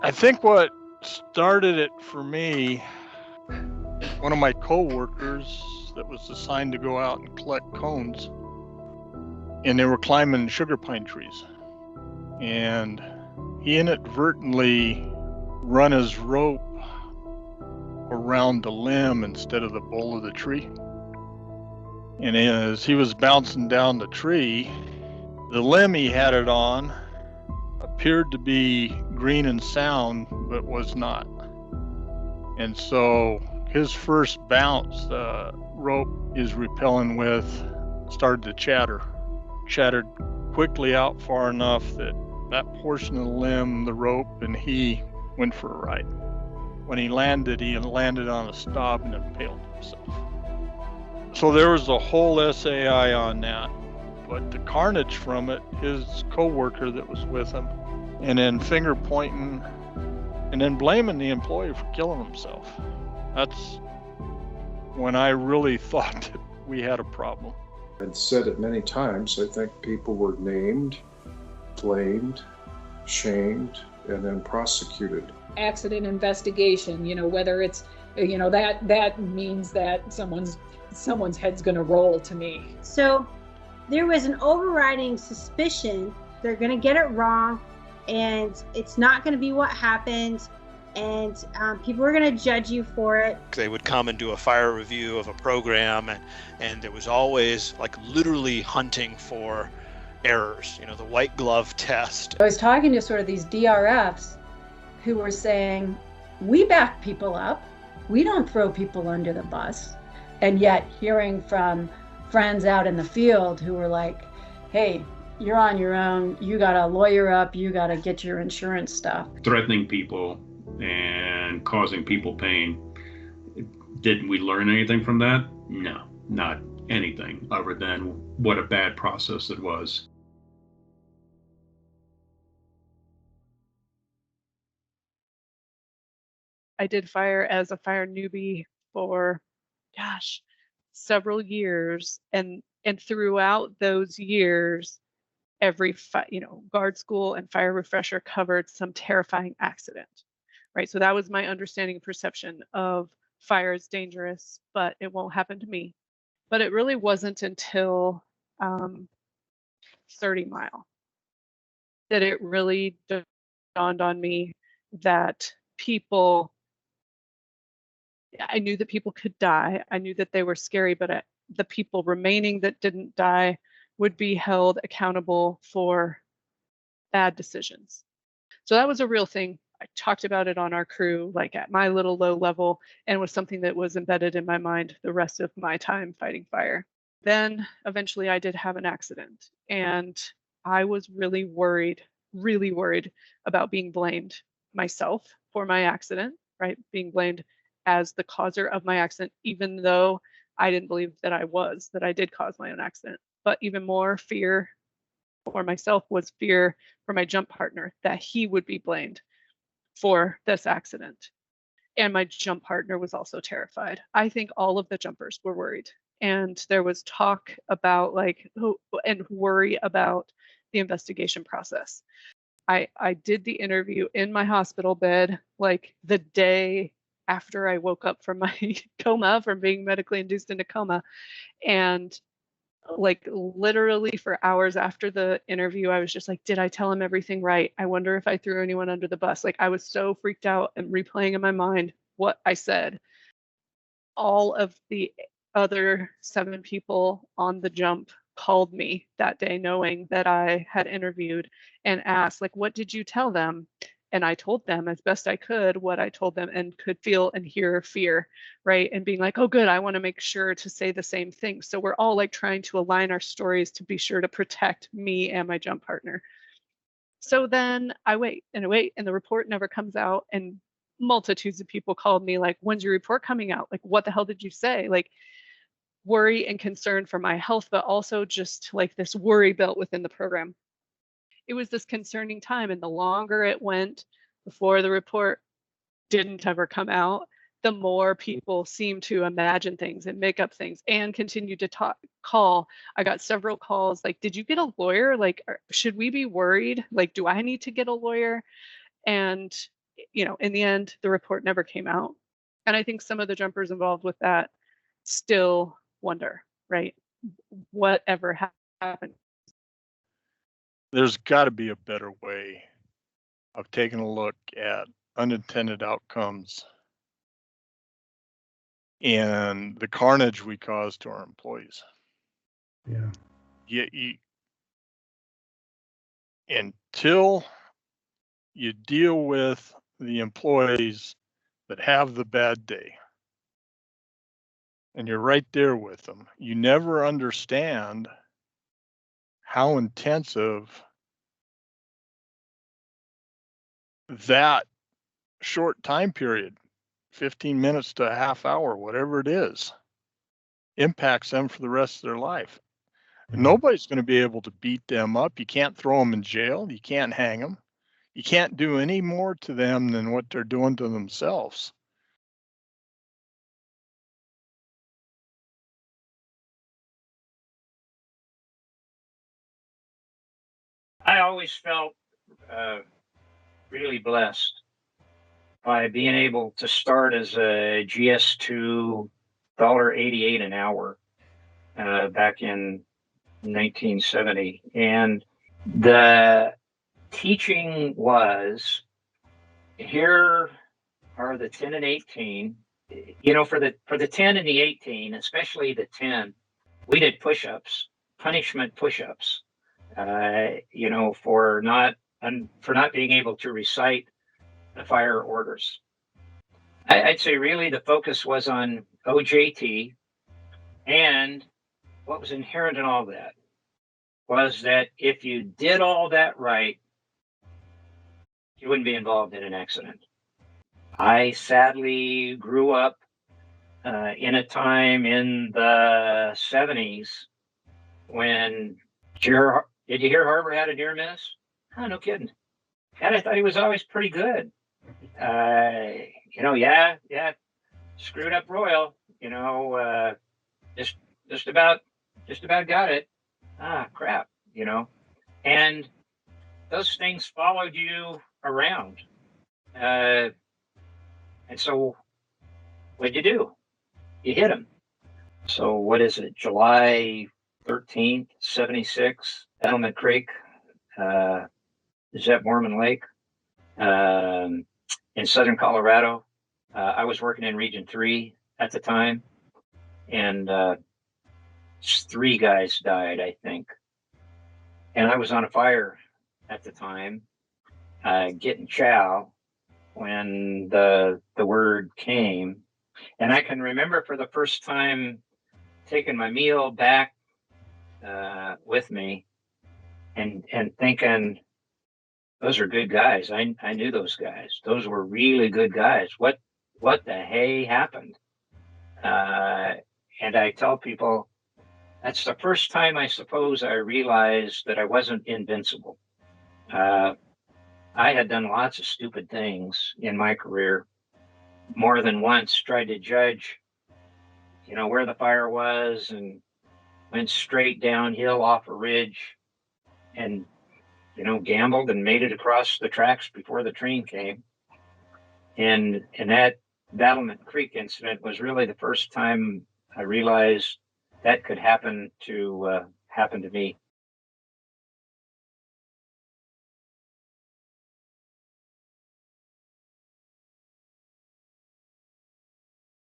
I think what started it for me, one of my co-workers that was assigned to go out and collect cones, and they were climbing sugar pine trees, and he inadvertently run his rope around the limb instead of the bole of the tree. And as he was bouncing down the tree, the limb he had it on appeared to be green and sound, but was not. And so his first bounce, the rope is repelling with, started to chatter. Chattered quickly out far enough that that portion of the limb, the rope, and he went for a ride. When he landed on a stop and impaled himself. So there was a whole SAI on that. But the carnage from it, his co-worker that was with him, and then finger pointing, and then blaming the employee for killing himself. That's when I really thought that we had a problem. I'd said it many times. I think people were named, blamed, shamed, and then prosecuted. Accident investigation, whether it's, that means that someone's head's going to roll to me. So there was an overriding suspicion they're going to get it wrong, and it's not going to be what happened, and people are going to judge you for it. They would come and do a fire review of a program, and there was always like literally hunting for errors, the white glove test. I was talking to sort of these DRFs who were saying, we back people up, we don't throw people under the bus, and yet hearing from friends out in the field who were like, hey, you're on your own, you gotta lawyer up, you gotta get your insurance stuff. Threatening people and causing people pain. Did we learn anything from that? No, not anything other than what a bad process it was. I did fire as a fire newbie for, several years, and throughout those years, every guard school and fire refresher covered some terrifying accident, right? So that was my understanding and perception of fire is dangerous, but it won't happen to me. But it really wasn't until 30 Mile that it really dawned on me that I knew that people could die. I knew that they were scary, but the people remaining that didn't die would be held accountable for bad decisions. So that was a real thing. I talked about it on our crew, like at my little low level, and was something that was embedded in my mind the rest of my time fighting fire. Then eventually I did have an accident, and I was really worried about being blamed myself for my accident, right? Being blamed as the causer of my accident, even though I didn't believe that I did cause my own accident. But even more fear for myself was fear for my jump partner, that he would be blamed for this accident. And my jump partner was also terrified. I think all of the jumpers were worried. And there was talk about worry about the investigation process. I did the interview in my hospital bed, like the day after I woke up from my coma, from being medically induced into coma. And like literally for hours after the interview, I was just like, did I tell him everything right? I wonder if I threw anyone under the bus. Like I was so freaked out and replaying in my mind what I said. All of the other 7 people on the jump called me that day knowing that I had interviewed and asked, like, what did you tell them? And I told them as best I could what I told them, and could feel and hear fear, right? And being like, oh, good, I want to make sure to say the same thing. So we're all like trying to align our stories to be sure to protect me and my jump partner. So then I wait, and the report never comes out. And multitudes of people called me like, when's your report coming out? Like, what the hell did you say? Like, worry and concern for my health, but also just like this worry built within the program. It was this concerning time, and the longer it went before the report didn't ever come out, the more people seemed to imagine things and make up things and continue to call. I got several calls like, did you get a lawyer? Like, should we be worried? Like, do I need to get a lawyer? And in the end, the report never came out. And I think some of the jumpers involved with that still wonder, right? Whatever happened? There's got to be a better way of taking a look at unintended outcomes and the carnage we cause to our employees. Yeah. Until you deal with the employees that have the bad day, and you're right there with them, you never understand how intensive that short time period, 15 minutes to a half hour, whatever it is, impacts them for the rest of their life. Nobody's going to be able to beat them up. You can't throw them in jail. You can't hang them. You can't do any more to them than what they're doing to themselves. I always felt really blessed by being able to start as a GS2 $1.88 an hour back in 1970. And the teaching was, here are the 10 and 18. For the 10 and the 18, especially the 10, we did push-ups, punishment push-ups, for not being able to recite the fire orders. I'd say really the focus was on OJT, and what was inherent in all that was that if you did all that right, you wouldn't be involved in an accident. I sadly grew up in a time in the 70s when, did you hear Harbor had a near miss? Oh, no kidding. And I thought he was always pretty good. Screwed up royal, just about got it. Ah, crap, and those things followed you around. And so what'd you do? You hit them. So what is it? July 13th, 76, Edelman Creek, is that Mormon Lake, in southern Colorado. I was working in Region 3 at the time, and 3 guys died, I think. And I was on a fire at the time, getting chow when the word came. And I can remember for the first time taking my meal back with me and thinking, those are good guys. I knew those guys. Those were really good guys. What the hey happened? And I tell people, that's the first time I suppose I realized that I wasn't invincible. I had done lots of stupid things in my career. More than once tried to judge, where the fire was, and went straight downhill off a ridge and, gambled and made it across the tracks before the train came. And that Battlement Creek incident was really the first time I realized that could happen to me.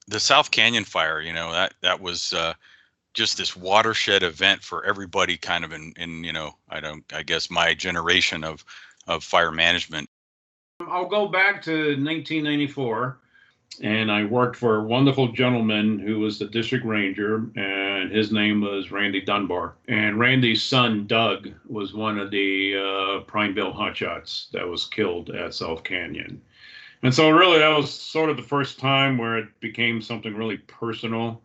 The South Canyon fire, that was just this watershed event for everybody, kind of in I guess my generation of fire management. I'll go back to 1994, and I worked for a wonderful gentleman who was the district ranger, and his name was Randy Dunbar. And Randy's son, Doug, was one of the Prineville hotshots that was killed at South Canyon. And so really that was sort of the first time where it became something really personal.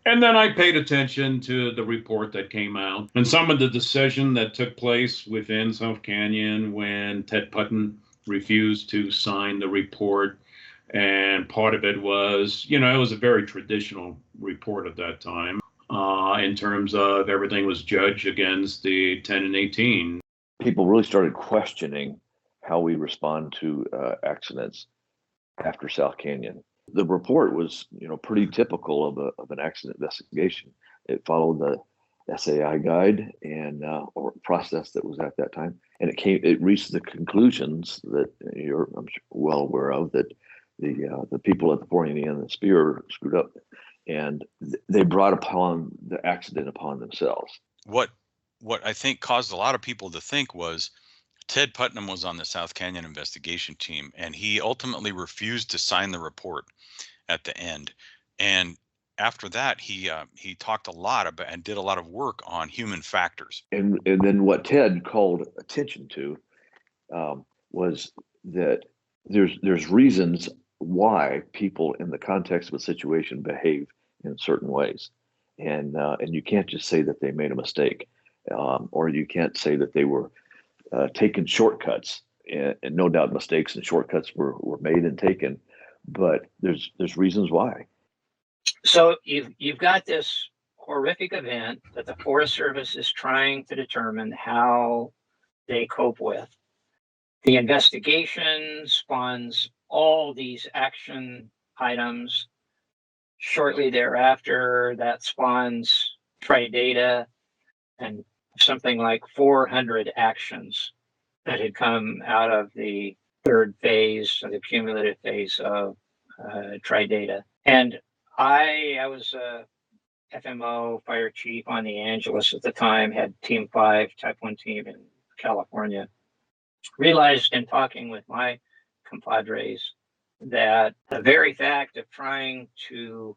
And then I paid attention to the report that came out and some of the decision that took place within South Canyon when Ted Putton refused to sign the report. And part of it was, it was a very traditional report at that time in terms of everything was judged against the 10 and 18. People really started questioning how we respond to accidents after South Canyon. The report was, pretty typical of an accident investigation. It followed the SAI guide and or process that was at that time, and it reached the conclusions that I'm sure well aware of, that the people at the Pointy and the Spear screwed up, and they brought upon the accident upon themselves. What I think caused a lot of people to think was Ted Putnam was on the South Canyon investigation team, and he ultimately refused to sign the report at the end. And after that, he talked a lot about and did a lot of work on human factors. And then what Ted called attention to was that there's reasons why people in the context of a situation behave in certain ways, and you can't just say that they made a mistake, or you can't say that they were taking shortcuts. And no doubt mistakes and shortcuts were made and taken, but there's reasons why. So you've got this horrific event that the Forest Service is trying to determine how they cope with. The investigation spawns all these action items. Shortly thereafter, that spawns tri-data and something like 400 actions that had come out of the third phase, or the cumulative phase of tri-data. And I was a FMO fire chief on the Angeles at the time, had Team 5, Type 1 team in California. Realized in talking with my compadres that the very fact of trying to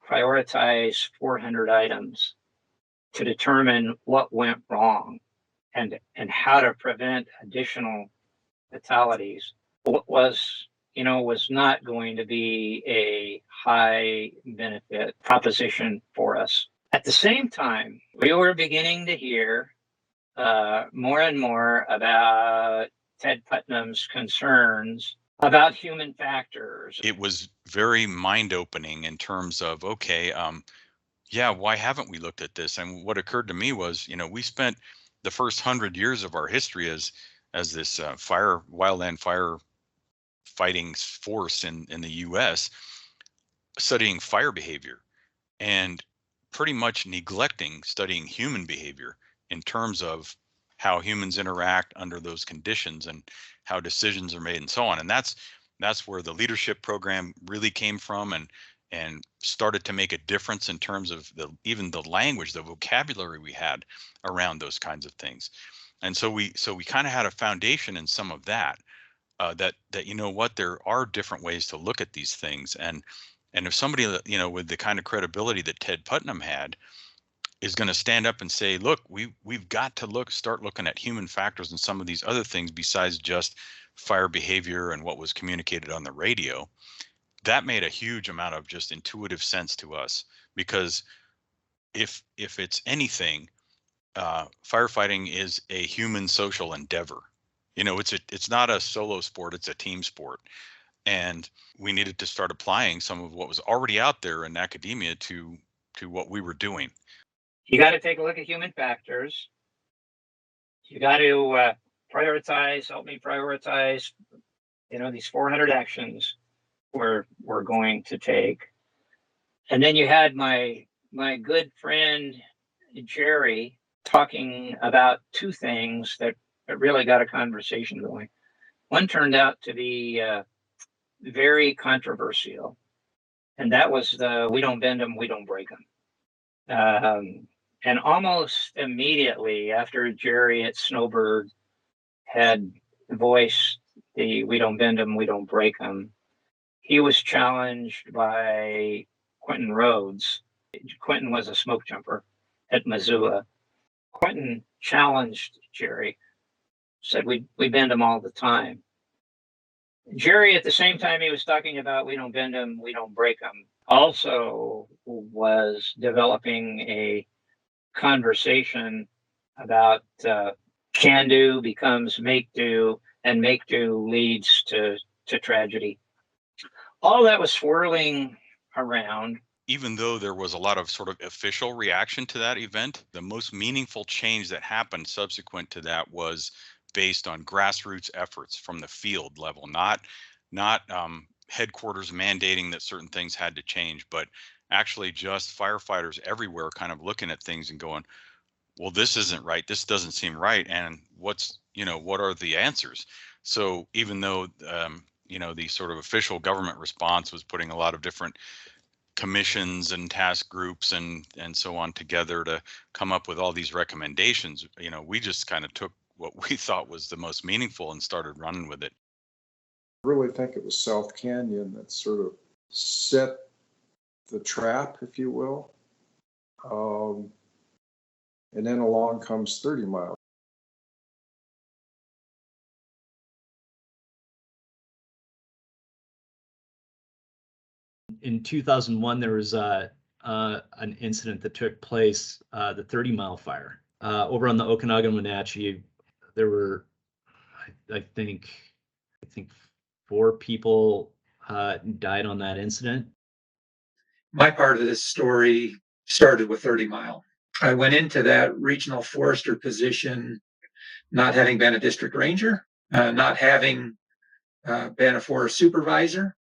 prioritize 400 items to determine what went wrong and how to prevent additional fatalities was not going to be a high benefit proposition for us. At the same time, we were beginning to hear more and more about Ted Putnam's concerns about human factors. It was very mind-opening in terms of, okay, why haven't we looked at this? And what occurred to me was, we spent the first 100 years of our history as this wildland fire fighting force in the U.S. studying fire behavior and pretty much neglecting studying human behavior in terms of how humans interact under those conditions and how decisions are made and so on. And that's where the leadership program really came from and started to make a difference in terms of even the language, the vocabulary we had around those kinds of things. And so we kind of had a foundation in some of that, that there are different ways to look at these things. And if somebody, with the kind of credibility that Ted Putnam had is going to stand up and say, look, we've got to start looking at human factors and some of these other things besides just fire behavior and what was communicated on the radio, that made a huge amount of just intuitive sense to us. Because if it's anything, firefighting is a human social endeavor. It's not a solo sport, it's a team sport. And we needed to start applying some of what was already out there in academia to what we were doing. You got to take a look at human factors. You got to help me prioritize, these 400 actions we're going to take. And then you had my good friend, Jerry, talking about two things that really got a conversation going. One turned out to be very controversial, and that was the "we don't bend them, we don't break them." And almost immediately after Jerry at Snowbird had voiced the "we don't bend them, we don't break them," he was challenged by Quentin Rhodes. Quentin was a smoke jumper at Missoula. Quentin challenged Jerry, said we bend them all the time. Jerry, at the same time he was talking about "we don't bend them, we don't break them," also was developing a conversation about can do becomes make do, and make do leads to tragedy. All that was swirling around. Even though there was a lot of sort of official reaction to that event, the most meaningful change that happened subsequent to that was based on grassroots efforts from the field level, not headquarters mandating that certain things had to change, but actually just firefighters everywhere kind of looking at things and going, well, this isn't right. This doesn't seem right. And what are the answers? So even though, the sort of official government response was putting a lot of different commissions and task groups and so on together to come up with all these recommendations, we just kind of took what we thought was the most meaningful and started running with it. I really think it was South Canyon that sort of set the trap, if you will. And then along comes 30 Mile. In 2001, there was an incident that took place, the 30 Mile fire. Over on the Okanagan Wenatchee, there were, I think 4 people died on that incident. My part of this story started with 30 Mile. I went into that regional forester position not having been a district ranger, not having been a forest supervisor,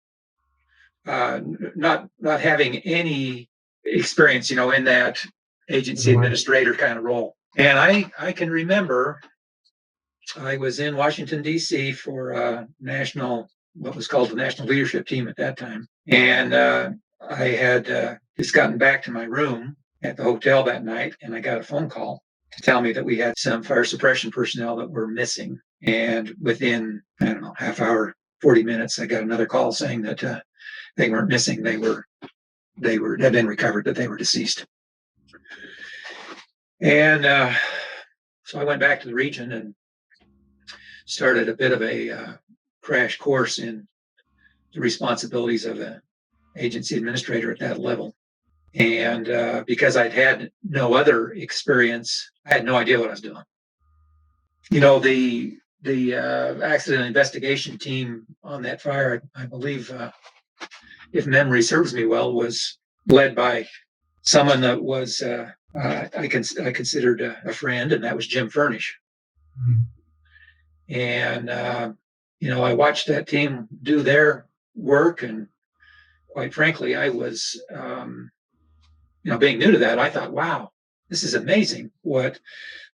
not having any experience, in that agency administrator kind of role. And I can remember I was in Washington, D.C. for a what was called the National Leadership Team at that time. And I had just gotten back to my room at the hotel that night, and I got a phone call to tell me that we had some fire suppression personnel that were missing. And within, I don't know, half hour, 40 minutes, I got another call saying that they weren't missing. They had been recovered, that they were deceased. And so I went back to the region and started a bit of a crash course in the responsibilities of an agency administrator at that level. And because I'd had no other experience, I had no idea what I was doing. The accident investigation team on that fire, I believe, if memory serves me well, was led by someone that was I considered a friend, and that was Jim Furnish. Mm-hmm. And I watched that team do their work, and quite frankly, I was being new to that, I thought, wow, this is amazing what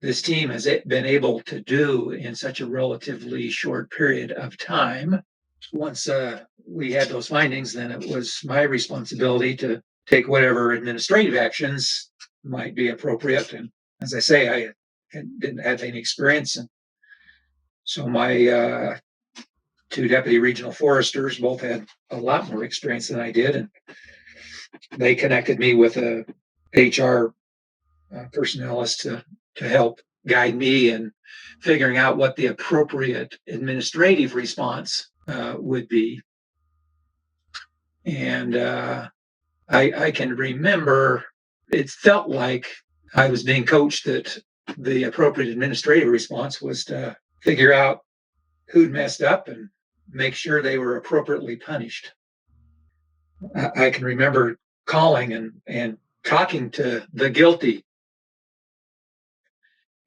this team has been able to do in such a relatively short period of time. Once we had those findings, then it was my responsibility to take whatever administrative actions might be appropriate. And as I say, I didn't have any experience. And so my 2 deputy regional foresters both had a lot more experience than I did. And they connected me with a HR personnelist to help guide me in figuring out what the appropriate administrative response would be. And I can remember it felt like I was being coached that the appropriate administrative response was to figure out who'd messed up and make sure they were appropriately punished. I can remember calling and talking to the guilty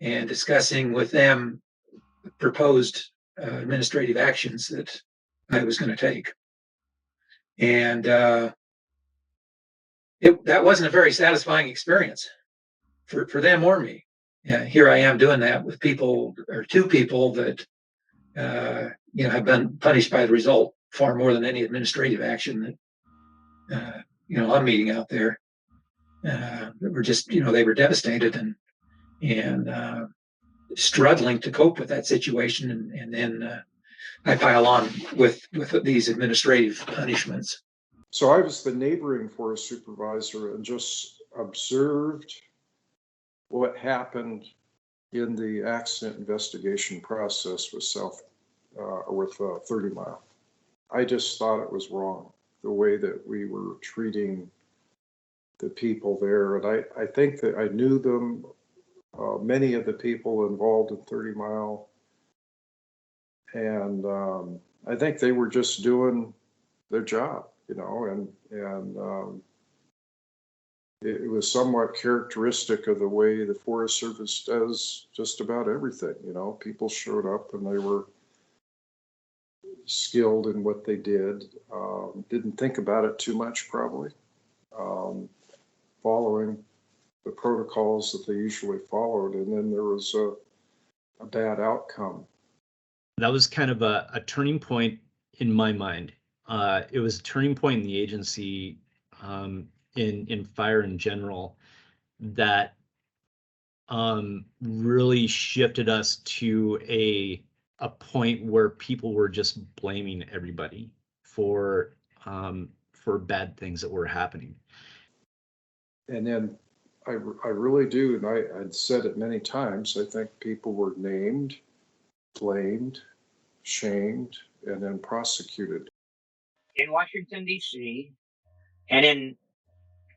and discussing with them proposed administrative actions that I was going to take. And that wasn't a very satisfying experience for them or me. Here I am doing that with 2 people that have been punished by the result far more than any administrative action that I'm meeting out there. That were just they were devastated and struggling to cope with that situation, and then I pile on with these administrative punishments. So I was the neighboring forest supervisor and just observed what happened in the accident investigation process with 30 Mile. I just thought it was wrong, the way that we were treating the people there. And I think that I knew them, many of the people involved in 30 Mile. And I think they were just doing their job, and it was somewhat characteristic of the way the Forest Service does just about everything. You know, people showed up and they were skilled in what they did, didn't think about it too much probably, following the protocols that they usually followed, and then there was a bad outcome. That was kind of a turning point in my mind. It was a turning point in the agency, in fire in general, that really shifted us to a point where people were just blaming everybody for bad things that were happening. And then I really do, and I'd said it many times, I think people were named, blamed, shamed, and then prosecuted. In Washington, D.C., and in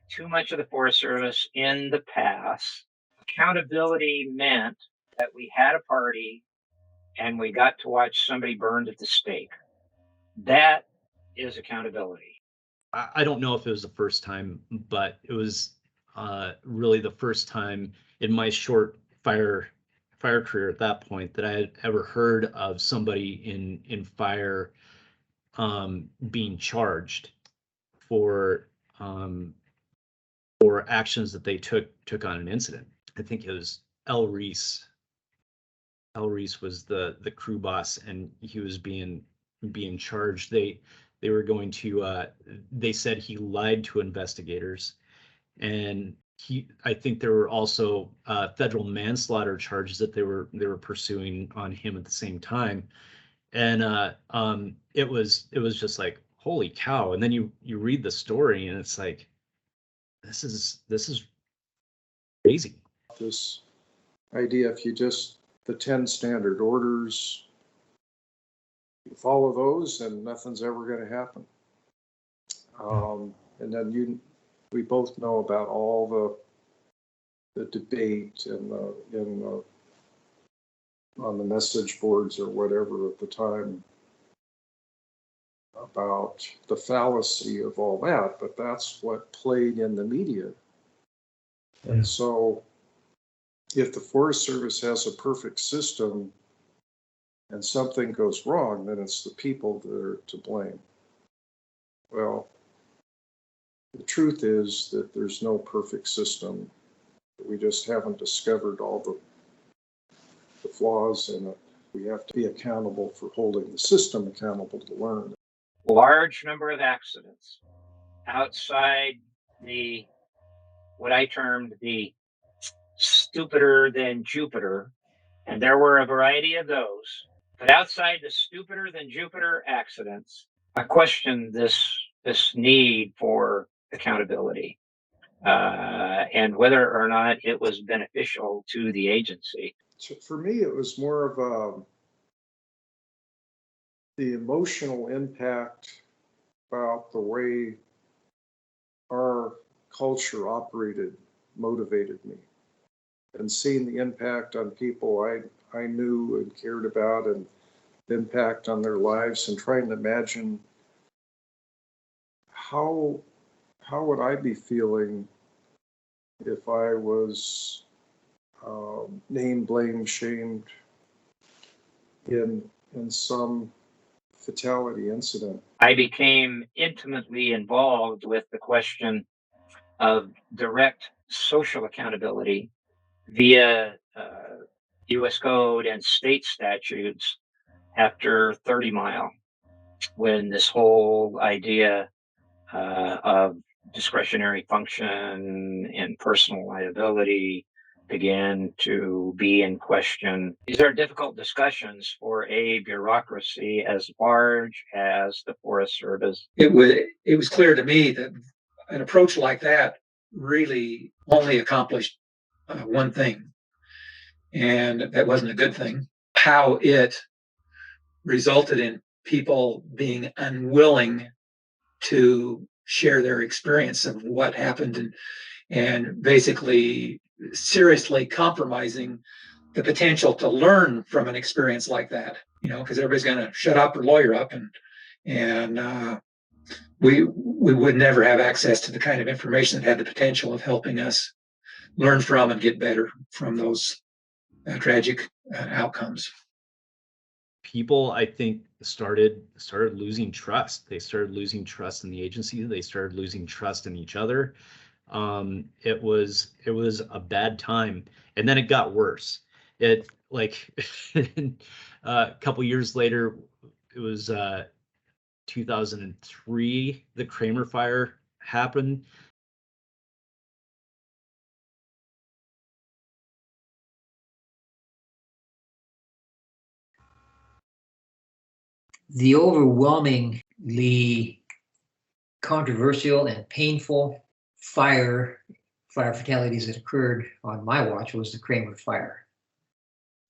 too much of the Forest Service in the past, accountability meant that we had a party and we got to watch somebody burned at the stake. That is accountability. I don't know if it was the first time, but it was really the first time in my short fire career at that point that I had ever heard of somebody in fire being charged for actions that they took on an incident. I think it was L. Reese. L. Reese was the crew boss, and he was being charged. They were going to they said he lied to investigators, and I think there were also federal manslaughter charges that they were pursuing on him at the same time. And it was just like, holy cow. And then you read the story and it's like, this is crazy. This idea, if you just, the 10 standard orders, you follow those and nothing's ever going to happen. And then we both know about all the debate and on the message boards or whatever at the time about the fallacy of all that, but that's what played in the media. And so if the Forest Service has a perfect system and something goes wrong, then it's the people that are to blame. Well, the truth is that there's no perfect system. We just haven't discovered all the flaws in it. We have to be accountable for holding the system accountable to learn. Large number of accidents outside what I termed the stupider than Jupiter, and there were a variety of those. But outside the stupider than Jupiter accidents, I questioned this need for accountability and whether or not it was beneficial to the agency. So for me, it was more of the emotional impact about the way our culture operated motivated me, and seeing the impact on people I knew and cared about, and the impact on their lives, and trying to imagine how would I be feeling if I was named, blamed, shamed in some fatality incident. I became intimately involved with the question of direct social accountability via U.S. Code and state statutes after 30 Mile, when this whole idea of discretionary function and personal liability began to be in question. These are difficult discussions for a bureaucracy as large as the Forest Service. It was clear to me that an approach like that really only accomplished one thing, and that wasn't a good thing. How it resulted in people being unwilling to share their experience of what happened, and basically seriously compromising the potential to learn from an experience like that, because everybody's going to shut up or lawyer up and we would never have access to the kind of information that had the potential of helping us learn from and get better from those tragic outcomes. People, I think, started losing trust. They started losing trust in the agency. They started losing trust in each other. It was a bad time, and then it got worse. It like a couple years later, it was 2003. The Kramer fire happened. The overwhelmingly controversial and painful fire fatalities that occurred on my watch was the Kramer fire.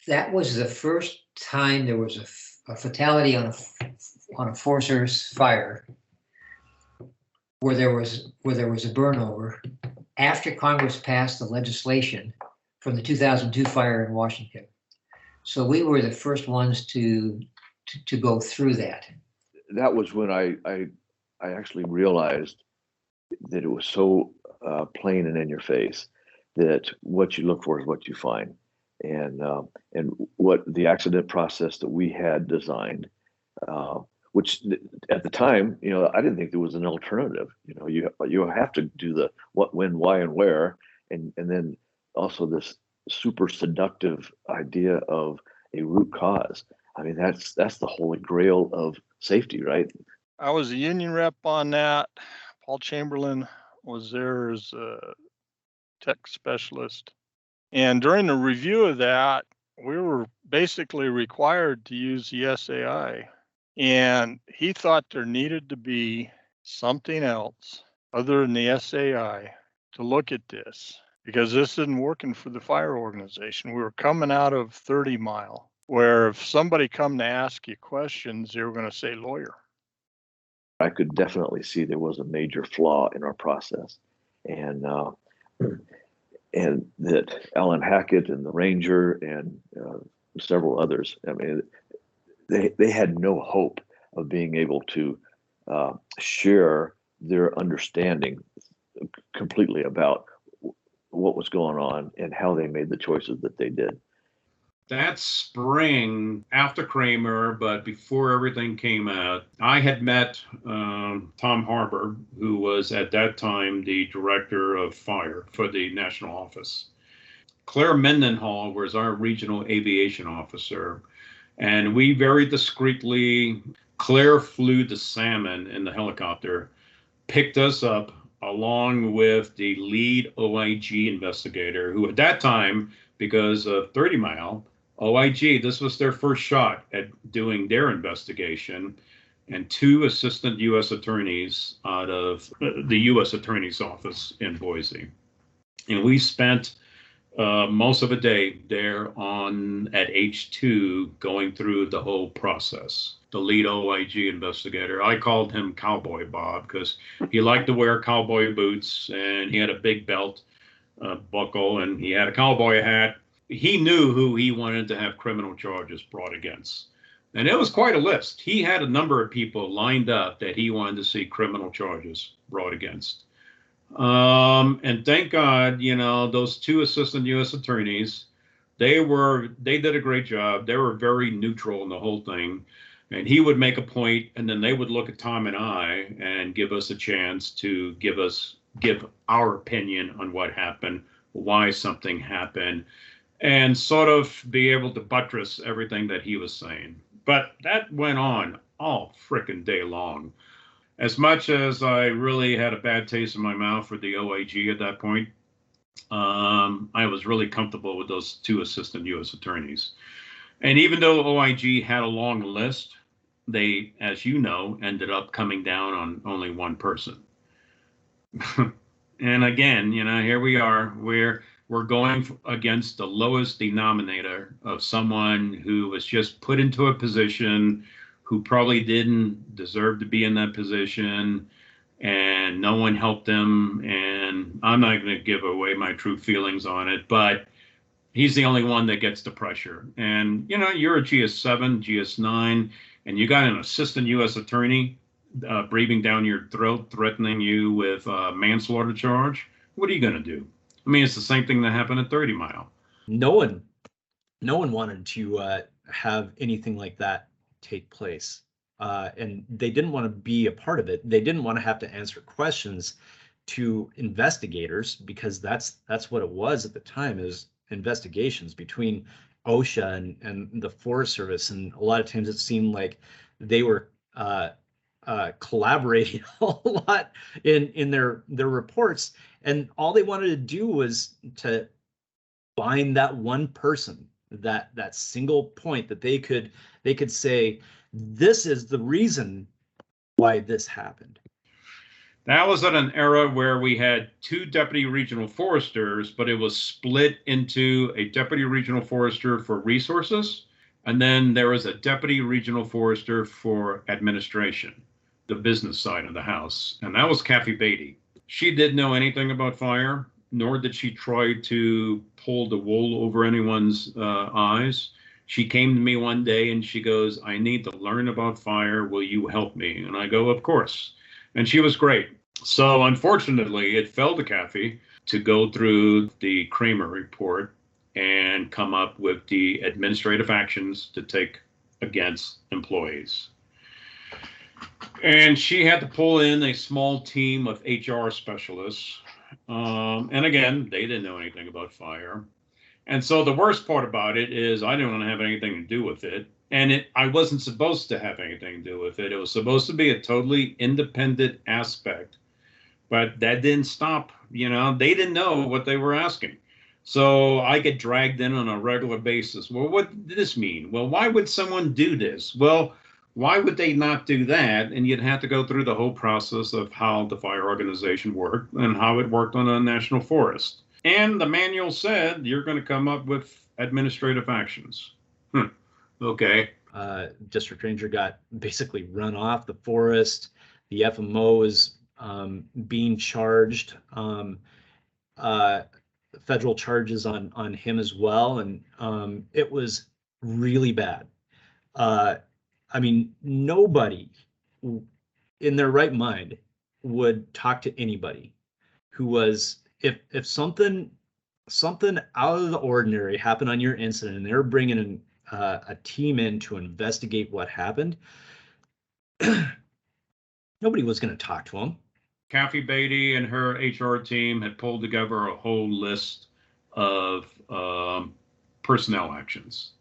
That was the first time there was a fatality on a Forest Service fire where there was a burnover after Congress passed the legislation from the 2002 fire in Washington. So we were the first ones to go through that. That was when I actually realized that it was so plain and in your face that what you look for is what you find, and what the accident process that we had designed, which at the time, I didn't think there was an alternative. You have to do the what, when, why, and where, and then also this super seductive idea of a root cause. I mean, that's the holy grail of safety, right? I was a union rep on that. Paul Chamberlain was there as a tech specialist. And during the review of that, we were basically required to use the SAI. And he thought there needed to be something else other than the SAI to look at this, because this isn't working for the fire organization. We were coming out of 30 Mile, where if somebody come to ask you questions, they were going to say lawyer. I could definitely see there was a major flaw in our process, and that Alan Hackett and the Ranger and several others, I mean, they had no hope of being able to share their understanding completely about what was going on and how they made the choices that they did. That spring, after Kramer, but before everything came out, I had met Tom Harbour, who was at that time the director of fire for the national office. Claire Mendenhall was our regional aviation officer, and we very discreetly, Claire flew the Salmon in the helicopter, picked us up along with the lead OIG investigator, who at that time, because of 30 Mile, OIG, this was their first shot at doing their investigation, and 2 assistant U.S. attorneys out of the U.S. Attorney's Office in Boise. And we spent most of the day there at H2 going through the whole process. The lead OIG investigator, I called him Cowboy Bob because he liked to wear cowboy boots and he had a big belt buckle and he had a cowboy hat. He knew who he wanted to have criminal charges brought against. And it was quite a list. He had a number of people lined up that he wanted to see criminal charges brought against. And thank God, those 2 assistant U.S. attorneys, they did a great job. They were very neutral in the whole thing. And he would make a point, and then they would look at Tom and I and give us a chance to give our opinion on what happened, why something happened, and sort of be able to buttress everything that he was saying. But that went on all frickin' day long. As much as I really had a bad taste in my mouth for the OIG at that point, I was really comfortable with those 2 assistant U.S. attorneys. And even though OIG had a long list, they, as you know, ended up coming down on only one person. And again, here we are, we're going against the lowest denominator of someone who was just put into a position who probably didn't deserve to be in that position, and no one helped them. And I'm not going to give away my true feelings on it, but he's the only one that gets the pressure. And, you're a GS7, GS9, and you got an assistant U.S. attorney. breathing down your throat, threatening you with a manslaughter charge, what are you going to do? I mean, it's the same thing that happened at 30 Mile. No one wanted to have anything like that take place. And they didn't want to be a part of it. They didn't want to have to answer questions to investigators, because that's what it was at the time, is investigations between OSHA and the Forest Service. And a lot of times it seemed like they were collaborating a lot in their reports, and all they wanted to do was to find that one person, that single point that they could say, this is the reason why this happened. That was at an era where we had 2 deputy regional foresters, but it was split into a deputy regional forester for resources, and then there was a deputy regional forester for administration, the business side of the house, and that was Kathy Beatty. She didn't know anything about fire, nor did she try to pull the wool over anyone's eyes. She came to me one day and she goes, I need to learn about fire. Will you help me? And I go, of course. And she was great. So unfortunately, it fell to Kathy to go through the Kramer report and come up with the administrative actions to take against employees. And she had to pull in a small team of HR specialists. And again, they didn't know anything about fire. And so the worst part about it is I didn't want to have anything to do with it. And I wasn't supposed to have anything to do with it. It was supposed to be a totally independent aspect. But that didn't stop, they didn't know what they were asking. So I get dragged in on a regular basis. Well, what did this mean? Well, why would someone do this? Well, why would they not do that? And you'd have to go through the whole process of how the fire organization worked and how it worked on a national forest. And the manual said you're going to come up with administrative actions. Okay. District ranger got basically run off the forest. The FMO is being charged, federal charges on him as well. And it was really bad. I mean, nobody in their right mind would talk to anybody who was, if something out of the ordinary happened on your incident and they were bringing in a team in to investigate what happened, nobody was going to talk to them. Kathy Beatty and her HR team had pulled together a whole list of personnel actions.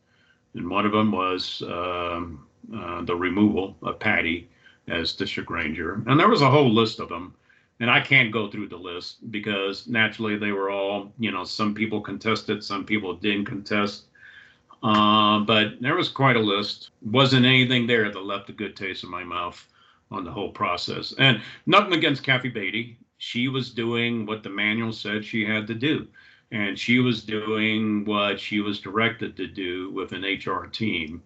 And one of them was the removal of Patty as district ranger. And there was a whole list of them. And I can't go through the list because naturally they were all, some people contested, some people didn't contest. But there was quite a list. Wasn't anything there that left a good taste in my mouth on the whole process. And nothing against Kathy Beatty. She was doing what the manual said she had to do. And she was doing what she was directed to do with an HR team.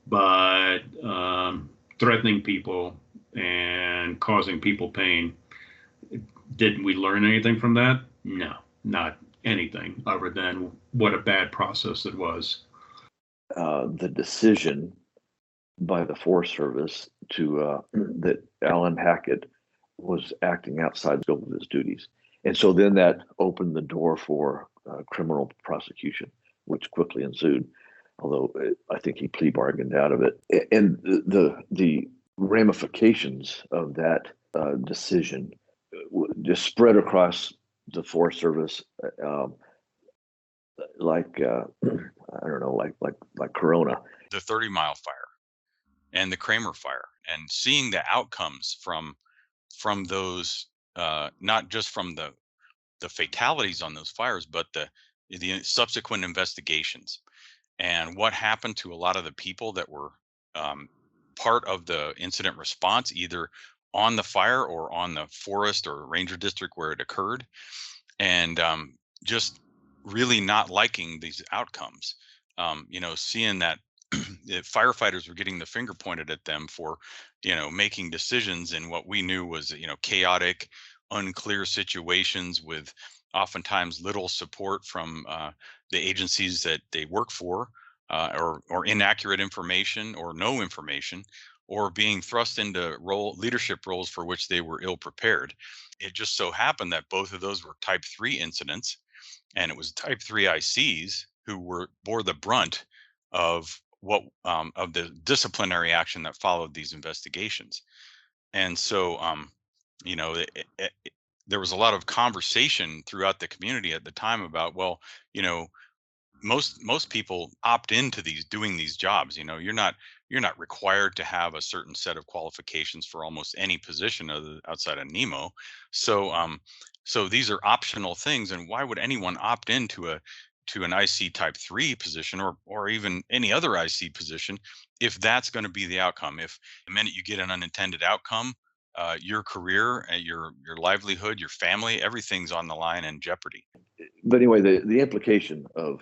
But threatening people and causing people pain, didn't we learn anything from that? No, not anything other than what a bad process it was. The decision by the Forest Service to that Alan Hackett was acting outside the scope of his duties. And so then that opened the door for criminal prosecution, which quickly ensued, although I think he plea bargained out of it. And the ramifications of that decision just spread across the Forest Service like Corona. The 30 Mile fire and the Kramer fire, and seeing the outcomes from those, not just from the fatalities on those fires, but the subsequent investigations and what happened to a lot of the people that were part of the incident response, either on the fire or on the forest or ranger district where it occurred, and just really not liking these outcomes. Seeing that firefighters were getting the finger pointed at them for, making decisions in what we knew was, chaotic, unclear situations with oftentimes little support from the agencies that they work for, or inaccurate information or no information, or being thrust into leadership roles for which they were ill prepared. It just so happened that both of those were type 3 incidents, and it was type 3 ICs who bore the brunt of of the disciplinary action that followed these investigations. And so there was a lot of conversation throughout the community at the time about, well, you know, most people opt into doing these jobs. You know, you're not required to have a certain set of qualifications for almost any position outside of Nemo. So these are optional things, and why would anyone opt into an IC type 3 position, or even any other IC position, if that's going to be the outcome? If the minute you get an unintended outcome, your career, your livelihood, your family, everything's on the line and jeopardy. But anyway, the implication of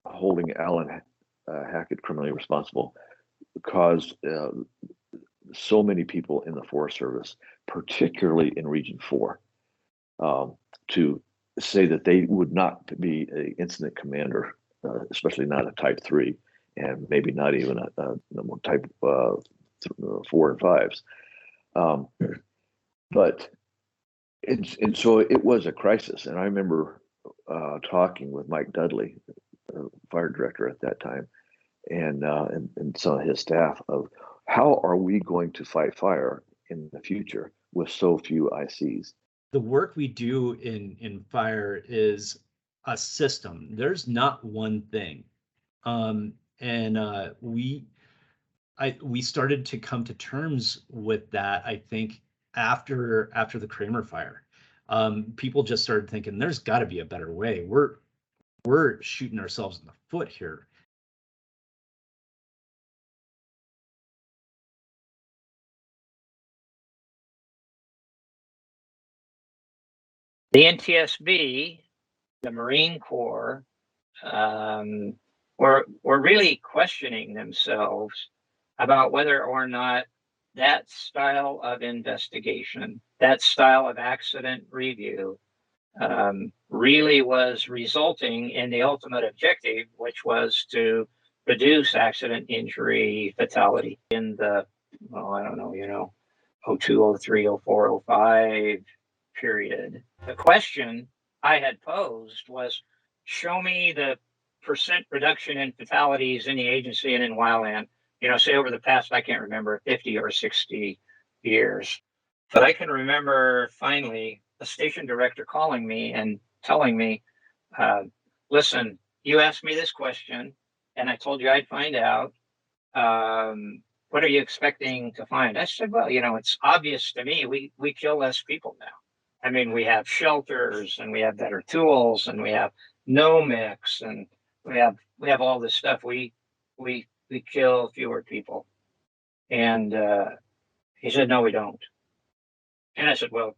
holding Alan Hackett criminally responsible caused so many people in the Forest Service, particularly in Region 4, to say that they would not be an incident commander, especially not a type 3, and maybe not even a type 4 and 5s. But so it was a crisis. And I remember talking with Mike Dudley, fire director at that time, and some of his staff, of how are we going to fight fire in the future with so few ICs? The work we do in fire is a system. There's not one thing. We started to come to terms with that, I think, after the Kramer fire. People just started thinking there's got to be a better way. We're shooting ourselves in the foot here. The NTSB, the Marine Corps, were really questioning themselves about whether or not that style of investigation, that style of accident review, really was resulting in the ultimate objective, which was to reduce accident, injury, fatality in the, well, I don't know, 02, 03, 04, 05 period. The question I had posed was, show me the percent reduction in fatalities in the agency and in wildland, say over the past, I can't remember, 50 or 60 years. But I can remember finally a station director calling me and telling me, listen, you asked me this question and I told you I'd find out. What are you expecting to find? I said, well, it's obvious to me we kill less people now. I mean, we have shelters and we have better tools and we have no mix and we have all this stuff. We kill fewer people. And he said, no, we don't. And I said, well,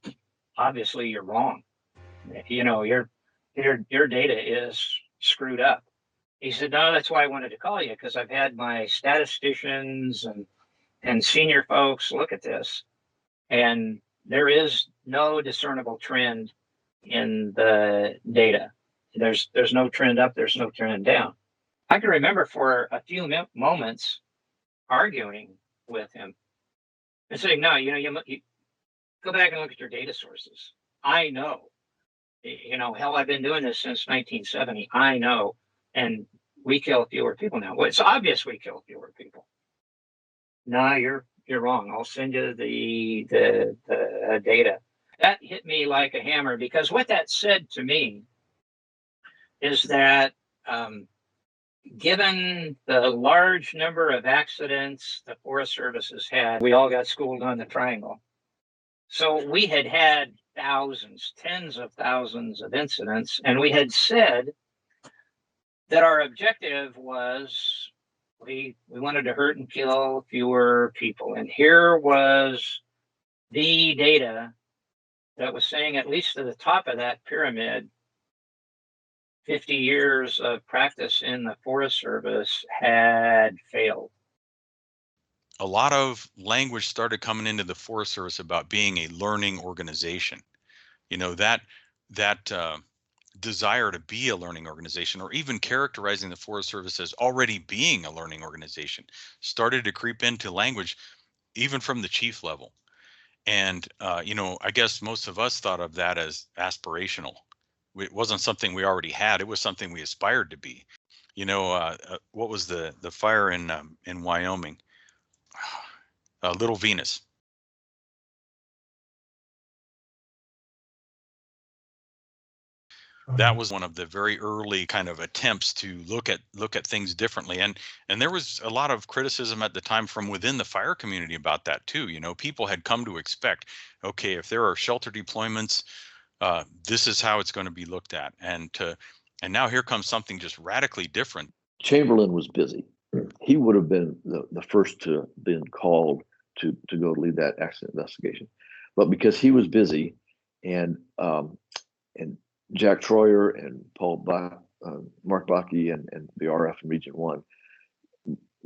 obviously you're wrong. Your data is screwed up. He said, no, that's why I wanted to call you, because I've had my statisticians and senior folks look at this, and there is no discernible trend in the data. There's no trend up, there's no trend down. I can remember for a few moments arguing with him and saying, no, you go back and look at your data sources. I know, hell, I've been doing this since 1970. I know, and we kill fewer people now. Well, it's obvious we kill fewer people. No, you're wrong. I'll send you the data. That hit me like a hammer, because what that said to me is that given the large number of accidents the Forest Service has had, we all got schooled on the triangle. So we had thousands, tens of thousands of incidents, and we had said that our objective was we wanted to hurt and kill fewer people. And here was the data that was saying, at least to the top of that pyramid, 50 years of practice in the Forest Service had failed. A lot of language started coming into the Forest Service about being a learning organization. That desire to be a learning organization, or even characterizing the Forest Service as already being a learning organization, started to creep into language, even from the chief level. And, I guess most of us thought of that as aspirational. It wasn't something we already had. It was something we aspired to be. What was the fire in Wyoming? Little Venus. That was one of the very early kind of attempts to look at things differently, and there was a lot of criticism at the time from within the fire community about that too. People had come to expect, okay, if there are shelter deployments, this is how it's going to be looked at, and now here comes something just radically different. Chamberlain was busy. He would have been the first to been called to go lead that accident investigation, but because he was busy, and Jack Troyer and Mark Bakke and the RF in Region 1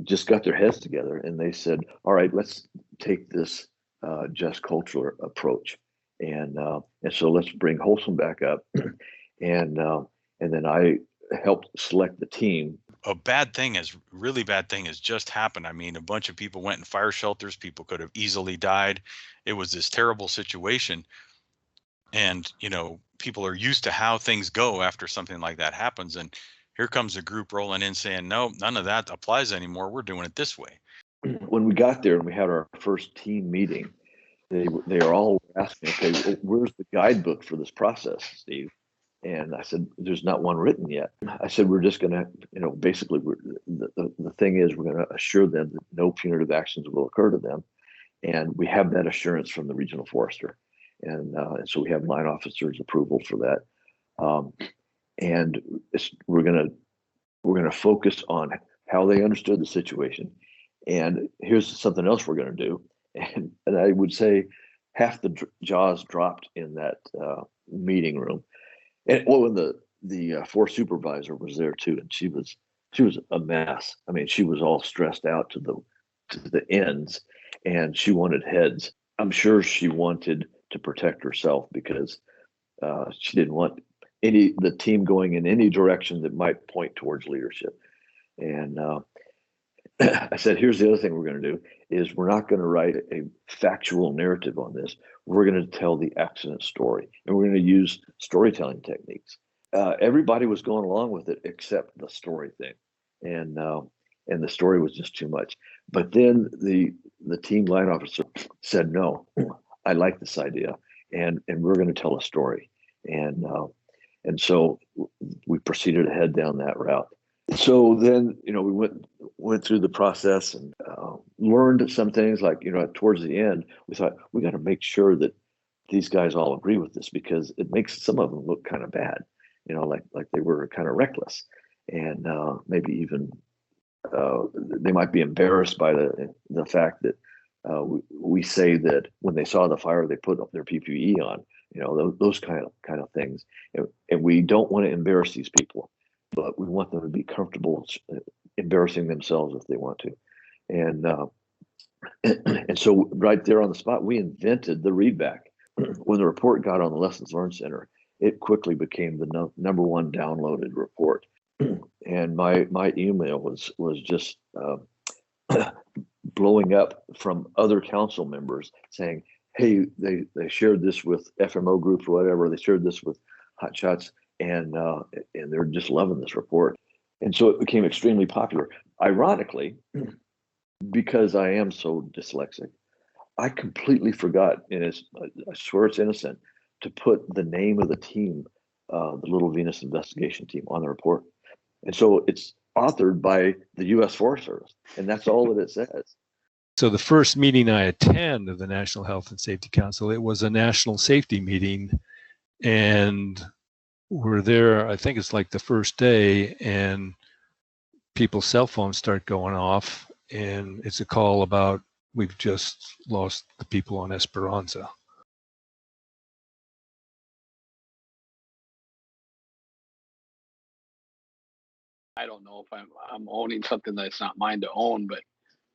just got their heads together, and they said, all right, let's take this just cultural approach. And so let's bring Wholesome back up. And then I helped select the team. Really bad thing has just happened. I mean, a bunch of people went in fire shelters. People could have easily died. It was this terrible situation. And, people are used to how things go after something like that happens. And here comes a group rolling in saying, no, none of that applies anymore. We're doing it this way. When we got there and we had our first team meeting, they are all asking, okay, where's the guidebook for this process, Steve? And I said, there's not one written yet. I said, we're just going to, basically, the thing is, we're going to assure them that no punitive actions will occur to them. And we have that assurance from the regional forester. And so we have line officers' approval for that. And we're going to focus on how they understood the situation. And here's something else we're going to do. And I would say half the jaws dropped in that meeting room. And the force supervisor was there too, and she was a mess. I mean, she was all stressed out to the ends, and she wanted heads. I'm sure she wanted to protect herself because she didn't want the team going in any direction that might point towards leadership. And I said, here's the other thing we're going to do is we're not going to write a factual narrative on this. We're going to tell the accident story, and we're going to use storytelling techniques. Everybody was going along with it except the story thing, and the story was just too much. But then the team line officer said, no, I like this idea, and we're going to tell a story. And so we proceeded to head down that route. So then, we went through the process and learned some things. Like, towards the end, we thought we got to make sure that these guys all agree with this, because it makes some of them look kind of bad, like they were kind of reckless, and maybe even they might be embarrassed by the fact that we say that when they saw the fire, they put up their PPE on, those kind of things. And we don't want to embarrass these people, but we want them to be comfortable embarrassing themselves if they want to. And so right there on the spot, we invented the readback. When the report got on the Lessons Learned Center, it quickly became the number one downloaded report. And my email was just blowing up from other council members saying, hey, they shared this with FMO groups or whatever. They shared this with Hot Shots, and they're just loving this report. And so it became extremely popular. Ironically, because I am so dyslexic, I completely forgot, and I swear it's innocent, to put the name of the team, the Little Venus investigation team, on the report. And so it's authored by the U.S. Forest Service, and that's all that it says. So the first meeting I attend of the National Health and Safety Council, it was a national safety meeting, and we're there, I think it's like the first day, and people's cell phones start going off, and it's a call about, we've just lost the people on Esperanza. I don't know if I'm owning something that's not mine to own, but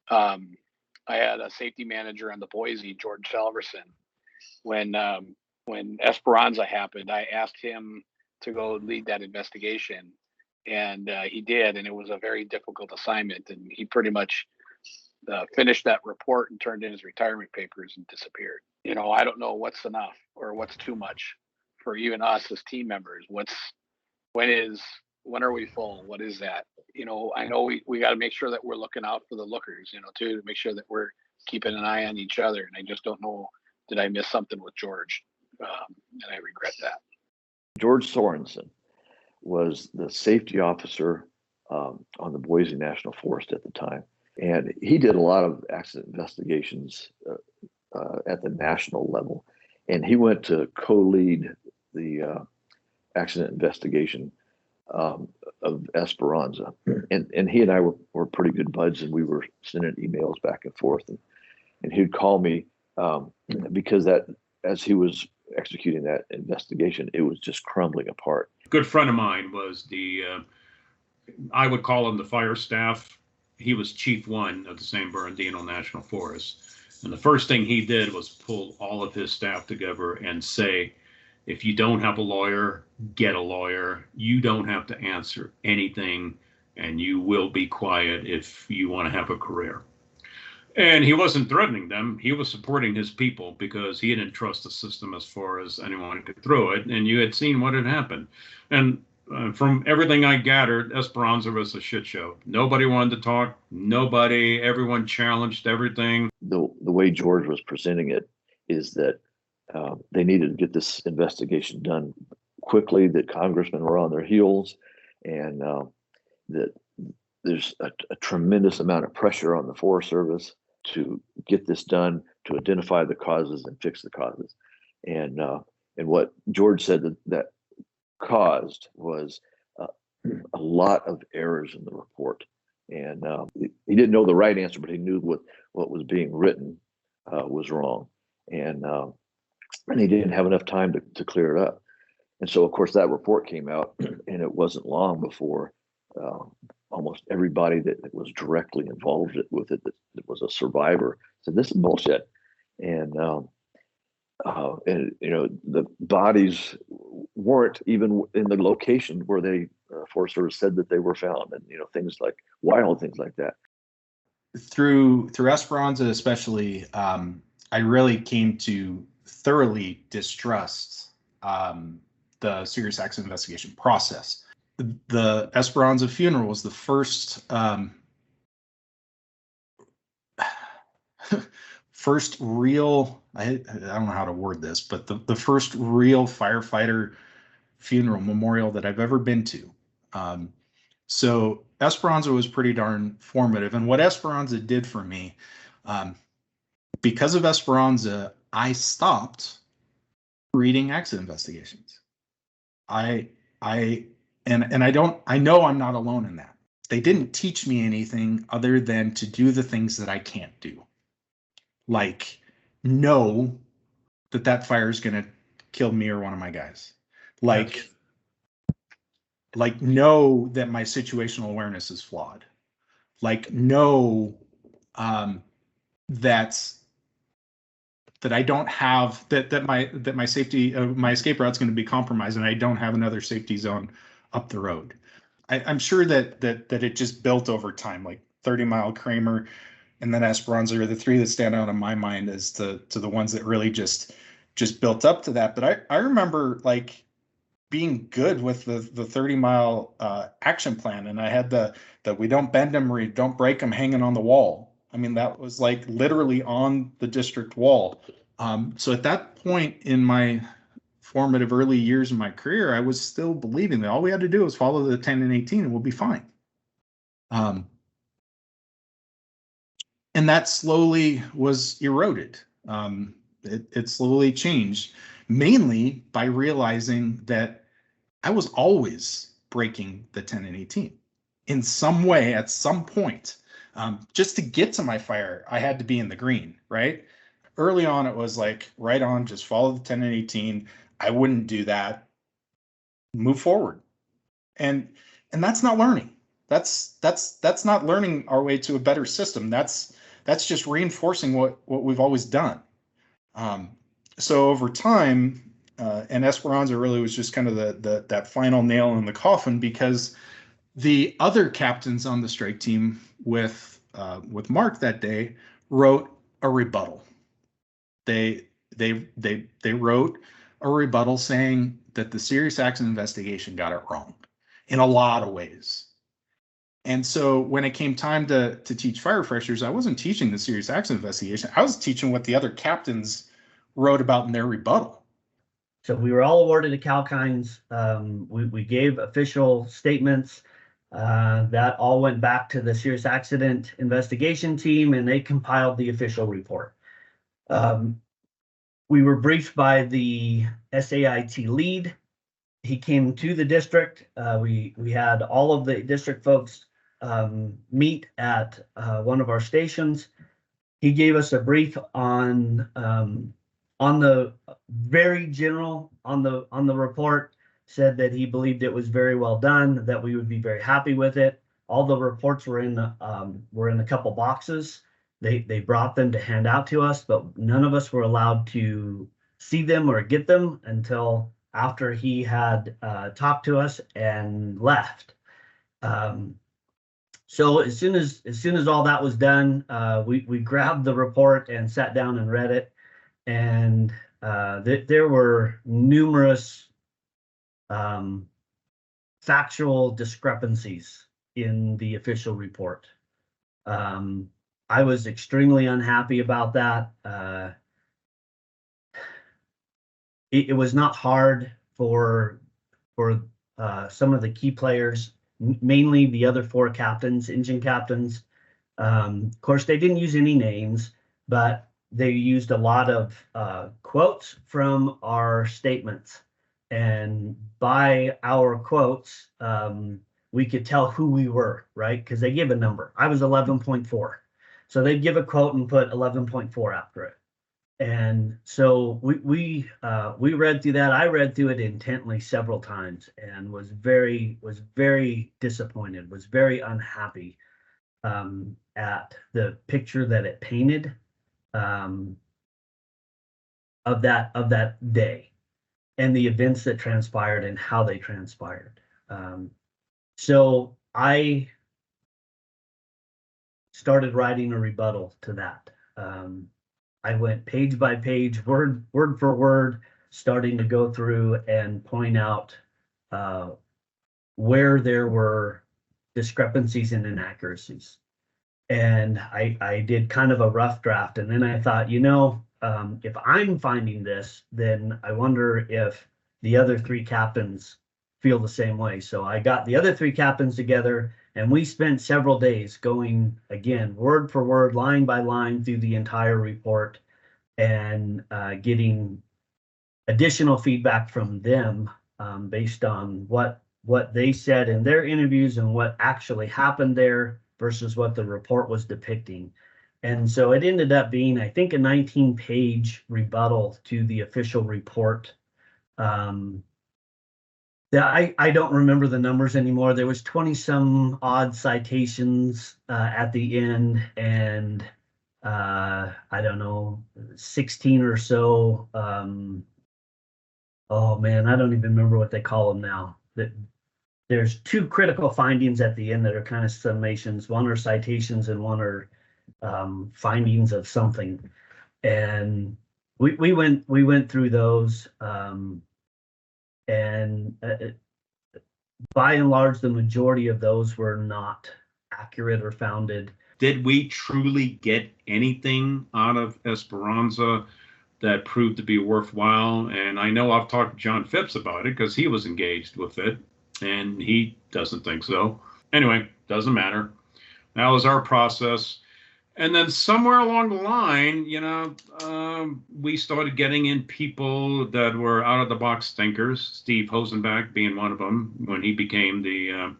I had a safety manager on the Boise, George Salverson. When Esperanza happened, I asked him to go lead that investigation. And he did, and it was a very difficult assignment. And he pretty much finished that report and turned in his retirement papers and disappeared. You know, I don't know what's enough or what's too much for even us as team members. When are we full? What is that? You know, I know we got to make sure that we're looking out for the lookers, you know, too, to make sure that we're keeping an eye on each other. And I just don't know, did I miss something with George? And I regret that. George Sorensen was the safety officer on the Boise National Forest at the time. And he did a lot of accident investigations at the national level. And he went to co-lead the accident investigation of Esperanza. And he and I were pretty good buds, and we were sending emails back and forth. And he'd call me because that, as he was executing that investigation, it was just crumbling apart. A good friend of mine was I would call him the fire staff. He was Chief 1 of the San Bernardino National Forest. And the first thing he did was pull all of his staff together and say, if you don't have a lawyer, get a lawyer. You don't have to answer anything, and you will be quiet if you want to have a career. And he wasn't threatening them. He was supporting his people because he didn't trust the system as far as anyone could throw it. And you had seen what had happened. And from everything I gathered, Esperanza was a shit show. Nobody wanted to talk. Everyone challenged everything. The way George was presenting it is that they needed to get this investigation done quickly, that congressmen were on their heels, and that there's a tremendous amount of pressure on the Forest Service to get this done, to identify the causes and fix the causes. And what George said that caused was a lot of errors in the report. And he didn't know the right answer, but he knew what was being written was wrong. And he didn't have enough time to clear it up. And so, of course, that report came out, and it wasn't long before almost everybody that was directly involved with it, that was a survivor, said, this is bullshit. And you know, the bodies weren't even in the location where they Forest Service said that they were found, and you know, things like wild things like that. Through Esperanza, especially, I really came to thoroughly distrust the serious accident investigation process. The Esperanza funeral was the first first real, I don't know how to word this, but the first real firefighter funeral memorial that I've ever been to. So Esperanza was pretty darn formative. And what Esperanza did for me, because of Esperanza, I stopped reading accident investigations. I know I'm not alone in that. They didn't teach me anything other than to do the things that I can't do. Like know that fire is going to kill me or one of my guys. Like know that my situational awareness is flawed. Like know that I don't have that my safety my escape route is going to be compromised, and I don't have another safety zone up the road. I'm sure that it just built over time, like 30-mile Kramer and then Esperanza are the three that stand out in my mind as to the ones that really just built up to that. But I remember like being good with the 30-mile action plan, and I had the we don't bend them, we don't break them hanging on the wall. I mean, that was like literally on the district wall. So at that point in my formative early years of my career, I was still believing that all we had to do was follow the 10 and 18 and we'll be fine. And that slowly was eroded. It slowly changed, mainly by realizing that I was always breaking the 10 and 18 in some way at some point. Just to get to my fire, I had to be in the green, right? Early on, it was like, right on, just follow the 10 and 18. I wouldn't do that. Move forward. And that's not learning. That's not learning our way to a better system. That's just reinforcing what we've always done. So over time, And Esperanza really was just kind of that final nail in the coffin, because the other captains on the strike team with Mark that day wrote a rebuttal. They wrote a rebuttal saying that the serious accident investigation got it wrong in a lot of ways. And so when it came time to teach fire freshers, I wasn't teaching the serious accident investigation. I was teaching what the other captains wrote about in their rebuttal. So we were all awarded a Calkines. We gave official statements. That all went back to the serious accident investigation team, and they compiled the official report. We were briefed by the SAIT lead. He came to the district. We had all of the district folks meet at one of our stations. He gave us a brief on the very general on the report, said that he believed it was very well done, that we would be very happy with it. All the reports were in a couple boxes. They brought them to hand out to us, but none of us were allowed to see them or get them until after he had talked to us and left. So as soon as all that was done, we grabbed the report and sat down and read it. And there were numerous factual discrepancies in the official report. I was extremely unhappy about that. It was not hard for some of the key players, mainly the other four captains, engine captains. Of course, they didn't use any names, but they used a lot of quotes from our statements. And by our quotes, we could tell who we were, right? Because they give a number. I was 11.4. So they'd give a quote and put 11.4 after it. And so we read through that. I read through it intently several times and was very disappointed, was very unhappy at the picture that it painted of that day and the events that transpired and how they transpired. So I started writing a rebuttal to that. I went page by page, word for word, starting to go through and point out where there were discrepancies and inaccuracies. And I did kind of a rough draft. And then I thought, if I'm finding this, then I wonder if the other three captains feel the same way. So I got the other three captains together, and we spent several days going, again, word for word, line by line through the entire report and getting additional feedback from them based on what they said in their interviews and what actually happened there versus what the report was depicting. And so it ended up being, I think, a 19-page rebuttal to the official report. I don't remember the numbers anymore. There was 20-some odd citations at the end, and I don't know, 16 or so. Oh man, I don't even remember what they call them now. There's two critical findings at the end that are kind of summations. One are citations and one are findings of something. And we went through those. And by and large, the majority of those were not accurate or founded. Did we truly get anything out of Esperanza that proved to be worthwhile? And I know I've talked to John Phipps about it because he was engaged with it, and he doesn't think so. Anyway, doesn't matter. That was our process. And then somewhere along the line, we started getting in people that were out of the box thinkers, Steve Hosenbach being one of them when he became the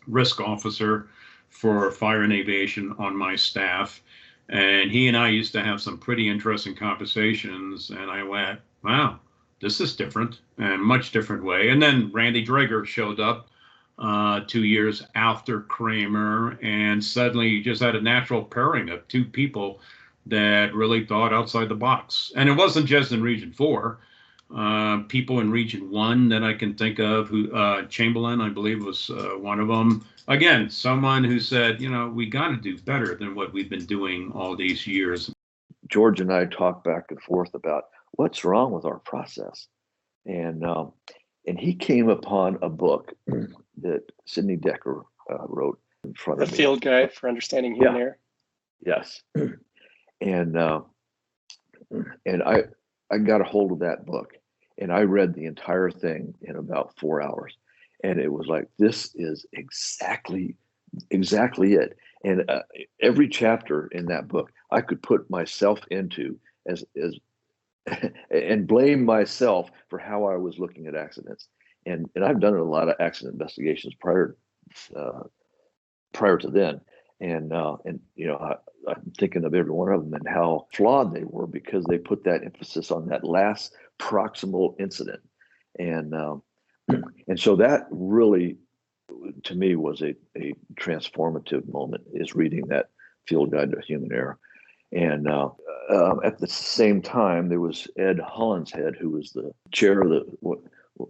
risk officer for fire and aviation on my staff. And he and I used to have some pretty interesting conversations. And I went, wow, this is different and much different way. And then Randy Drager showed up 2 years after Kramer, and suddenly you just had a natural pairing of two people that really thought outside the box. And it wasn't just in Region 4. people in Region 1 that I can think of, who Chamberlain, I believe, was one of them. Again, someone who said, you know, we got to do better than what we've been doing all these years. George and I talked back and forth about what's wrong with our process. And he came upon a book that Sidney Decker wrote in front of The me. Field Guide for Understanding Human Error. Yes. And I got a hold of that book, and I read the entire thing in about 4 hours. And it was like, this is exactly it. And every chapter in that book, I could put myself into as and blame myself for how I was looking at accidents. And I've done a lot of accident investigations prior to then. And you know, I'm thinking of every one of them and how flawed they were, because they put that emphasis on that last proximal incident. And so that really, to me, was a transformative moment, is reading that Field Guide to Human Error. And at the same time, there was Ed Hollinshead, who was the chair of what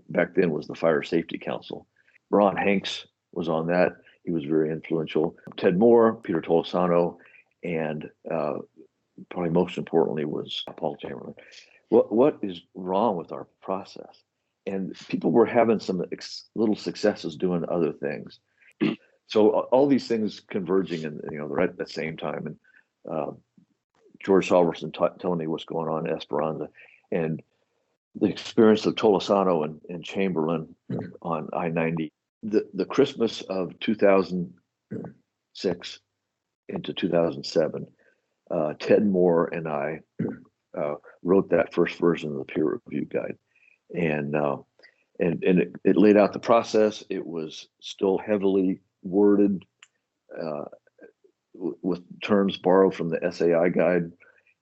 back then was the Fire Safety Council. Ron Hanks was on that. He was very influential. Ted Moore, Peter Tolosano, and probably most importantly was Paul Chamberlain. What is wrong with our process? And people were having some little successes doing other things. So all these things converging, and right at the same time. And George Salverson telling me what's going on in Esperanza, and the experience of Tolosano and Chamberlain on I-90. The Christmas of 2006 into 2007, Ted Moore and I wrote that first version of the peer review guide, and it laid out the process. It was still heavily worded with terms borrowed from the SAI guide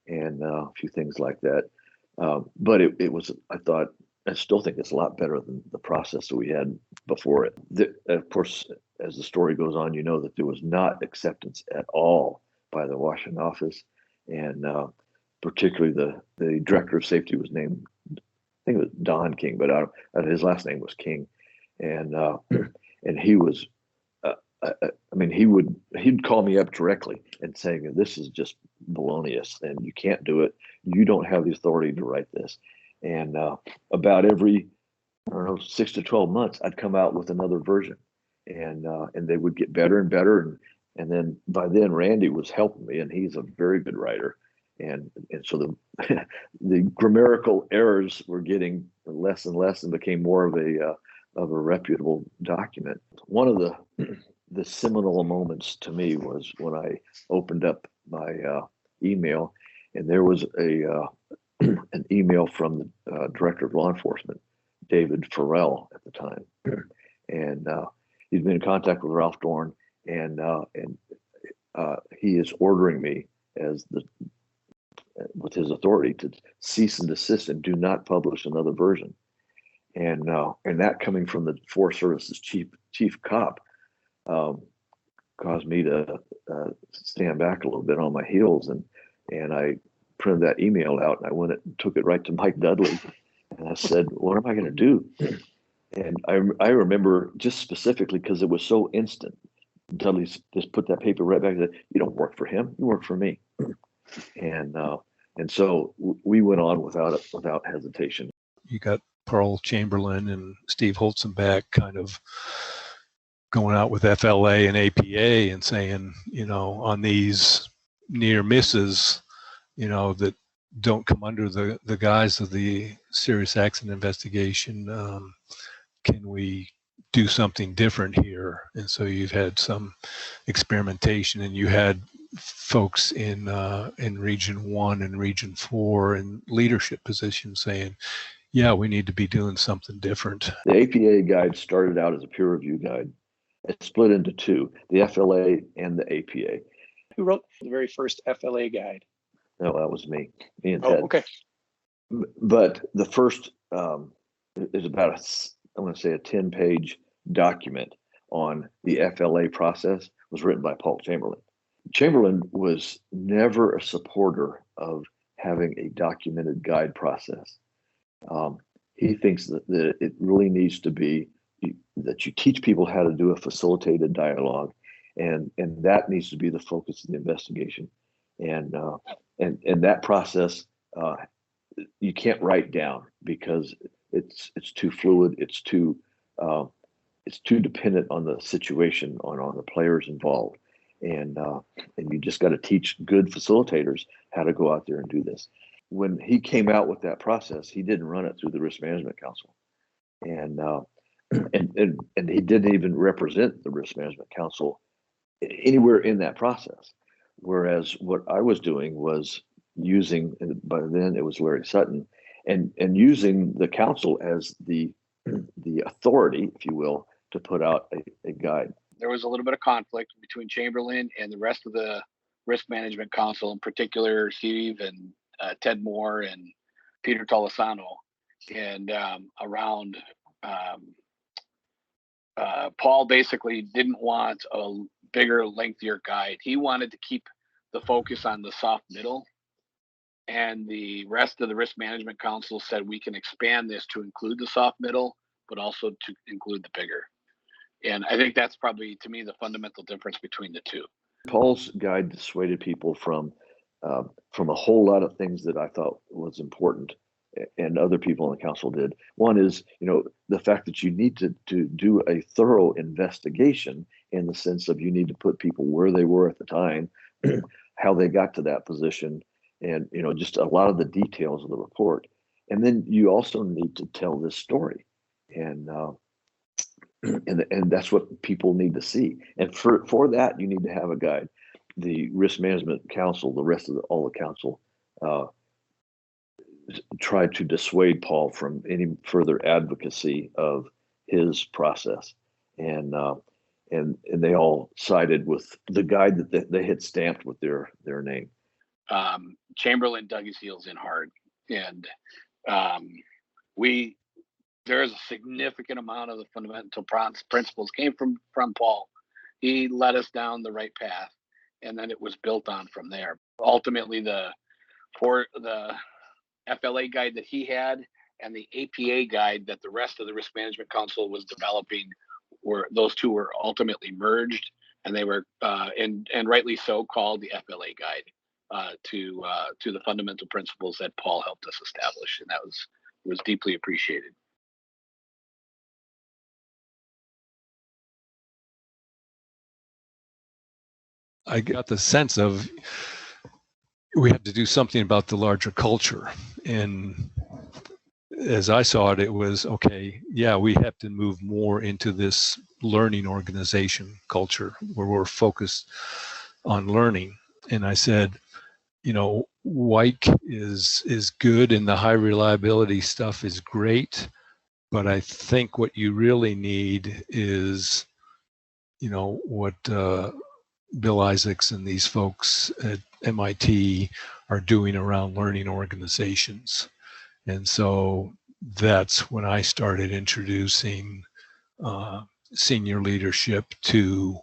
and a few things like that. But it was, I still think it's a lot better than the process that we had before it. Of course, as the story goes on, you know that there was not acceptance at all by the Washington office, and particularly the director of safety was named, I think it was Don King, but his last name was King, and he was, he'd call me up directly and saying, this is just baloney, and you can't do it. You don't have the authority to write this. And about every, 6 to 12 months, I'd come out with another version, and they would get better and better. And then by then, Randy was helping me, and he's a very good writer. And so the grammatical errors were getting less and less, and became more of a reputable document. One of the seminal moments to me was when I opened up my email, and there was an email from the director of law enforcement, David Farrell, at the time, and he'd been in contact with Ralph Dorn, and he is ordering me with his authority to cease and desist and do not publish another version, and that coming from the Forest Service's chief cop caused me to stand back a little bit on my heels, and I printed that email out, and I went and took it right to Mike Dudley, and I said, what am I going to do? And I remember just specifically, because it was so instant, Dudley just put that paper right back and said, you don't work for him, you work for me. And so we went on without hesitation. You got Pearl Chamberlain and Steve Holzenbeck kind of going out with FLA and APA and saying, on these near misses, that don't come under the guise of the serious accident investigation, can we do something different here? And so you've had some experimentation, and you had folks in Region 1 and Region 4 in leadership positions saying, yeah, we need to be doing something different. The APA guide started out as a peer review guide. It split into two, the FLA and the APA. Who wrote the very first FLA guide? No, that was me and Ted. Okay. But the first is about I want to say a 10-page document on the FLA process, was written by Paul Chamberlain. Chamberlain was never a supporter of having a documented guide process. He thinks that it really needs to be that you teach people how to do a facilitated dialogue, and that needs to be the focus of the investigation, and that process you can't write down because it's too fluid, it's too dependent on the situation, on the players involved, and you just got to teach good facilitators how to go out there and do this. When he came out with that process, he didn't run it through the Risk Management Council, and he didn't even represent the Risk Management Council anywhere in that process. Whereas what I was doing was using, by then it was Larry Sutton, and using the council as the authority, if you will, to put out a guide. There was a little bit of conflict between Chamberlain and the rest of the Risk Management Council, in particular Steve and Ted Moore and Peter Tolosano, and around Paul basically didn't want a bigger, lengthier guide. He wanted to keep the focus on the soft middle, and the rest of the Risk Management Council said we can expand this to include the soft middle, but also to include the bigger. And I think that's probably, to me, the fundamental difference between the two. Paul's guide dissuaded people from a whole lot of things that I thought was important, and other people on the council did. One is, the fact that you need to do a thorough investigation, in the sense of you need to put people where they were at the time, how they got to that position, and just a lot of the details of the report. And then you also need to tell this story, and that's what people need to see. And for that, you need to have a guide. The Risk Management Council, the rest of all the council, tried to dissuade Paul from any further advocacy of his process, and they all sided with the guide that they had stamped with their name. Chamberlain dug his heels in hard, and there is a significant amount of the fundamental principles came from Paul. He led us down the right path, and then it was built on from there. Ultimately, for the FLA guide that he had and the APA guide that the rest of the Risk Management Council was developing, those two were ultimately merged, and they were and rightly so called the FLA guide to the fundamental principles that Paul helped us establish, and that was deeply appreciated. I got the sense of we had to do something about the larger culture. And as I saw it, it was, okay, yeah, we have to move more into this learning organization culture where we're focused on learning. And I said, WIKE is good and the high reliability stuff is great, but I think what you really need is, what Bill Isaacs and these folks at MIT are doing around learning organizations. And so that's when I started introducing senior leadership to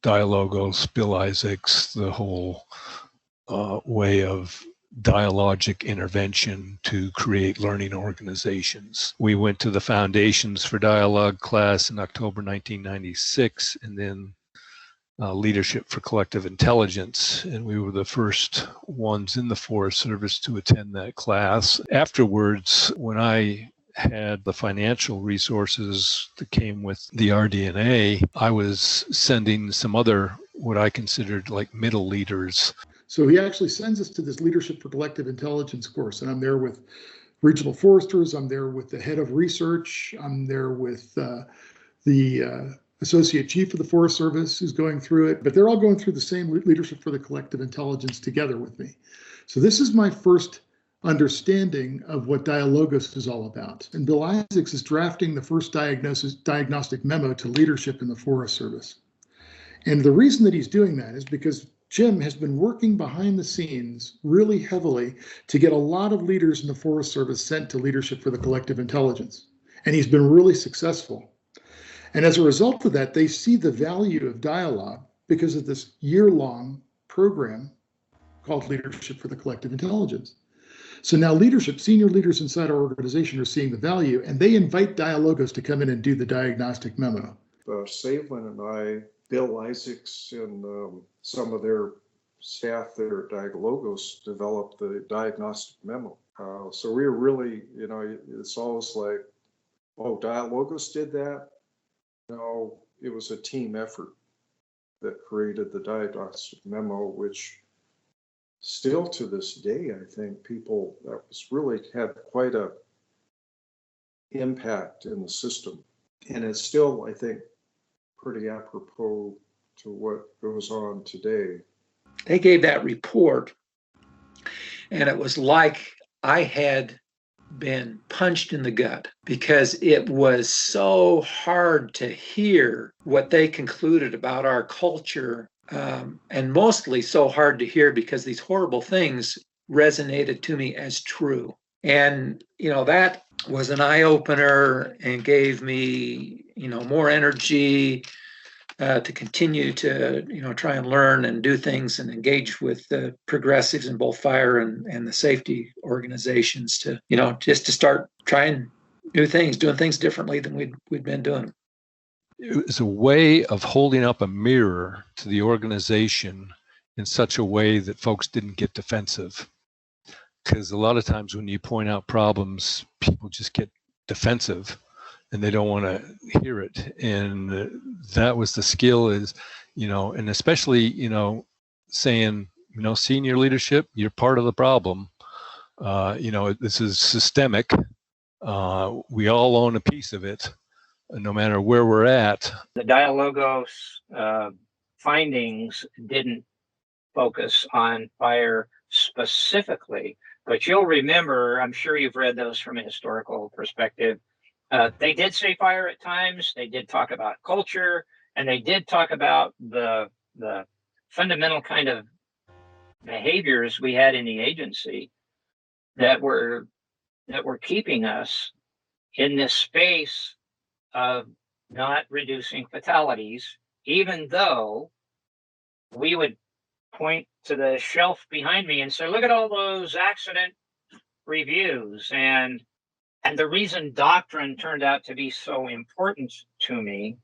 Dialogos, Bill Isaacs, the whole way of dialogic intervention to create learning organizations. We went to the Foundations for Dialogue class in October 1996, and then Leadership for Collective Intelligence, and we were the first ones in the Forest Service to attend that class. Afterwards, when I had the financial resources that came with the RDNA, I was sending some other, what I considered like middle leaders. So he actually sends us to this Leadership for Collective Intelligence course, and I'm there with regional foresters, I'm there with the head of research, I'm there with the associate chief of the Forest Service who's going through it, but they're all going through the same Leadership for the Collective Intelligence together with me. So this is my first understanding of what Dialogos is all about. And Bill Isaacs is drafting the first diagnostic memo to leadership in the Forest Service. And the reason that he's doing that is because Jim has been working behind the scenes really heavily to get a lot of leaders in the Forest Service sent to Leadership for the Collective Intelligence. And he's been really successful. And as a result of that, they see the value of dialogue because of this year-long program called Leadership for the Collective Intelligence. So now senior leaders inside our organization are seeing the value, and they invite Dialogos to come in and do the diagnostic memo. Savlin and I, Bill Isaacs, and some of their staff there at Dialogos developed the diagnostic memo. So we were really, it's always like, oh, Dialogos did that? No, it was a team effort that created the diagnostic memo, which still to this day, I think that was really had quite a impact in the system. And it's still, I think, pretty apropos to what goes on today. They gave that report, and it was like I had been punched in the gut, because it was so hard to hear what they concluded about our culture, and mostly so hard to hear because these horrible things resonated to me as true. And, that was an eye-opener and gave me, more energy to continue to, try and learn and do things and engage with the progressives in both fire and the safety organizations to, just to start trying new things, doing things differently than we'd been doing. It was a way of holding up a mirror to the organization in such a way that folks didn't get defensive. Because a lot of times when you point out problems, people just get defensive and they don't want to hear it. And that was the skill is, and especially, saying, senior leadership, you're part of the problem. This is systemic. We all own a piece of it, no matter where we're at. The Dialogos findings didn't focus on fire specifically, but you'll remember, I'm sure you've read those from a historical perspective. They did say fire at times. They did talk about culture, and they did talk about the fundamental kind of behaviors we had in the agency that were keeping us in this space of not reducing fatalities, even though we would point to the shelf behind me and say, look at all those accident reviews. And the reason doctrine turned out to be so important to me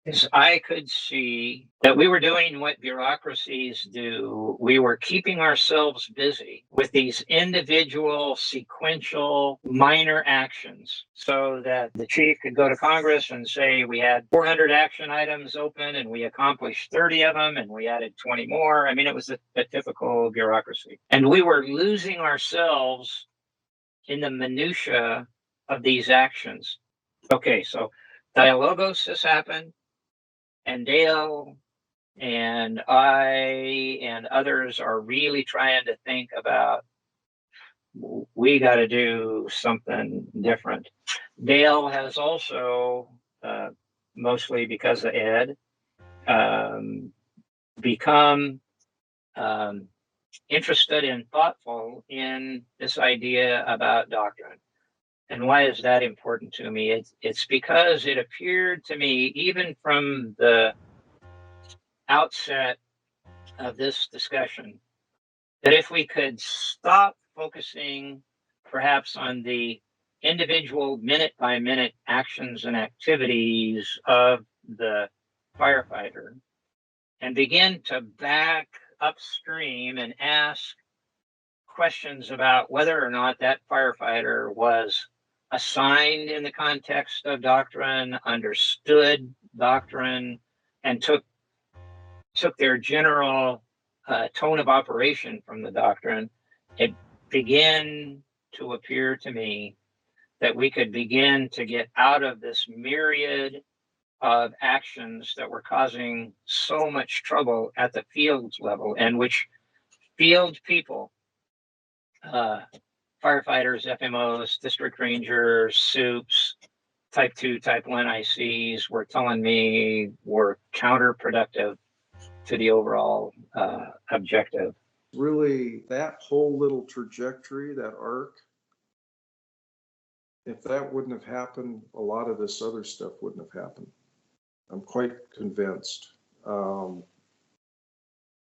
is I could see that we were doing what bureaucracies do. We were keeping ourselves busy with these individual, sequential, minor actions so that the chief could go to Congress and say we had 400 action items open and we accomplished 30 of them and we added 20 more. I mean, it was a typical bureaucracy. And we were losing ourselves in the minutia of these actions. Okay, so Dialogos has happened, and Dale and I and others are really trying to think about, we got to do something different. Dale has also, mostly because of Ed, become interested and thoughtful in this idea about doctrine. And why is that important to me? It's because it appeared to me, even from the outset of this discussion, that if we could stop focusing perhaps on the individual minute-by-minute actions and activities of the firefighter and begin to back upstream and ask questions about whether or not that firefighter was assigned in the context of doctrine, understood doctrine, and took their general tone of operation from the doctrine, it began to appear to me that we could begin to get out of this myriad of actions that were causing so much trouble at the field level, and which field people, firefighters, FMOs, district rangers, SUPs, type 2, type 1 ICs were telling me were counterproductive to the overall objective. Really, that whole little trajectory, that arc, if that wouldn't have happened, a lot of this other stuff wouldn't have happened. I'm quite convinced.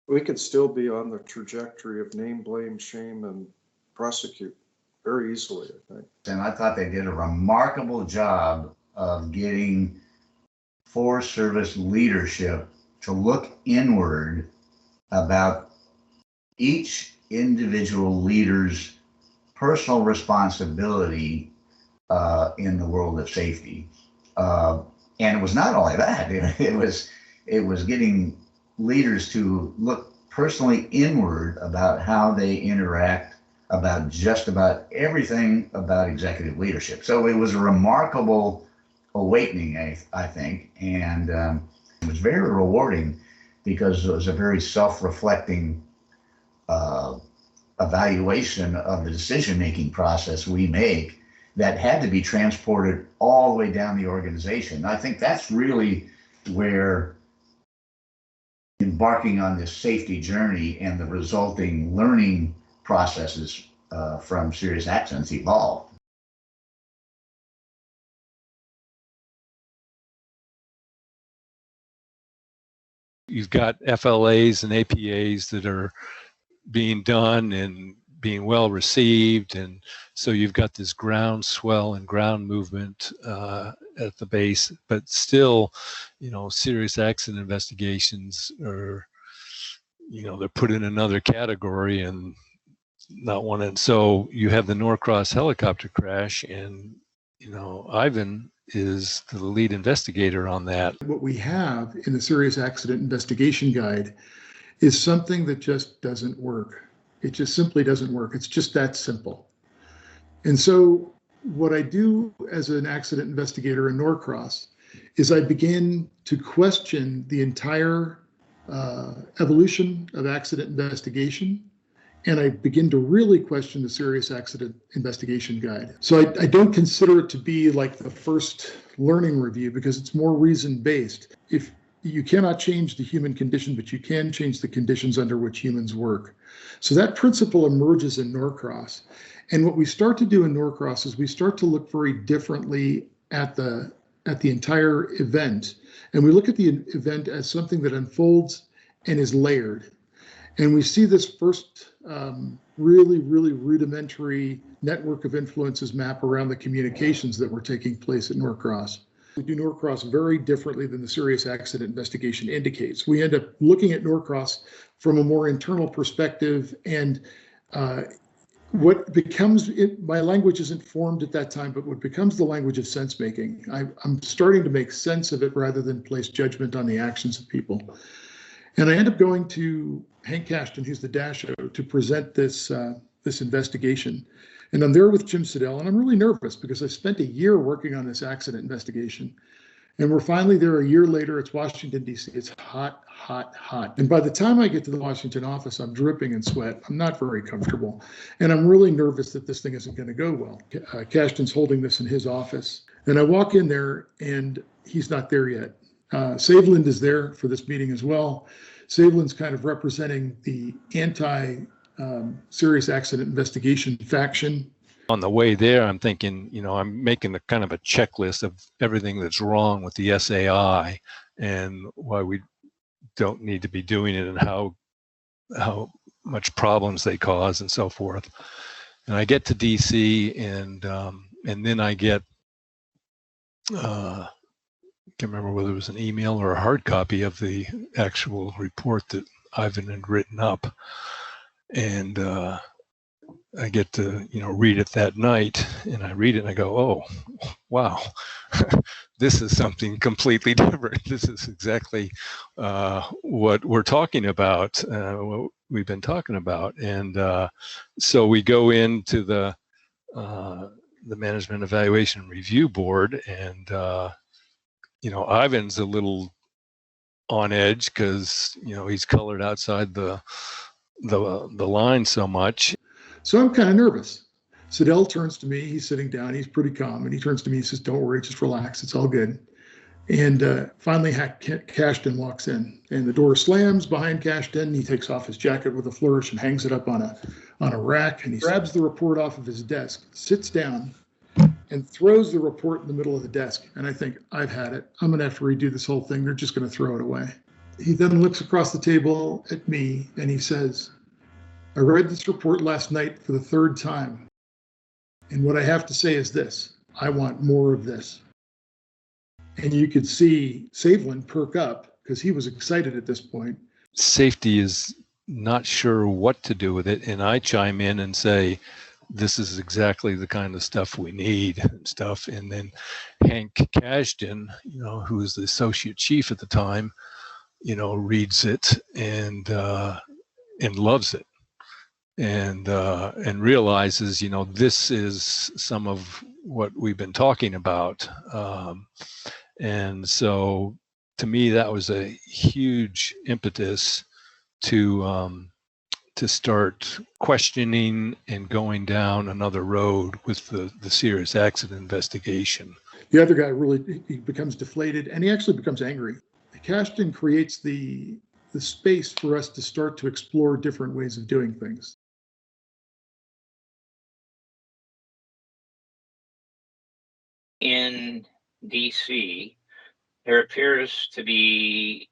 We could still be on the trajectory of name, blame, shame, and prosecute very easily, I think. And I thought they did a remarkable job of getting Forest Service leadership to look inward about each individual leader's personal responsibility in the world of safety. And it was not only that, it was getting leaders to look personally inward about how they interact about just about everything about executive leadership. So it was a remarkable awakening, I think, and it was very rewarding because it was a very self-reflecting evaluation of the decision-making process we make that had to be transported all the way down the organization. I think that's really where embarking on this safety journey and the resulting learning processes from serious accidents evolved. You've got FLAs and APAs that are being done and being well received, and so you've got this groundswell and ground movement at the base, but still, serious accident investigations are, they're put in another category and not one. And so you have the Norcross helicopter crash, and Ivan is the lead investigator on that. What we have in the Serious Accident Investigation Guide is something that just doesn't work. It just simply doesn't work. It's just that simple. And so what I do as an accident investigator in Norcross is I begin to question the entire evolution of accident investigation, and I begin to really question the Serious Accident Investigation Guide. So I don't consider it to be like the first learning review because it's more reason-based. If you cannot change the human condition, but you can change the conditions under which humans work. So that principle emerges in Norcross. And what we start to do in Norcross is we start to look very differently at the entire event. And we look at the event as something that unfolds and is layered. And we see this first really, really rudimentary network of influences map around the communications that were taking place at Norcross. We do Norcross very differently than the Serious Accident Investigation indicates. We end up looking at Norcross from a more internal perspective, and what becomes, my language isn't formed at that time, but what becomes the language of sense making. I'm starting to make sense of it rather than place judgment on the actions of people. And I end up going to Hank Cashton, who's the DASHO, to present this investigation. And I'm there with Jim Siddell, and I'm really nervous because I spent a year working on this accident investigation. And we're finally there a year later. It's Washington, D.C. It's hot, hot, hot. And by the time I get to the Washington office, I'm dripping in sweat. I'm not very comfortable. And I'm really nervous that this thing isn't going to go well. Cashton's holding this in his office. And I walk in there, and he's not there yet. Saveland is there for this meeting as well. Saveland's kind of representing the anti-serious accident investigation faction. On the way there, I'm thinking, I'm making a kind of a checklist of everything that's wrong with the SAI and why we don't need to be doing it and how much problems they cause and so forth. And I get to DC, and then I get, I can't remember whether it was an email or a hard copy of the actual report that Ivan had written up. And I get to, read it that night, and I read it and I go, oh, wow, this is something completely different. This is exactly what we're talking about, what we've been talking about. And so we go into the Management Evaluation Review Board, and Ivan's a little on edge because he's colored outside the line so much. So I'm kind of nervous. Siddell turns to me. He's sitting down. He's pretty calm, and he turns to me and says, "Don't worry, just relax. It's all good." And finally, Cashton walks in, and the door slams behind Cashton. He takes off his jacket with a flourish and hangs it up on a rack. And he grabs the report off of his desk, sits down, and throws the report in the middle of the desk. And I think, I've had it. I'm going to have to redo this whole thing. They're just going to throw it away. He then looks across the table at me, and he says, I read this report last night for the third time. And what I have to say is this: I want more of this. And you could see Saveland perk up because he was excited at this point. Safety is not sure what to do with it. And I chime in and say, this is exactly the kind of stuff we need and stuff. And then Hank Cashton, who was the associate chief at the time, reads it and loves it. And realizes, this is some of what we've been talking about. And so to me, that was a huge impetus to start questioning and going down another road with the serious accident investigation. The other guy he becomes deflated, and he actually becomes angry. Cashton creates the space for us to start to explore different ways of doing things. In DC, there appears to be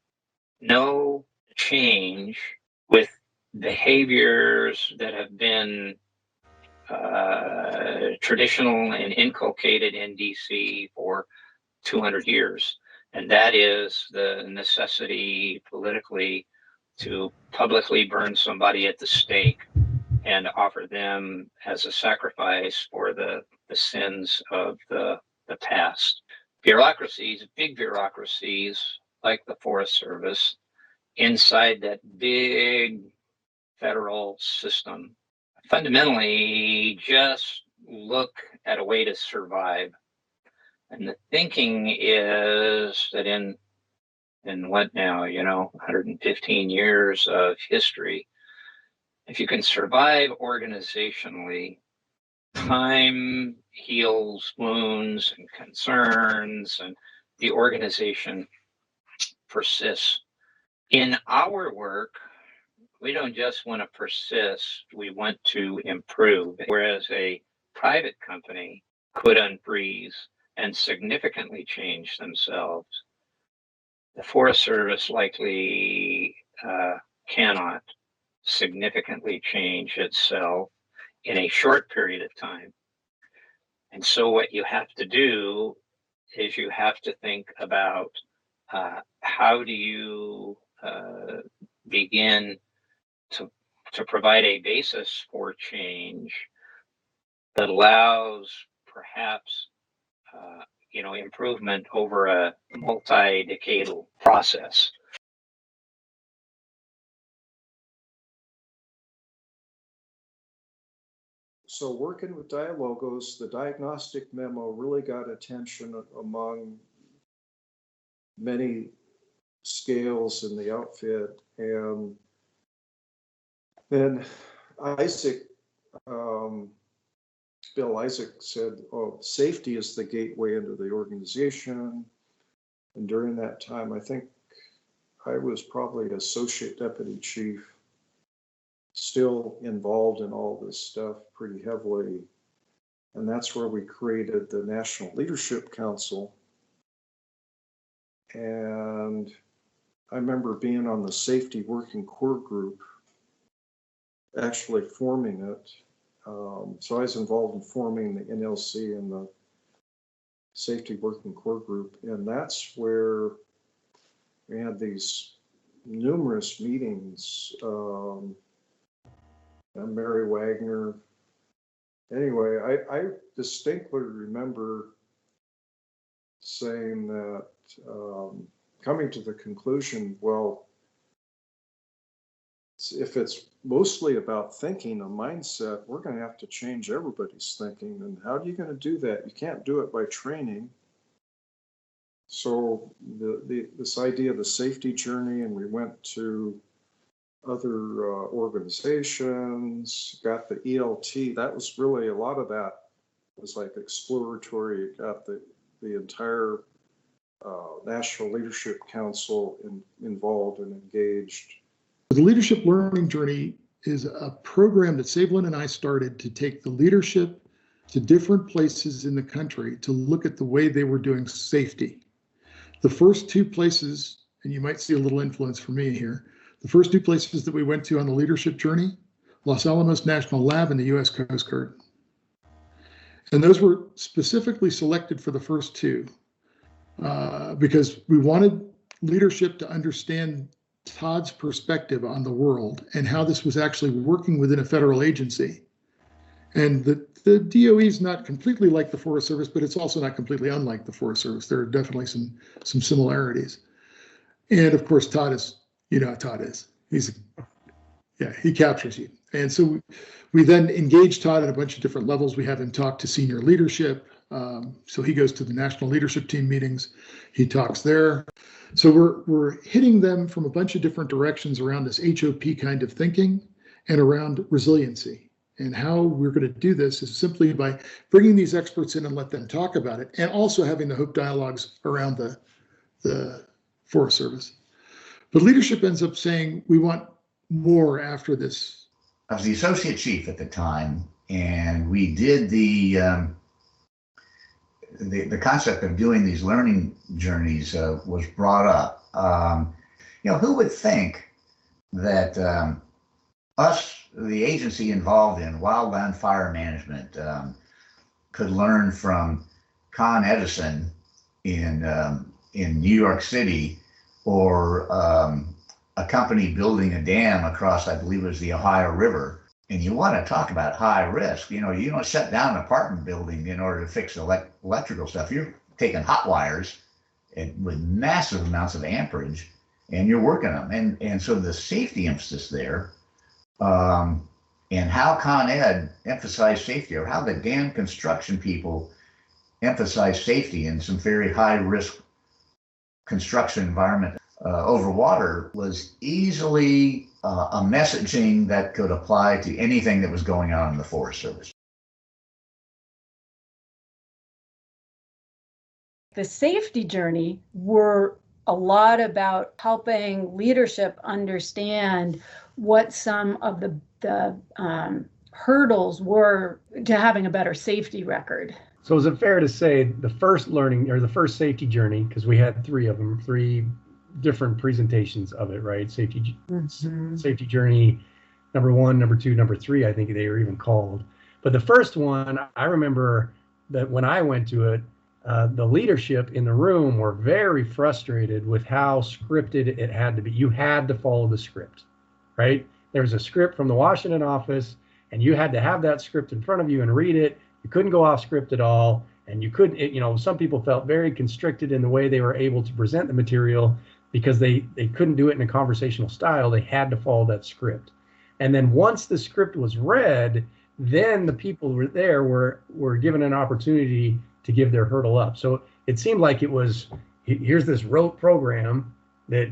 no change with behaviors that have been traditional and inculcated in DC for 200 years. And that is the necessity politically to publicly burn somebody at the stake and offer them as a sacrifice for the sins of the past. Bureaucracies, big bureaucracies like the Forest Service, inside that big federal system, fundamentally just look at a way to survive. And the thinking is that in what now, 115 years of history, if you can survive organizationally, time heals wounds and concerns, and the organization persists. In our work, we don't just want to persist, we want to improve. Whereas a private company could unfreeze and significantly change themselves, the Forest Service likely cannot significantly change itself in a short period of time. And so what you have to do is you have to think about how do you begin to provide a basis for change that allows perhaps improvement over a multi-decadal process. So working with Dialogos, the diagnostic memo really got attention among many scales in the outfit. And then Bill Isaac said, safety is the gateway into the organization. And during that time, I think I was probably associate deputy chief, still involved in all this stuff pretty heavily. And that's where we created the National Leadership Council. And I remember being on the Safety Working Core Group, actually forming it. So I was involved in forming the NLC and the Safety Working Core Group. And that's where we had these numerous meetings. Mary Wagner. Anyway, I distinctly remember saying that, coming to the conclusion, well, if it's mostly about thinking, a mindset, we're going to have to change everybody's thinking. And how are you going to do that? You can't do it by training. So this idea of the safety journey, and we went to other organizations, got the ELT. That was really, a lot of that was like exploratory. Got the entire National Leadership Council involved and engaged. The Leadership Learning Journey is a program that Saveland and I started to take the leadership to different places in the country to look at the way they were doing safety. The first two places, and you might see a little influence from me here, the first two places that we went to on the leadership journey Los Alamos National Lab, and the U.S. Coast Guard. And those were specifically selected for the first two because we wanted leadership to understand Todd's perspective on the world and how this was actually working within a federal agency. And the DOE is not completely like the Forest Service, but it's also not completely unlike the Forest Service. There are definitely some similarities. And of course, Todd is, you know how Todd is. He captures you. And so we then engage Todd at a bunch of different levels. We have him talk to senior leadership. So he goes to the national leadership team meetings. He talks there. So we're hitting them from a bunch of different directions around this HOP kind of thinking and around resiliency. And how we're going to do this is simply by bringing these experts in and let them talk about it, and also having the HOPE dialogues around the Forest Service. But leadership ends up saying, we want more after this. I was the associate chief at the time, and we did the concept of doing these learning journeys was brought up. Who would think that us, the agency involved in wildland fire management, could learn from Con Edison in New York City, or a company building a dam across, I believe it was the Ohio River. And you want to talk about high risk. You don't shut down an apartment building in order to fix electrical stuff. You're taking hot wires with massive amounts of amperage, and you're working them. And so the safety emphasis there, and how Con Ed emphasized safety, or how the dam construction people emphasize safety in some very high risk construction environment over water, was easily a messaging that could apply to anything that was going on in the Forest Service. The safety journey were a lot about helping leadership understand what some of the hurdles were to having a better safety record. So is it fair to say the first learning, or the first safety journey, because we had three of them, three different presentations of it, right? Safety journey, number 1, number 2, number 3, I think they were even called. But the first one, I remember that when I went to it, the leadership in the room were very frustrated with how scripted it had to be. You had to follow the script, right? There was a script from the Washington office, and you had to have that script in front of you and read it. You couldn't go off script at all. And you couldn't, some people felt very constricted in the way they were able to present the material, because they couldn't do it in a conversational style. They had to follow that script. And then once the script was read, then the people were given an opportunity to give their hurdle up. So it seemed like it was, here's this rote program that,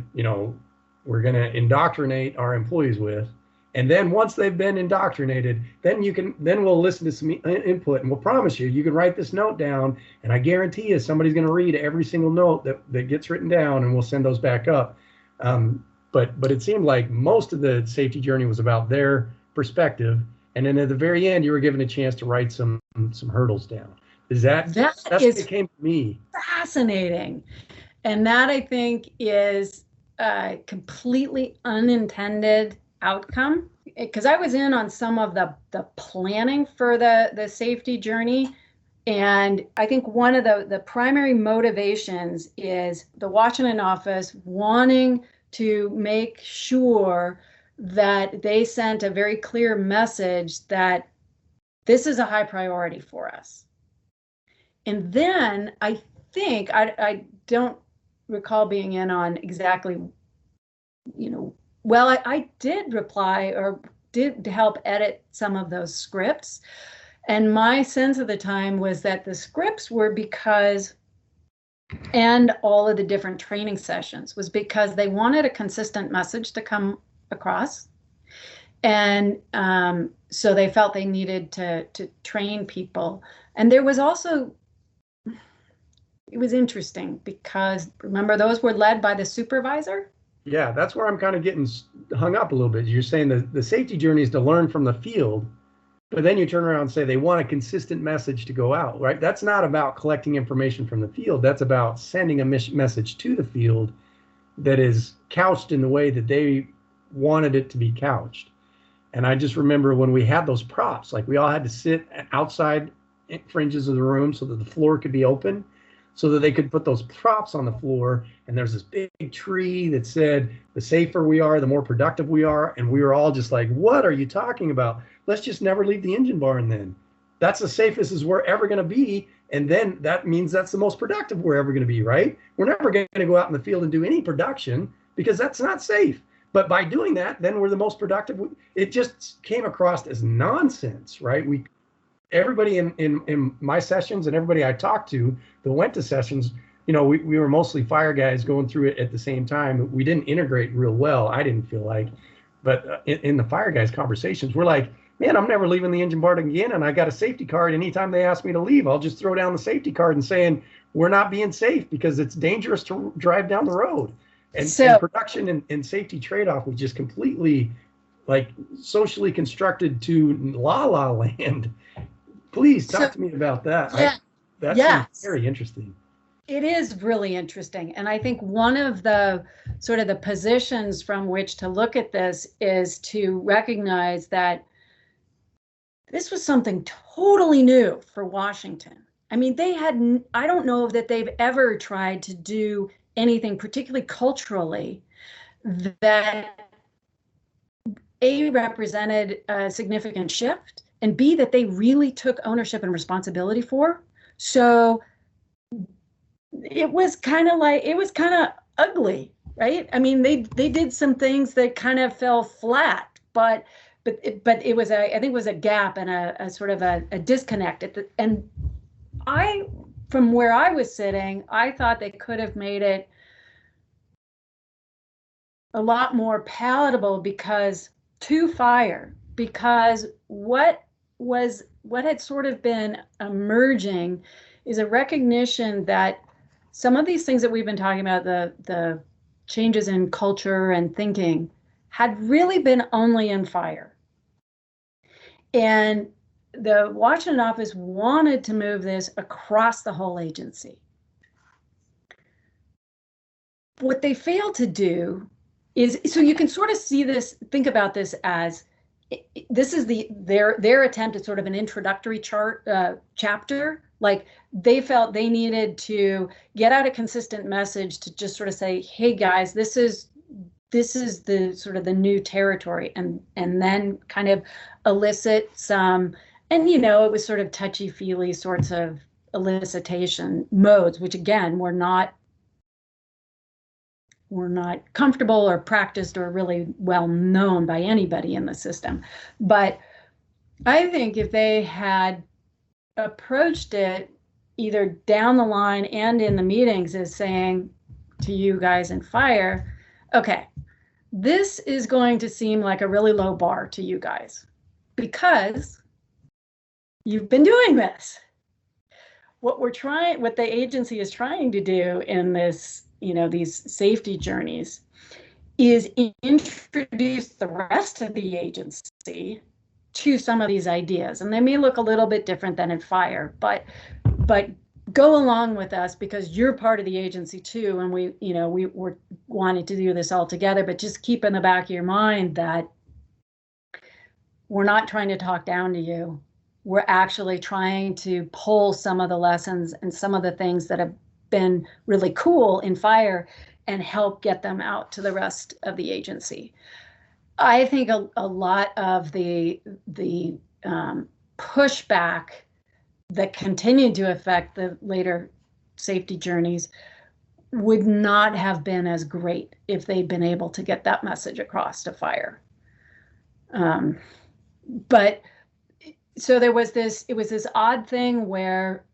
we're going to indoctrinate our employees with. And then once they've been indoctrinated, then we'll listen to some input, and we'll promise you can write this note down, and I guarantee you somebody's going to read every single note that gets written down, and we'll send those back up. But it seemed like most of the safety journey was about their perspective, and then at the very end, you were given a chance to write some hurdles down. That's what it came to me. Fascinating, and that, I think, is a completely unintended outcome, because I was in on some of the planning for the safety journey, and I think one of the primary motivations is the Washington office wanting to make sure that they sent a very clear message that this is a high priority for us. And then I think I don't recall being in on exactly, well, I did reply or did help edit some of those scripts. And my sense at the time was that the scripts were because, and all of the different training sessions, was because they wanted a consistent message to come across. And so they felt they needed to train people. And there was also, it was interesting because, remember, those were led by the supervisor. Yeah, that's where I'm kind of getting hung up a little bit. You're saying the safety journey is to learn from the field, but then you turn around and say they want a consistent message to go out, right? That's not about collecting information from the field. That's about sending a message to the field that is couched in the way that they wanted it to be couched. And I just remember when we had those props, like we all had to sit outside fringes of the room so that the floor could be open, so that they could put those props on the floor. And there's this big tree that said, the safer we are, the more productive we are. And we were all just like, what are you talking about? Let's just never leave the engine barn then. That's the safest as we're ever going to be. And then that means that's the most productive we're ever going to be, right? We're never going to go out in the field and do any production because that's not safe. But by doing that, then we're the most productive. It just came across as nonsense, right? Everybody in my sessions and everybody I talked to that went to sessions, we were mostly fire guys going through it at the same time. We didn't integrate real well, I didn't feel like. But in the fire guys conversations, we're like, man, I'm never leaving the engine barn again. And I got a safety card. Anytime they ask me to leave, I'll just throw down the safety card and saying, we're not being safe because it's dangerous to drive down the road. And production and safety trade-off was just completely like socially constructed to la la land. Please talk to me about that. Yeah. That's very interesting. It is really interesting. And I think one of the sort of the positions from which to look at this is to recognize that this was something totally new for Washington. I mean, I don't know that they've ever tried to do anything, particularly culturally, that A, represented a significant shift, and B, that they really took ownership and responsibility for. So it was kind of ugly, right? I mean, they did some things that kind of fell flat, but it was I think it was a gap and a sort of a disconnect and from where I was sitting, I thought they could have made it a lot more palatable because what had sort of been emerging is a recognition that some of these things that we've been talking about, the changes in culture and thinking, had really been only in fire. And the Washington office wanted to move this across the whole agency. What they failed to do is, so you can sort of think about this as, this is their attempt at sort of an introductory chapter. Like they felt they needed to get out a consistent message to just sort of say, hey guys, this is the sort of the new territory, and then kind of elicit some, and it was sort of touchy-feely sorts of elicitation modes, which again were not comfortable or practiced or really well known by anybody in the system. But I think if they had approached it either down the line and in the meetings as saying to you guys in fire, okay, this is going to seem like a really low bar to you guys because you've been doing this. What the agency is trying to do in this, these safety journeys is introduce the rest of the agency to some of these ideas. And they may look a little bit different than in fire, but go along with us because you're part of the agency too. And we were wanting to do this all together, but just keep in the back of your mind that we're not trying to talk down to you. We're actually trying to pull some of the lessons and some of the things that have been really cool in fire and help get them out to the rest of the agency. I think a lot of the pushback that continued to affect the later safety journeys would not have been as great if they'd been able to get that message across to fire. But so it was this odd thing where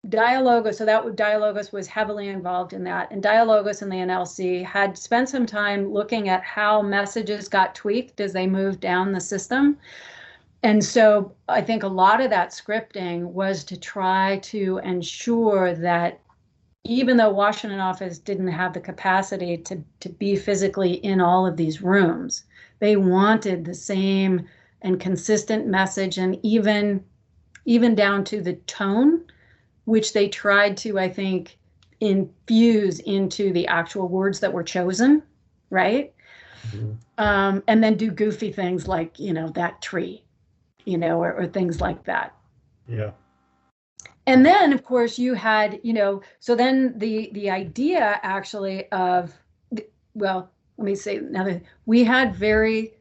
Dialogos was heavily involved in that, and Dialogos and the NLC had spent some time looking at how messages got tweaked as they moved down the system. And so I think a lot of that scripting was to try to ensure that even though Washington office didn't have the capacity to be physically in all of these rooms, they wanted the same and consistent message, and even down to the tone, which they tried to, I think, infuse into the actual words that were chosen, right? Mm-hmm. And then do goofy things like, that tree, or things like that. Yeah. And then, of course, you had, so then the idea actually of, well, let me say now, we had very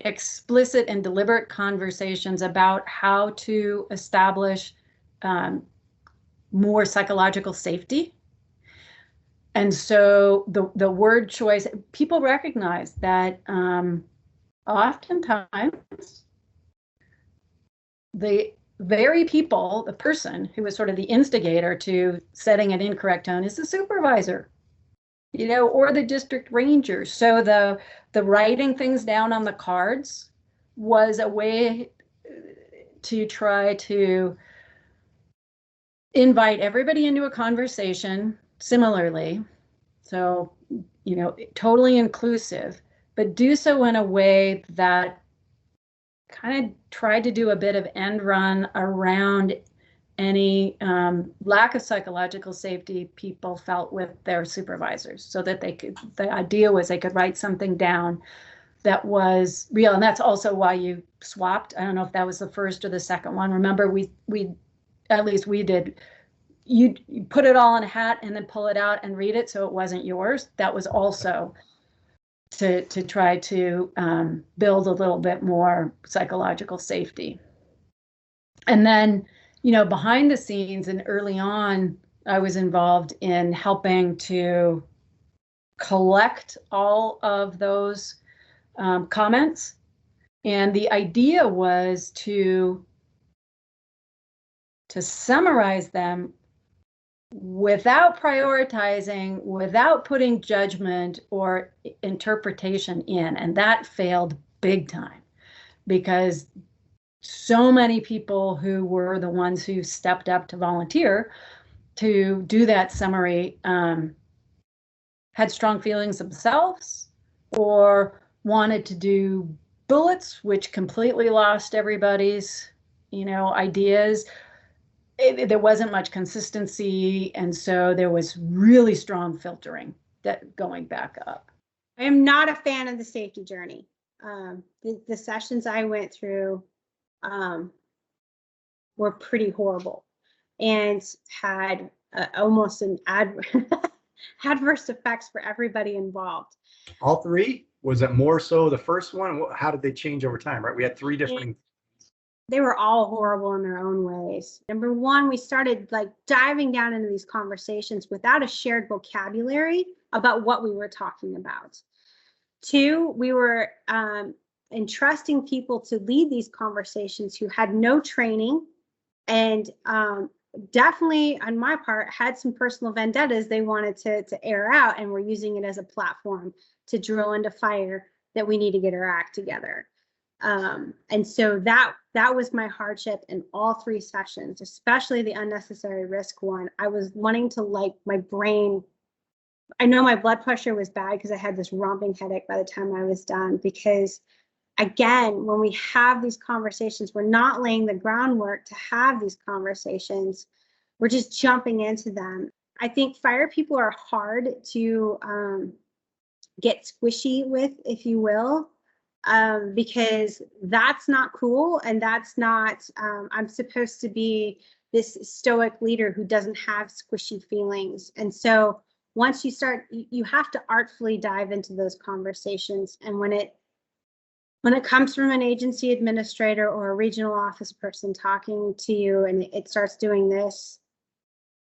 explicit and deliberate conversations about how to establish more psychological safety. And so the word choice, people recognize that oftentimes the very people, the person who was sort of the instigator to setting an incorrect tone is the supervisor, or the district ranger. So the writing things down on the cards was a way to try to invite everybody into a conversation similarly. So, totally inclusive, but do so in a way that kind of tried to do a bit of end run around any lack of psychological safety people felt with their supervisors, so that the idea was they could write something down that was real. And that's also why you swapped. I don't know if that was the first or the second one. Remember, we at least we did, you put it all in a hat and then pull it out and read it so it wasn't yours. That was also to try to build a little bit more psychological safety. And then, behind the scenes and early on, I was involved in helping to collect all of those comments. And the idea was to summarize them without prioritizing, without putting judgment or interpretation in. And that failed big time, because so many people who were the ones who stepped up to volunteer to do that summary had strong feelings themselves, or wanted to do bullets, which completely lost everybody's, ideas. There wasn't much consistency, and so there was really strong filtering that going back up. I am not a fan of the safety journey. The sessions I went through were pretty horrible and had almost an adverse effects for everybody involved. All three? Was it more so the first one? How did they change over time, right? We had three different. They were all horrible in their own ways. Number one, we started diving down into these conversations without a shared vocabulary about what we were talking about. Two, we were entrusting people to lead these conversations who had no training, and definitely on my part had some personal vendettas they wanted to air out, and were using it as a platform to drill into fire that we need to get our act together. And so that was my hardship in all three sessions, especially the unnecessary risk one. I was wanting to my brain. I know my blood pressure was bad because I had this romping headache by the time I was done, because again, when we have these conversations, we're not laying the groundwork to have these conversations. We're just jumping into them. I think fire people are hard to get squishy with, if you will, because that's not cool. And that's not, I'm supposed to be this stoic leader who doesn't have squishy feelings. And so once you start, you have to artfully dive into those conversations. And when it comes from an agency administrator or a regional office person talking to you, and it starts doing this,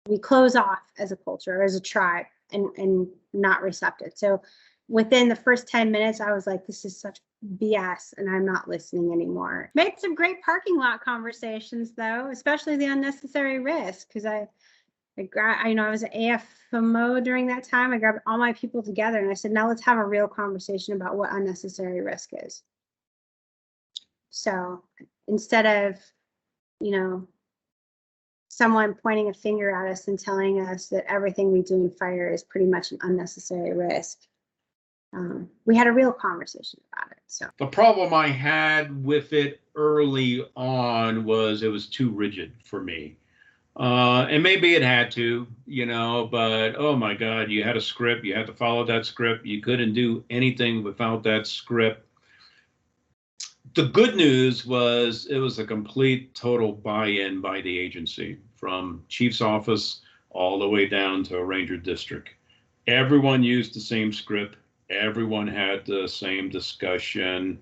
we close off as a culture, as a tribe, and not receptive. So within the first 10 minutes, I was like, this is such BS, and I'm not listening anymore. Made some great parking lot conversations, though, especially the unnecessary risk, because I was an AFMO during that time. I grabbed all my people together and I said, now let's have a real conversation about what unnecessary risk is. So instead of, someone pointing a finger at us and telling us that everything we do in fire is pretty much an unnecessary risk, we had a real conversation about it. So the problem I had with it early on was it was too rigid for me. And maybe it had to, but oh my God, you had a script, you had to follow that script. You couldn't do anything without that script. The good news was it was a complete, total buy-in by the agency, from chief's office all the way down to a ranger district. Everyone used the same script. Everyone had the same discussion.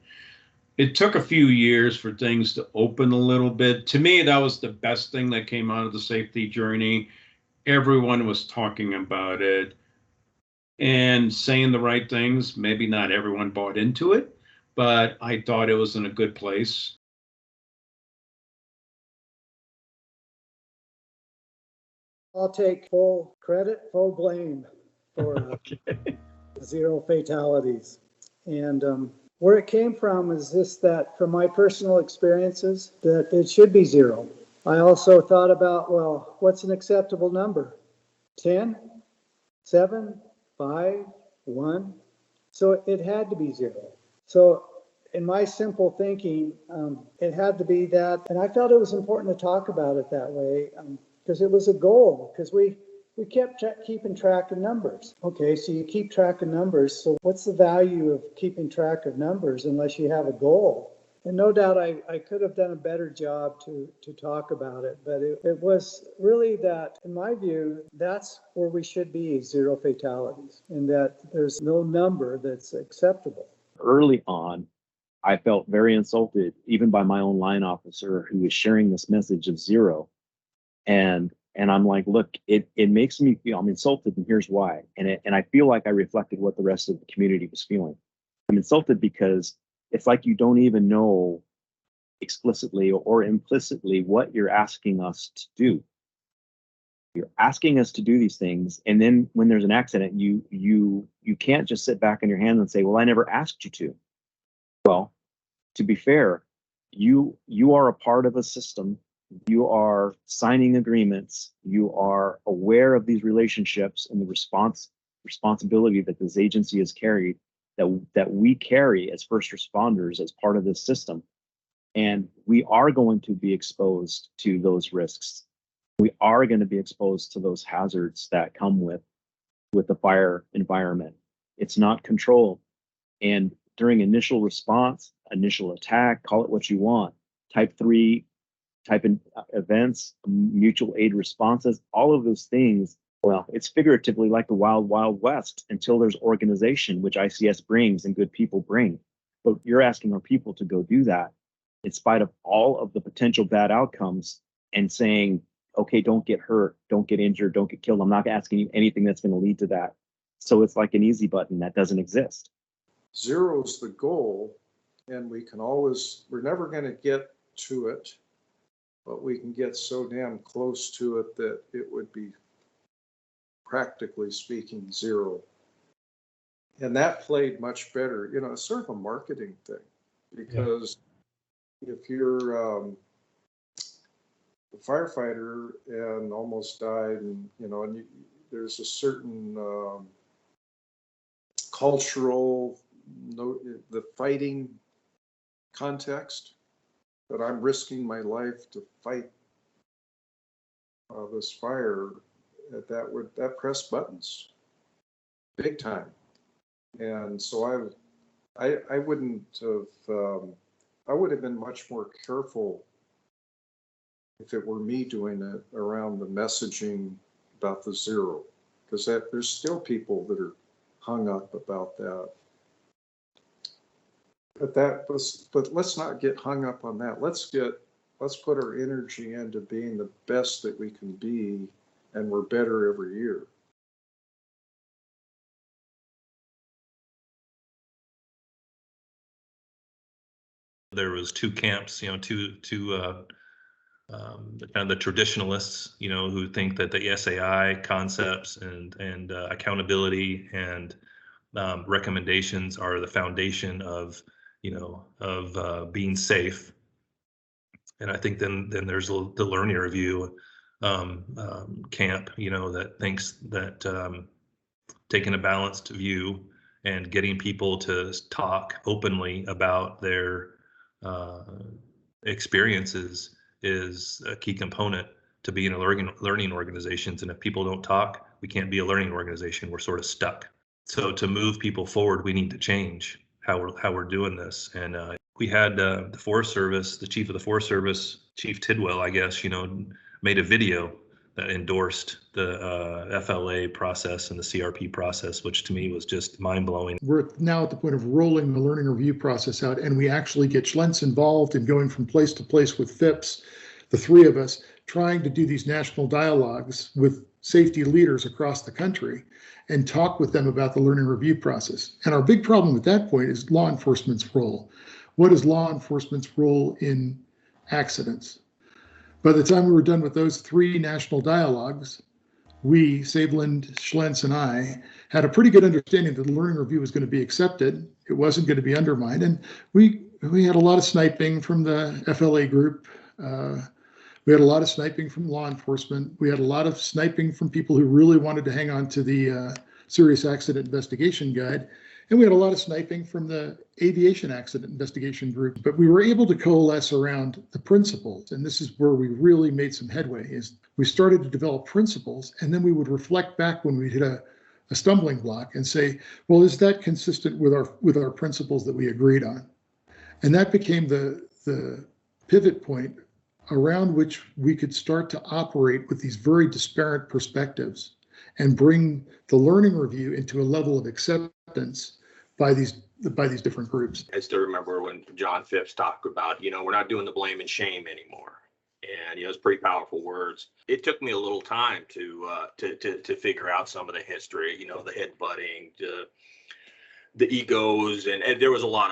It took a few years for things to open a little bit. To me, that was the best thing that came out of the safety journey. Everyone was talking about it and saying the right things. Maybe not everyone bought into it, but I thought it was in a good place. I'll take full credit, full blame for zero fatalities. And where it came from is just that from my personal experiences, that it should be zero. I also thought about, well, what's an acceptable number? 10, 7, 5, 1. So it had to be zero. So in my simple thinking, it had to be that. And I felt it was important to talk about it that way because it was a goal, because we kept keeping track of numbers. Okay, so you keep track of numbers. So what's the value of keeping track of numbers unless you have a goal? And no doubt I could have done a better job to talk about it, but it was really that, in my view, that's where we should be, zero fatalities, and that there's no number that's acceptable. Early on, I felt very insulted, even by my own line officer who was sharing this message of zero. And I'm like, look, it makes me feel, I'm insulted, and here's why. And I feel like I reflected what the rest of the community was feeling. I'm insulted because it's like you don't even know explicitly or implicitly what you're asking us to do. You're asking us to do these things, and then when there's an accident, you can't just sit back on your hands and say, well, I never asked you to. Well, to be fair, you are a part of a system. You are signing agreements. You are aware of these relationships and the responsibility that this agency has carried, that we carry as first responders as part of this system. And we are going to be exposed to those risks. We are going to be exposed to those hazards that come with the fire environment. It's not controlled. And during initial response, initial attack, call it what you want, type 3 type events, mutual aid responses, all of those things, well, it's figuratively like the wild, wild west until there's organization, which ICS brings and good people bring. But you're asking our people to go do that in spite of all of the potential bad outcomes and saying, okay, don't get hurt, don't get injured, don't get killed. I'm not asking you anything that's going to lead to that. So it's like an easy button that doesn't exist. Zero is the goal, and we're never going to get to it, but we can get so damn close to it that it would be, practically speaking, zero. And that played much better. It's sort of a marketing thing, because if you're a firefighter and almost died, and there's a certain cultural, the fighting context, that I'm risking my life to fight this fire, that press buttons big time. And so I wouldn't have, I would have been much more careful if it were me doing it around the messaging about the zero, because there's still people that are hung up about that. But let's not get hung up on that. Let's put our energy into being the best that we can be, and we're better every year. There was two camps, two kind of the traditionalists, who think that the SAI concepts and accountability and recommendations are the foundation of being safe. And I think then there's the learning review camp, that thinks that taking a balanced view and getting people to talk openly about their experiences is a key component to be in a learning organizations. And if people don't talk, we can't be a learning organization. We're sort of stuck. So to move people forward, we need to change how we're doing this. And we had the Forest Service, the chief of the Forest Service, Chief Tidwell, I guess, made a video that endorsed the FLA process and the CRP process, which to me was just mind-blowing. We're now at the point of rolling the learning review process out, and we actually get Schlentz involved in going from place to place with FIPS, the three of us, trying to do these national dialogues with safety leaders across the country and talk with them about the learning review process. And our big problem at that point is law enforcement's role. What is law enforcement's role in accidents? By the time we were done with those three national dialogues, we, Saveland, Schlentz, and I, had a pretty good understanding that the learning review was going to be accepted. It wasn't going to be undermined. And we had a lot of sniping from the FLA group. We had a lot of sniping from law enforcement. We had a lot of sniping from people who really wanted to hang on to the Serious Accident Investigation Guide. And we had a lot of sniping from the Aviation Accident Investigation Group. But we were able to coalesce around the principles. And this is where we really made some headway, is we started to develop principles, and then we would reflect back when we hit a stumbling block and say, well, is that consistent with our principles that we agreed on? And that became the pivot point around which we could start to operate with these very disparate perspectives and bring the learning review into a level of acceptance by these different groups. I still remember when John Phipps talked about, we're not doing the blame and shame anymore. And it's pretty powerful words. It took me a little time to figure out some of the history, the headbutting, the egos, and there was a lot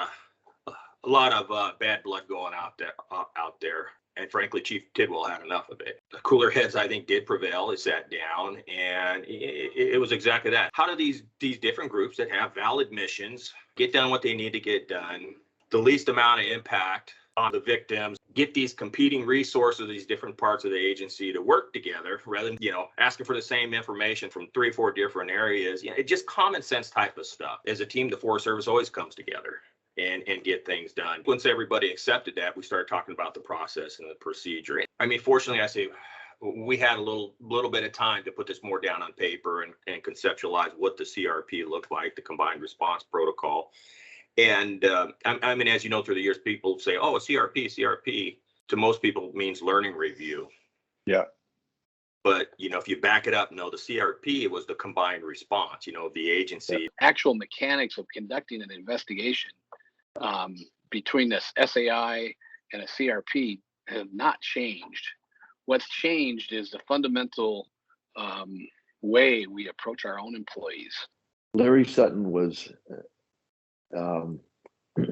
of bad blood going out there. And frankly, Chief Tidwell had enough of it. The cooler heads, I think, did prevail. It sat down, and it was exactly that. How do these different groups that have valid missions get done what they need to get done, the least amount of impact on the victims, get these competing resources, these different parts of the agency to work together rather than, asking for the same information from 3 or 4 different areas. It's just common sense type of stuff. As a team, the Forest Service always comes together and get things done. Once everybody accepted that, we started talking about the process and the procedure. I mean, fortunately, I say we had a little bit of time to put this more down on paper and conceptualize what the CRP looked like, the Combined Response Protocol. And I mean, as you know, through the years, people say, oh, a CRP to most people means learning review. Yeah. But, if you back it up, no, the CRP was the combined response, the agency. Actual mechanics of conducting an investigation between this SAI and a CRP have not changed. What's changed is the fundamental way we approach our own employees. Larry Sutton was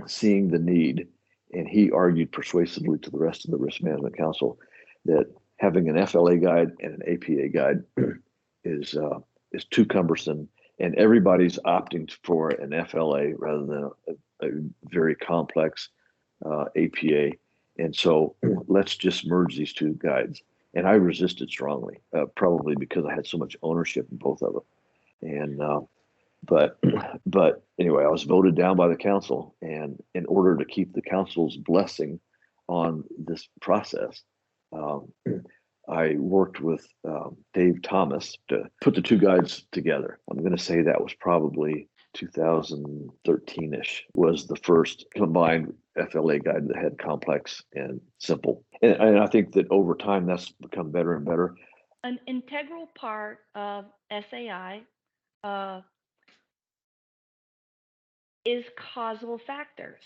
seeing the need, and he argued persuasively to the rest of the Risk Management Council that having an FLA guide and an APA guide is too cumbersome, and everybody's opting for an FLA rather than a very complex APA. And so let's just merge these two guides. And I resisted strongly, probably because I had so much ownership in both of them. And but anyway, I was voted down by the council, and in order to keep the council's blessing on this process, I worked with Dave Thomas to put the two guides together. I'm going to say that was probably 2013-ish was the first combined FLA guide that had complex and simple. And I think that over time that's become better and better. An integral part of SAI is causal factors.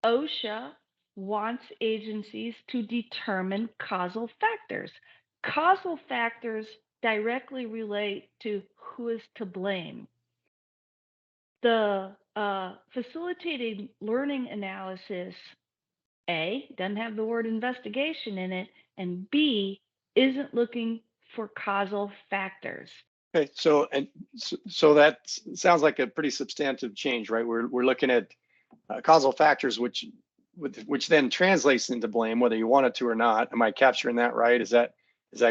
OSHA wants agencies to determine causal factors. Causal factors directly relate to who is to blame. The facilitated learning analysis, A, doesn't have the word investigation in it, and B, isn't looking for causal factors. Okay, so that sounds like a pretty substantive change, right? We're looking at causal factors, which then translates into blame, whether you want it to or not. Am I capturing that right? Is that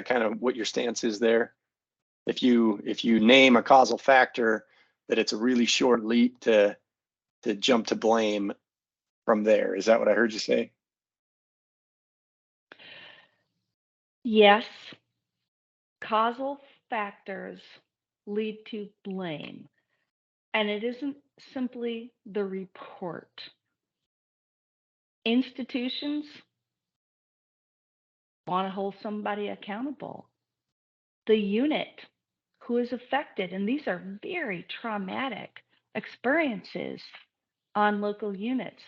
kind of what your stance is there? If you name a causal factor, that it's a really short leap to jump to blame from there. Is that what I heard you say? Yes, causal factors lead to blame, and it isn't simply the report. Institutions want to hold somebody accountable. The unit who is affected, and these are very traumatic experiences on local units,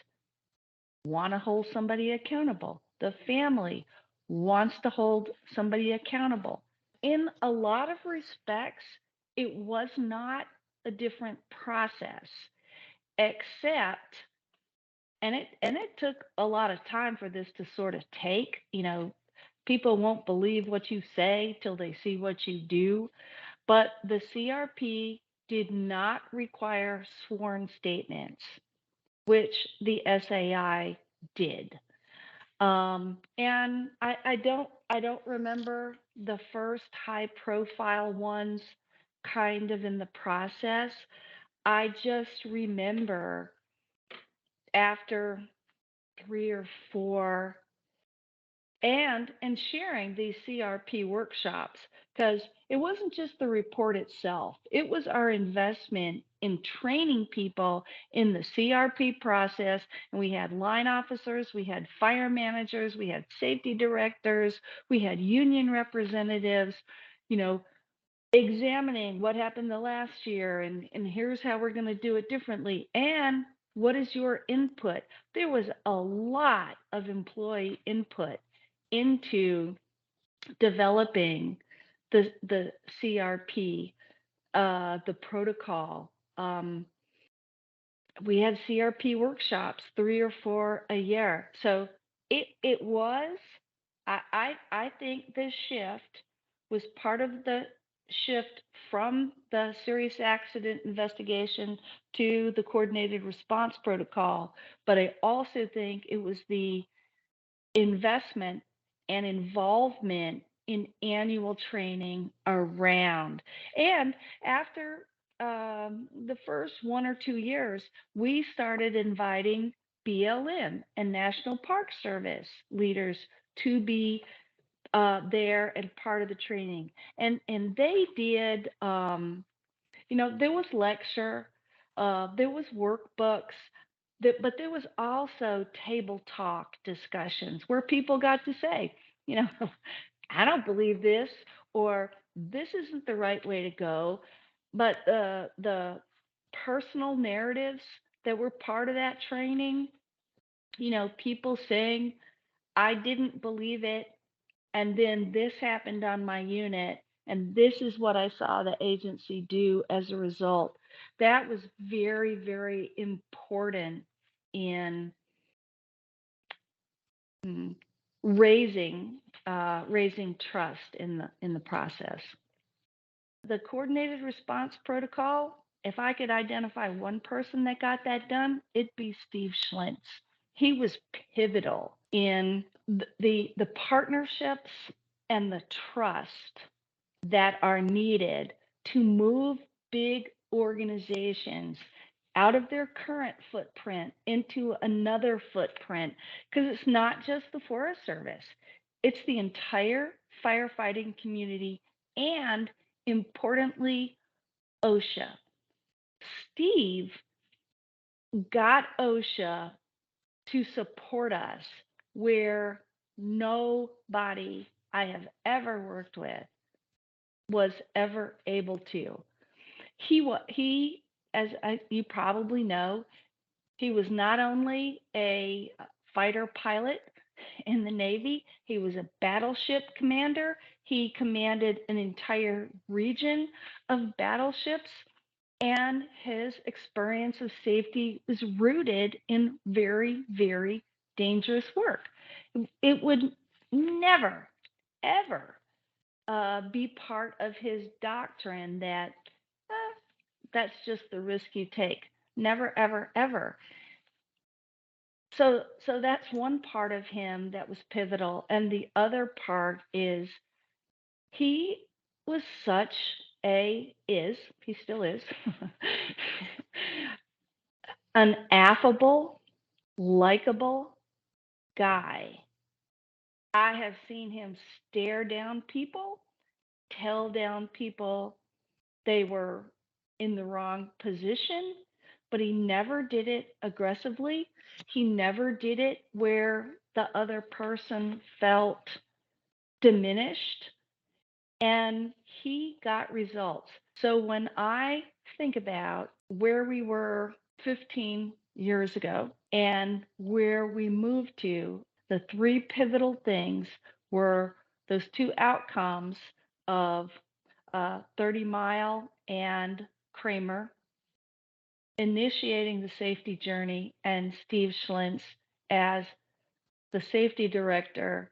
want to hold somebody accountable. The family wants to hold somebody accountable. In a lot of respects, it was not a different process, except, and it took a lot of time for this to sort of take. People won't believe what you say till they see what you do. But the CRP did not require sworn statements, which the SAI did. And I don't remember the first high profile ones kind of in the process. I just remember after 3 or 4 and sharing these CRP workshops, because it wasn't just the report itself, it was our investment in training people in the CRP process. And we had line officers, we had fire managers, we had safety directors, we had union representatives, you know, examining what happened the last year, and here's how we're going to do it differently. And what is your input? There was a lot of employee input into developing the CRP, the protocol. We had CRP workshops, 3 or 4 a year. So it was. I think this shift was part of the shift from the serious accident investigation to the coordinated response protocol. But I also think it was the investment and involvement in annual training around. And after the first 1 or 2 years, we started inviting BLM and National Park Service leaders to be there and part of the training. And they did, there was lecture, there was workbooks, but there was also table talk discussions where people got to say, I don't believe this, or this isn't the right way to go. But the personal narratives that were part of that training, people saying, I didn't believe it, and then this happened on my unit, and this is what I saw the agency do as a result. That was very, very important in raising trust in the process. The coordinated response protocol, if I could identify one person that got that done, it'd be Steve Schlintz. He was pivotal in the partnerships and the trust that are needed to move big organizations out of their current footprint into another footprint. Because it's not just the Forest Service, it's the entire firefighting community, and importantly, OSHA. Steve got OSHA to support us where nobody I have ever worked with was ever able to. He, as you probably know, he was not only a fighter pilot in the Navy, he was a battleship commander. He commanded an entire region of battleships, and his experience of safety is rooted in very, very dangerous work. It would never, ever be part of his doctrine that that's just the risk you take. Never, ever, ever. So that's one part of him that was pivotal. And the other part is he was he still is, an affable, likable guy. I have seen him stare down people, tell down people they were in the wrong position, but he never did it aggressively. He never did it where the other person felt diminished, and he got results. So when I think about where we were 15 years ago and where we moved to, the three pivotal things were those two outcomes of 30 Mile and Kramer initiating the safety journey, and Steve Schlintz as the safety director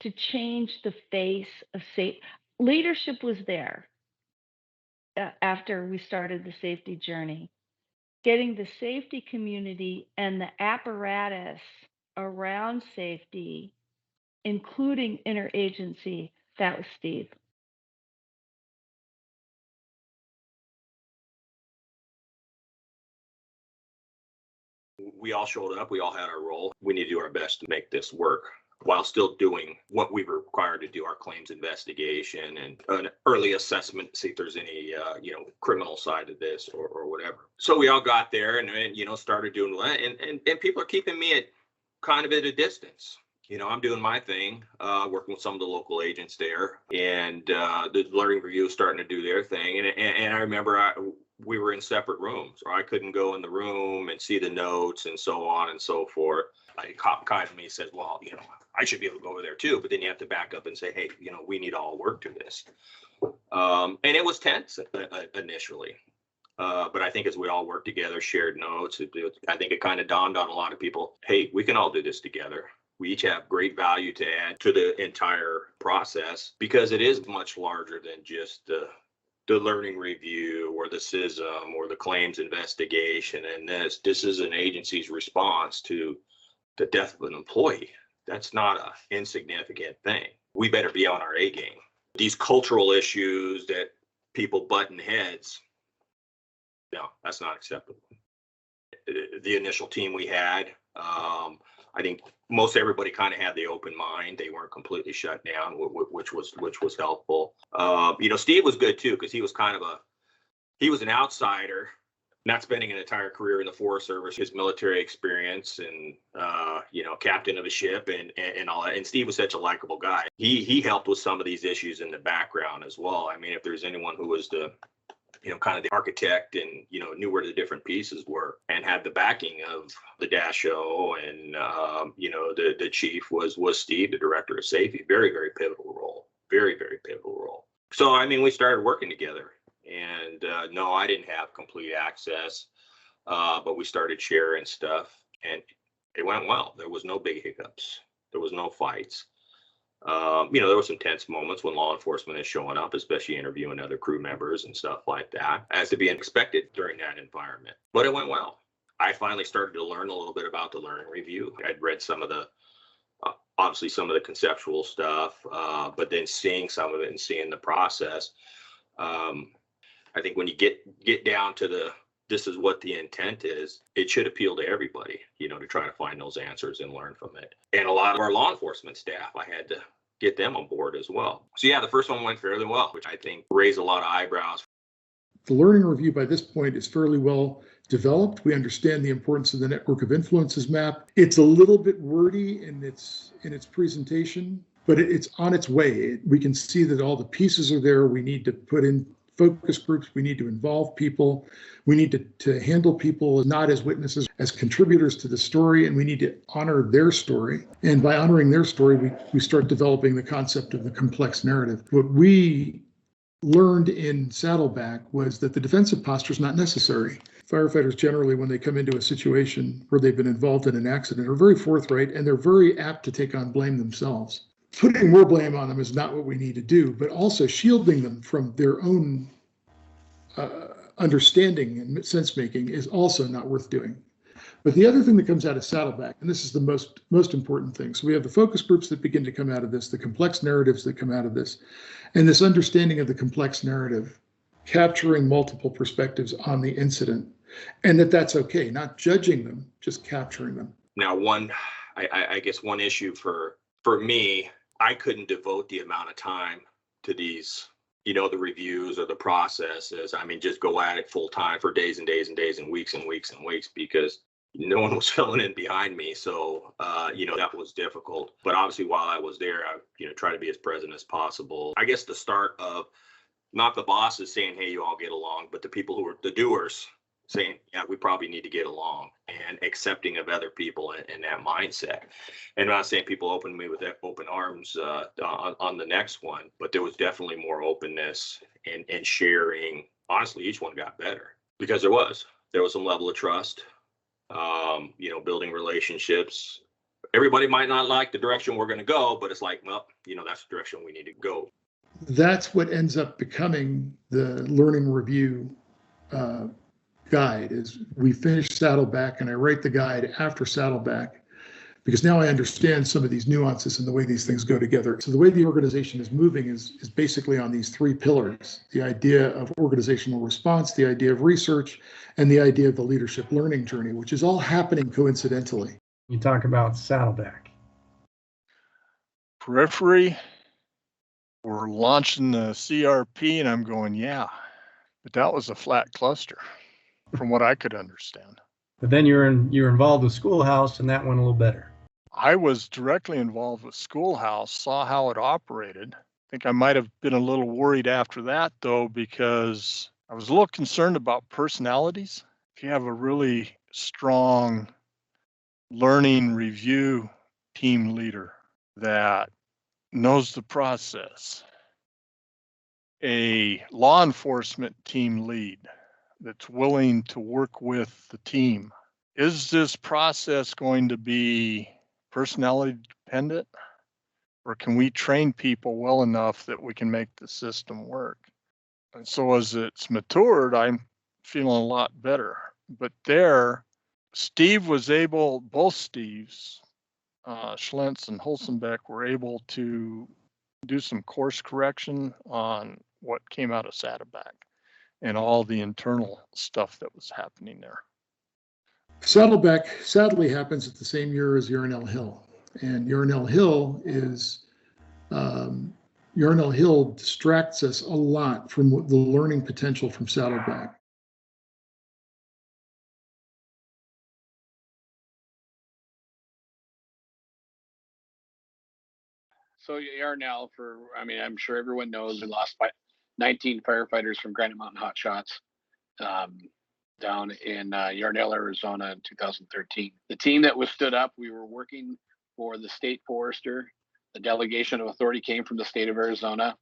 to change the face of safety. Leadership was there after we started the safety journey. Getting the safety community and the apparatus around safety, including interagency, that was Steve. We all showed up. We all had our role. We need to do our best to make this work while still doing what we were required to do, our claims investigation and an early assessment, see if there's any, criminal side of this or whatever. So we all got there and started doing that. And people are keeping me at kind of at a distance. I'm doing my thing, working with some of the local agents there, and the learning review is starting to do their thing. And I remember we were in separate rooms, or I couldn't go in the room and see the notes and so on and so forth. A cop kind of me says, well, I should be able to go over there too, but then you have to back up and say, hey, we need to all work through this. And it was tense initially. But I think as we all worked together, shared notes, I think it kind of dawned on a lot of people, hey, we can all do this together. We each have great value to add to the entire process, because it is much larger than just the learning review or the SISM or the claims investigation. And this is an agency's response to the death of an employee. That's not an insignificant thing. We better be on our A game. These cultural issues that people button heads, no, that's not acceptable. The initial team we had, I think most everybody kind of had the open mind. They weren't completely shut down, which was helpful. Steve was good too, because he was he was an outsider, not spending an entire career in the Forest Service, his military experience and, captain of a ship and all that. And Steve was such a likable guy. He helped with some of these issues in the background as well. I mean, if there's anyone who was kind of the architect and, knew where the different pieces were and had the backing of the DASHO and, the chief was Steve, the director of safety. Very, very pivotal role. Very, very pivotal role. So, we started working together. And no, I didn't have complete access, but we started sharing stuff and it went well. There was no big hiccups. There was no fights. There were some tense moments when law enforcement is showing up, especially interviewing other crew members and stuff like that, as to be expected during that environment. But it went well. I finally started to learn a little bit about the learning review. I'd read some of the, obviously some of the conceptual stuff, but then seeing some of it and seeing the process. I think when you get down to this is what the intent is, it should appeal to everybody, to try to find those answers and learn from it. And a lot of our law enforcement staff, I had to get them on board as well. So yeah, the first one went fairly well, which I think raised a lot of eyebrows. The learning review by this point is fairly well developed. We understand the importance of the network of influences map. It's a little bit wordy in its presentation, but it's on its way. We can see that all the pieces are there. We need to put in focus groups. We need to involve people. We need to handle people not as witnesses, as contributors to the story, and we need to honor their story. And by honoring their story, we start developing the concept of the complex narrative. What we learned in Saddleback was that the defensive posture is not necessary. Firefighters generally, when they come into a situation where they've been involved in an accident, are very forthright, and they're very apt to take on blame themselves. Putting more blame on them is not what we need to do, but also shielding them from their own understanding and sense making is also not worth doing. But the other thing that comes out of Saddleback, and this is the most important thing, so we have the focus groups that begin to come out of this, the complex narratives that come out of this, and this understanding of the complex narrative, capturing multiple perspectives on the incident, and that's okay, not judging them, just capturing them. Now, I guess one issue for for me, I couldn't devote the amount of time to these, the reviews or the processes. I mean, just go at it full time for days and days and days and weeks and weeks and weeks, because no one was filling in behind me. So, that was difficult. But obviously, while I was there, I, try to be as present as possible. I guess the start of not the bosses saying, hey, you all get along, but the people who were the doers saying, yeah, we probably need to get along, and accepting of other people in that mindset. And I'm not saying people opened me with open arms on the next one, but there was definitely more openness and sharing. Honestly, each one got better because there was some level of trust, building relationships. Everybody might not like the direction we're going to go, but it's like, well, that's the direction we need to go. That's what ends up becoming the learning review guide. Is we finish Saddleback and I write the guide after Saddleback, because now I understand some of these nuances and the way these things go together. So the way the organization is moving is basically on these three pillars: the idea of organizational response, the idea of research, and the idea of the leadership learning journey, which is all happening coincidentally. You talk about Saddleback. Periphery, we're launching the CRP, and I'm going, yeah, but that was a flat cluster from what I could understand. But then you're involved with Schoolhouse, and that went a little better. I was directly involved with Schoolhouse, saw how it operated. I think I might have been a little worried after that, though, because I was a little concerned about personalities. If you have a really strong learning review team leader that knows the process, a law enforcement team lead that's willing to work with the team, is this process going to be personality dependent, or can we train people well enough that we can make the system work? And so as it's matured, I'm feeling a lot better. But there, Steve was able, both Steves, Schlentz and Holzenbeck, were able to do some course correction on what came out of Saddleback and all the internal stuff that was happening there. Saddleback sadly happens at the same year as Yarnell Hill, and Yarnell Hill distracts us a lot from the learning potential from Saddleback. So Yarnell, I'm sure everyone knows, we lost 19 firefighters from Granite Mountain Hot Shots down in Yarnell, Arizona in 2013. The team that was stood up, we were working for the state forester. The delegation of authority came from the state of Arizona,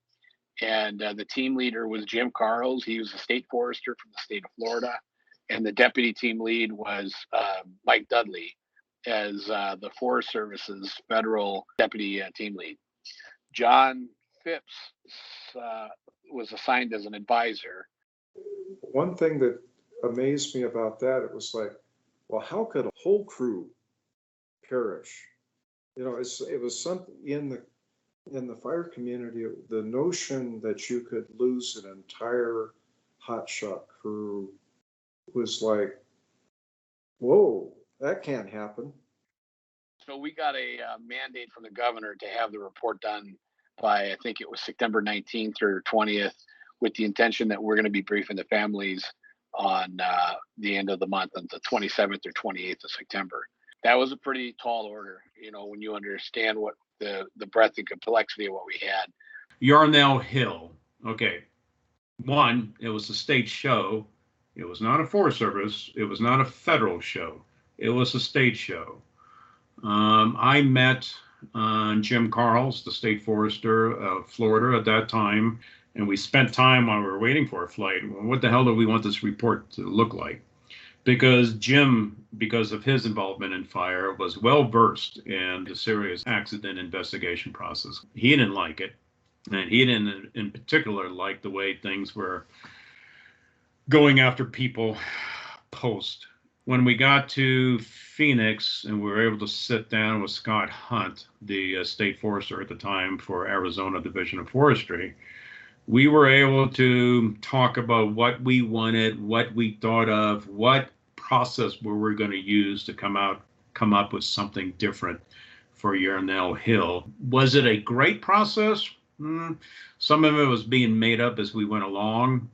and the team leader was Jim Carls. He was a state forester from the state of Florida, and the deputy team lead was Mike Dudley as the Forest Service's federal deputy team lead. John Phipps was assigned as an advisor. One thing that amazed me about that, it was like, well, how could a whole crew perish? It was something in the fire community, the notion that you could lose an entire hotshot crew was like, whoa, that can't happen. So we got a mandate from the governor to have the report done by, I think it was September 19th or 20th, with the intention that we're going to be briefing the families on the end of the month, on the 27th or 28th of September. That was a pretty tall order, when you understand what the breadth and complexity of what we had. Yarnell Hill. Okay. One, it was a state show. It was not a Forest Service. It was not a federal show. It was a state show. I met Jim Carls, the state forester of Florida at that time, and we spent time while we were waiting for a flight. What the hell do we want this report to look like? Because Jim, because of his involvement in fire, was well versed in the serious accident investigation process. He didn't like it, and he didn't in particular like the way things were going after people post. When we got to Phoenix and we were able to sit down with Scott Hunt, the state forester at the time for Arizona Division of Forestry, we were able to talk about what we wanted, what we thought of, what process we were going to use to come up with something different for Yarnell Hill. Was it a great process? Some of it was being made up as we went along.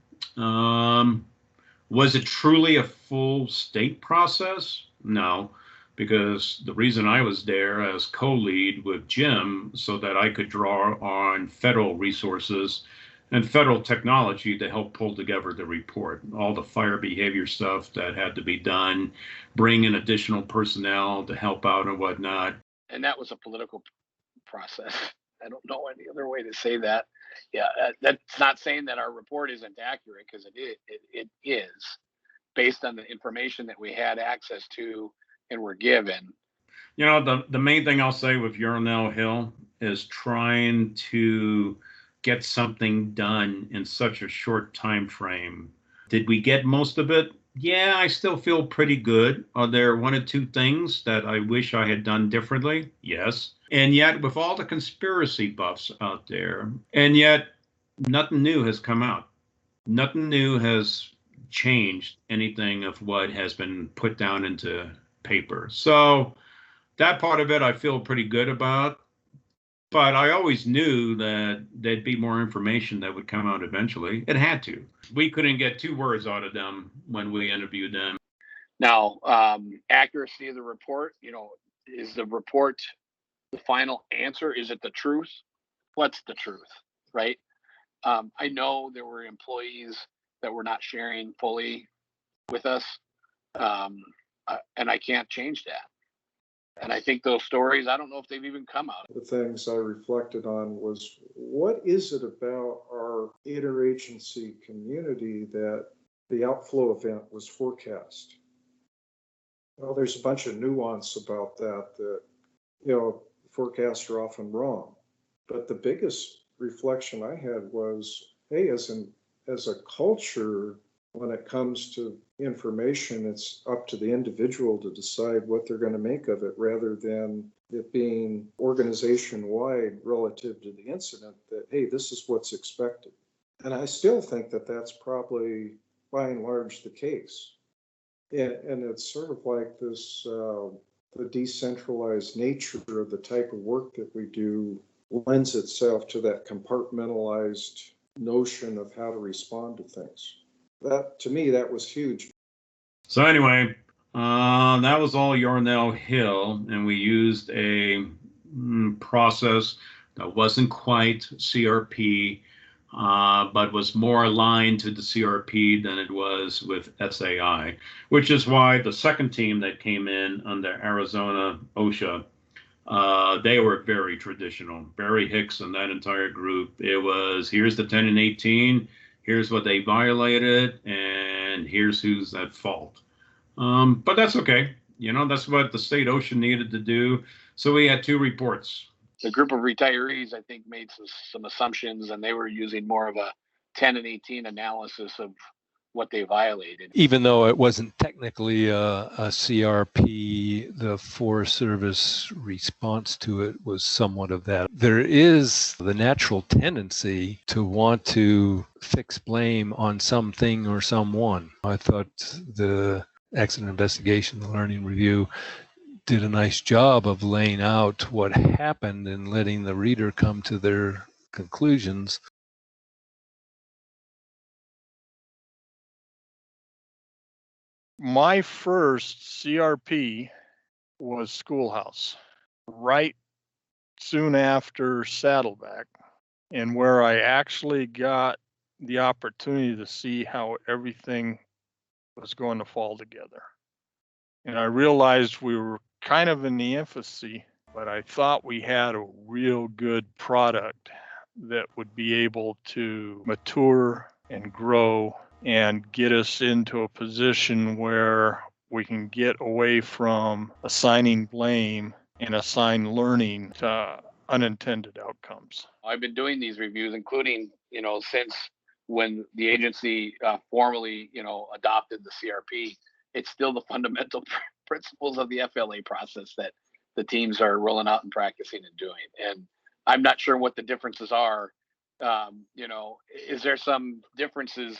Was it truly a full state process? No, because the reason I was there as co-lead with Jim so that I could draw on federal resources and federal technology to help pull together the report, all the fire behavior stuff that had to be done, bring in additional personnel to help out and whatnot. And that was a political process. I don't know any other way to say that. Yeah, that's not saying that our report isn't accurate, because it is based on the information that we had access to and were given. You know, the main thing I'll say with Yarnell Hill is trying to get something done in such a short time frame. Did we get most of it? Yeah, I still feel pretty good. Are there one or two things that I wish I had done differently? Yes. And yet, with all the conspiracy buffs out there, and yet nothing new has come out. Nothing new has changed anything of what has been put down into paper. So that part of it I feel pretty good about. But I always knew that there'd be more information that would come out eventually. It had to. We couldn't get 2 words out of them when we interviewed them. Now, accuracy of the report, is the report the final answer? Is it the truth? What's the truth, right? I know there were employees that were not sharing fully with us, and I can't change that. And I think those stories, I don't know if they've even come out. The things I reflected on was, what is it about our interagency community that the outflow event was forecast? Well, there's a bunch of nuance about that, forecasts are often wrong. But the biggest reflection I had was, hey, as a culture, when it comes to information, it's up to the individual to decide what they're going to make of it, rather than it being organization-wide relative to the incident that, hey, this is what's expected. And I still think that that's probably, by and large, the case. And it's sort of like this, the decentralized nature of the type of work that we do lends itself to that compartmentalized notion of how to respond to things. That, to me, that was huge. So anyway, that was all Yarnell Hill, and we used a process that wasn't quite CRP, but was more aligned to the CRP than it was with SAI, which is why the second team that came in under Arizona OSHA, they were very traditional. Barry Hicks and that entire group, it was, here's the 10 and 18, here's what they violated, and here's who's at fault. But that's okay. That's what the state OSHA needed to do. So we had 2 reports. The group of retirees, I think, made some assumptions, and they were using more of a 10 and 18 analysis of what they violated. Even though it wasn't technically a CRP, the Forest Service response to it was somewhat of that. There is the natural tendency to want to fix blame on something or someone. I thought the accident investigation, the learning review, did a nice job of laying out what happened and letting the reader come to their conclusions. My first CRP was Schoolhouse, right soon after Saddleback, and where I actually got the opportunity to see how everything was going to fall together. And I realized we were kind of in the infancy, but I thought we had a real good product that would be able to mature and grow and get us into a position where we can get away from assigning blame and assign learning to unintended outcomes. I've been doing these reviews, including, since when the agency formally, adopted the CRP. It's still the fundamental principles of the FLA process that the teams are rolling out and practicing and doing. And I'm not sure what the differences are. Is there some differences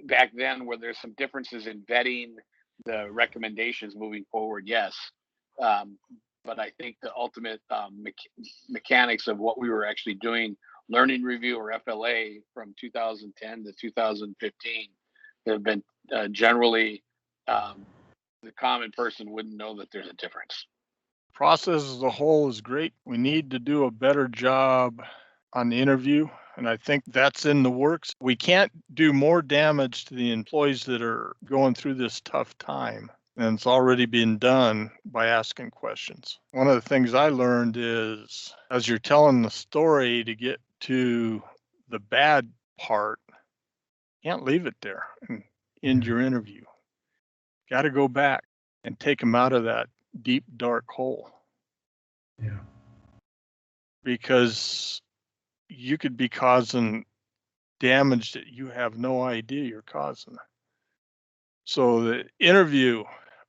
back then where there's some differences in vetting the recommendations moving forward? Yes. but I think the ultimate mechanics of what we were actually doing, learning review or FLA from 2010 to 2015, have been generally the common person wouldn't know that there's a difference. Process as a whole is great. We need to do a better job on the interview, and I think that's in the works. We can't do more damage to the employees that are going through this tough time, and it's already been done by asking questions. One of the things I learned is, as you're telling the story, to get to the bad part, you can't leave it there and end your interview. Got to go back and take them out of that deep, dark hole. Yeah. Because you could be causing damage that you have no idea you're causing. So the interview,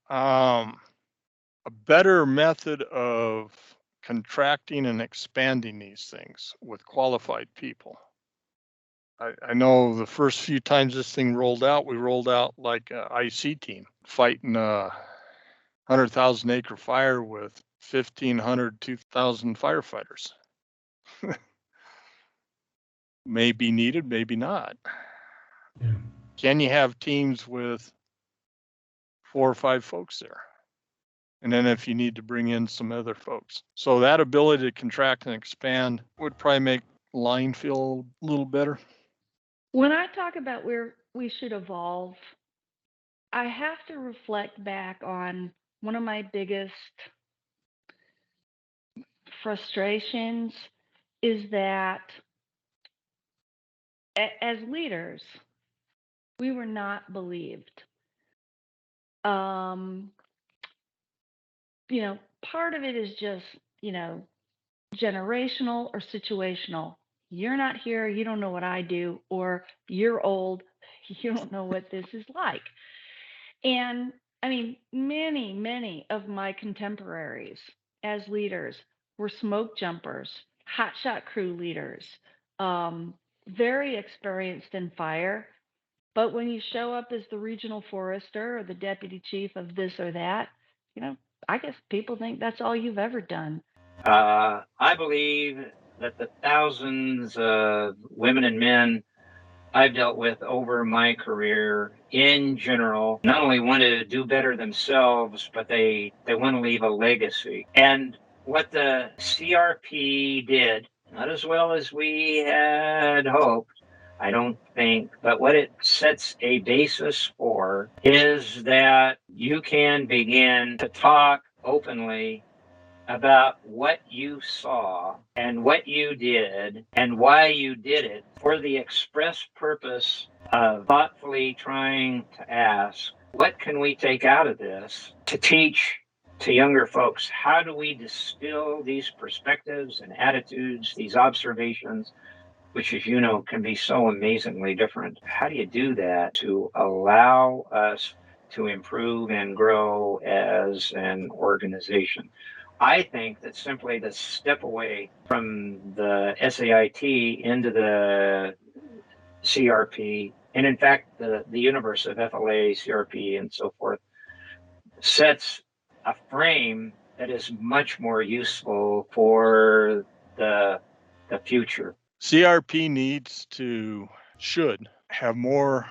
a better method of contracting and expanding these things with qualified people. I know the first few times this thing rolled out, we rolled out like an IC team fighting a 100,000 acre fire with 1,500, 2,000 firefighters. May be needed, maybe not. Yeah. Can you have teams with 4 or 5 folks there? And then if you need to bring in some other folks. So that ability to contract and expand would probably make line feel a little better. When I talk about where we should evolve, I have to reflect back on one of my biggest frustrations is that as leaders, we were not believed. Part of it is just, generational or situational. You're not here, you don't know what I do, or you're old, you don't know what this is like. And I mean, many of my contemporaries as leaders were smoke jumpers, hotshot crew leaders, very experienced in fire. But when you show up as the regional forester or the deputy chief of this or that, I guess people think that's all you've ever done. I believe that the thousands of women and men I've dealt with over my career in general not only want to do better themselves, but they want to leave a legacy. And what the CRP did, not as well as we had hoped, I don't think, but what it sets a basis for is that you can begin to talk openly about what you saw and what you did and why you did it for the express purpose of thoughtfully trying to ask, what can we take out of this to teach to younger folks? How do we distill these perspectives and attitudes, these observations, which, as you know, can be so amazingly different? How do you do that to allow us to improve and grow as an organization? I think that simply the step away from the SAIT into the CRP, and in fact, the universe of FLA, CRP, and so forth, sets a frame that is much more useful for the future. CRP should have more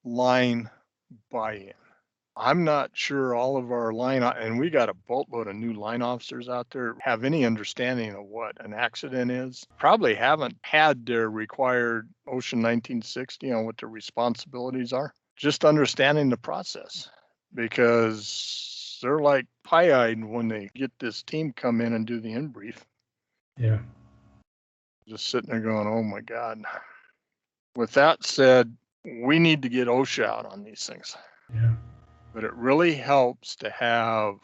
line buy-in. I'm not sure all of our and we got a boatload of new line officers out there, have any understanding of what an accident is. Probably haven't had their required Ocean 1960 on what their responsibilities are. Just understanding the process, because they're like pie-eyed when they get this team come in and do the in-brief. Yeah. Just sitting there going, oh my God. With that said, we need to get OSHA out on these things. Yeah. But it really helps to have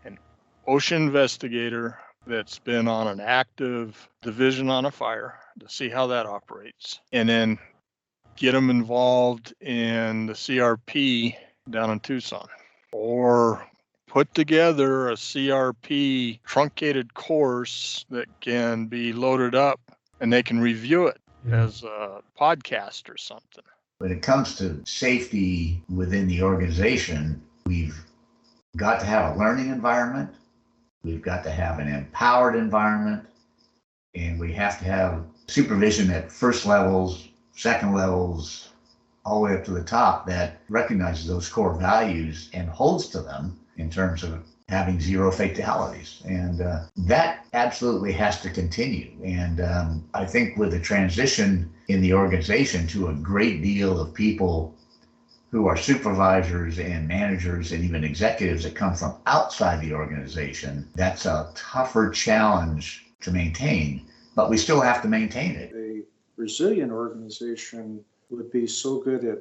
an OSHA investigator that's been on an active division on a fire to see how that operates, and then get them involved in the CRP down in Tucson, or put together a CRP truncated course that can be loaded up and they can review it as a podcast or something. When it comes to safety within the organization, we've got to have a learning environment. We've got to have an empowered environment, and we have to have supervision at first levels, second levels, all the way up to the top that recognizes those core values and holds to them in terms of having zero fatalities. And that absolutely has to continue. And I think with the transition in the organization to a great deal of people who are supervisors and managers and even executives that come from outside the organization, that's a tougher challenge to maintain, but we still have to maintain it. A resilient organization would be so good at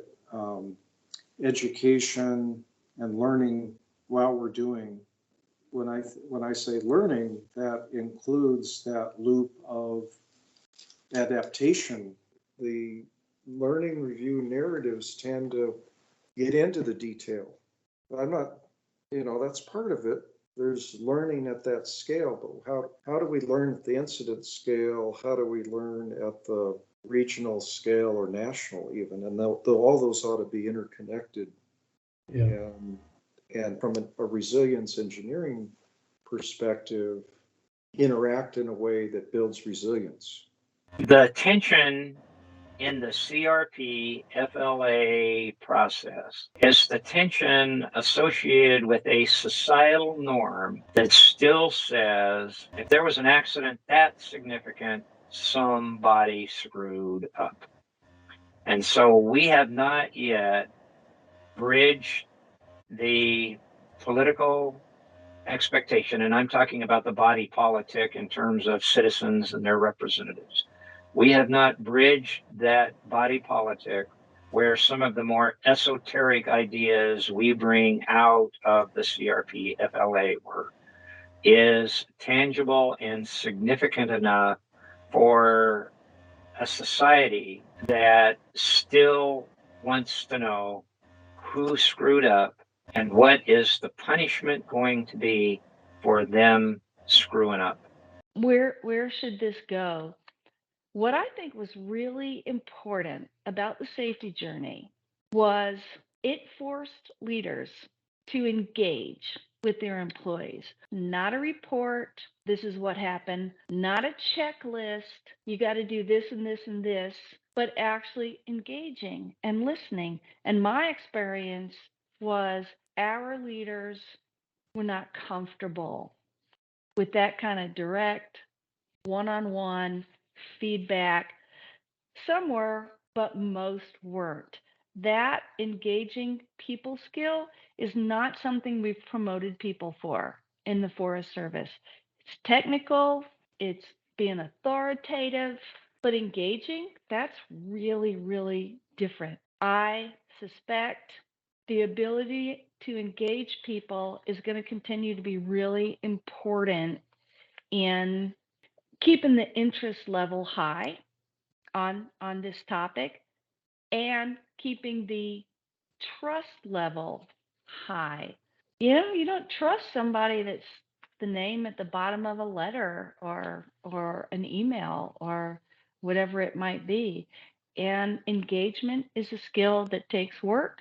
education and learning while we're doing. When I say learning, that includes that loop of adaptation. The learning review narratives tend to get into the detail. I'm not, that's part of it. There's learning at that scale, but how do we learn at the incident scale? How do we learn at the regional scale or national even? And all those ought to be interconnected. Yeah. And from a resilience engineering perspective, interact in a way that builds resilience. The tension in the CRP FLA process is the tension associated with a societal norm that still says if there was an accident that significant, somebody screwed up. And so we have not yet bridged the political expectation, and I'm talking about the body politic in terms of citizens and their representatives. We have not bridged that body politic where some of the more esoteric ideas we bring out of the CRP FLA work is tangible and significant enough for a society that still wants to know who screwed up and what is the punishment going to be for them screwing up. Where should this go? What I think was really important about the safety journey was it forced leaders to engage with their employees. Not a report, this is what happened, not a checklist, you got to do this and this and this, but actually engaging and listening. And my experience was our leaders were not comfortable with that kind of direct, one-on-one feedback. Some were, but most weren't. That engaging people skill is not something we've promoted people for in the Forest Service. It's technical, it's being authoritative, but engaging, that's really, really different. I suspect the ability to engage people is going to continue to be really important in keeping the interest level high on this topic and keeping the trust level high. You don't trust somebody that's the name at the bottom of a letter or an email or whatever it might be. And engagement is a skill that takes work,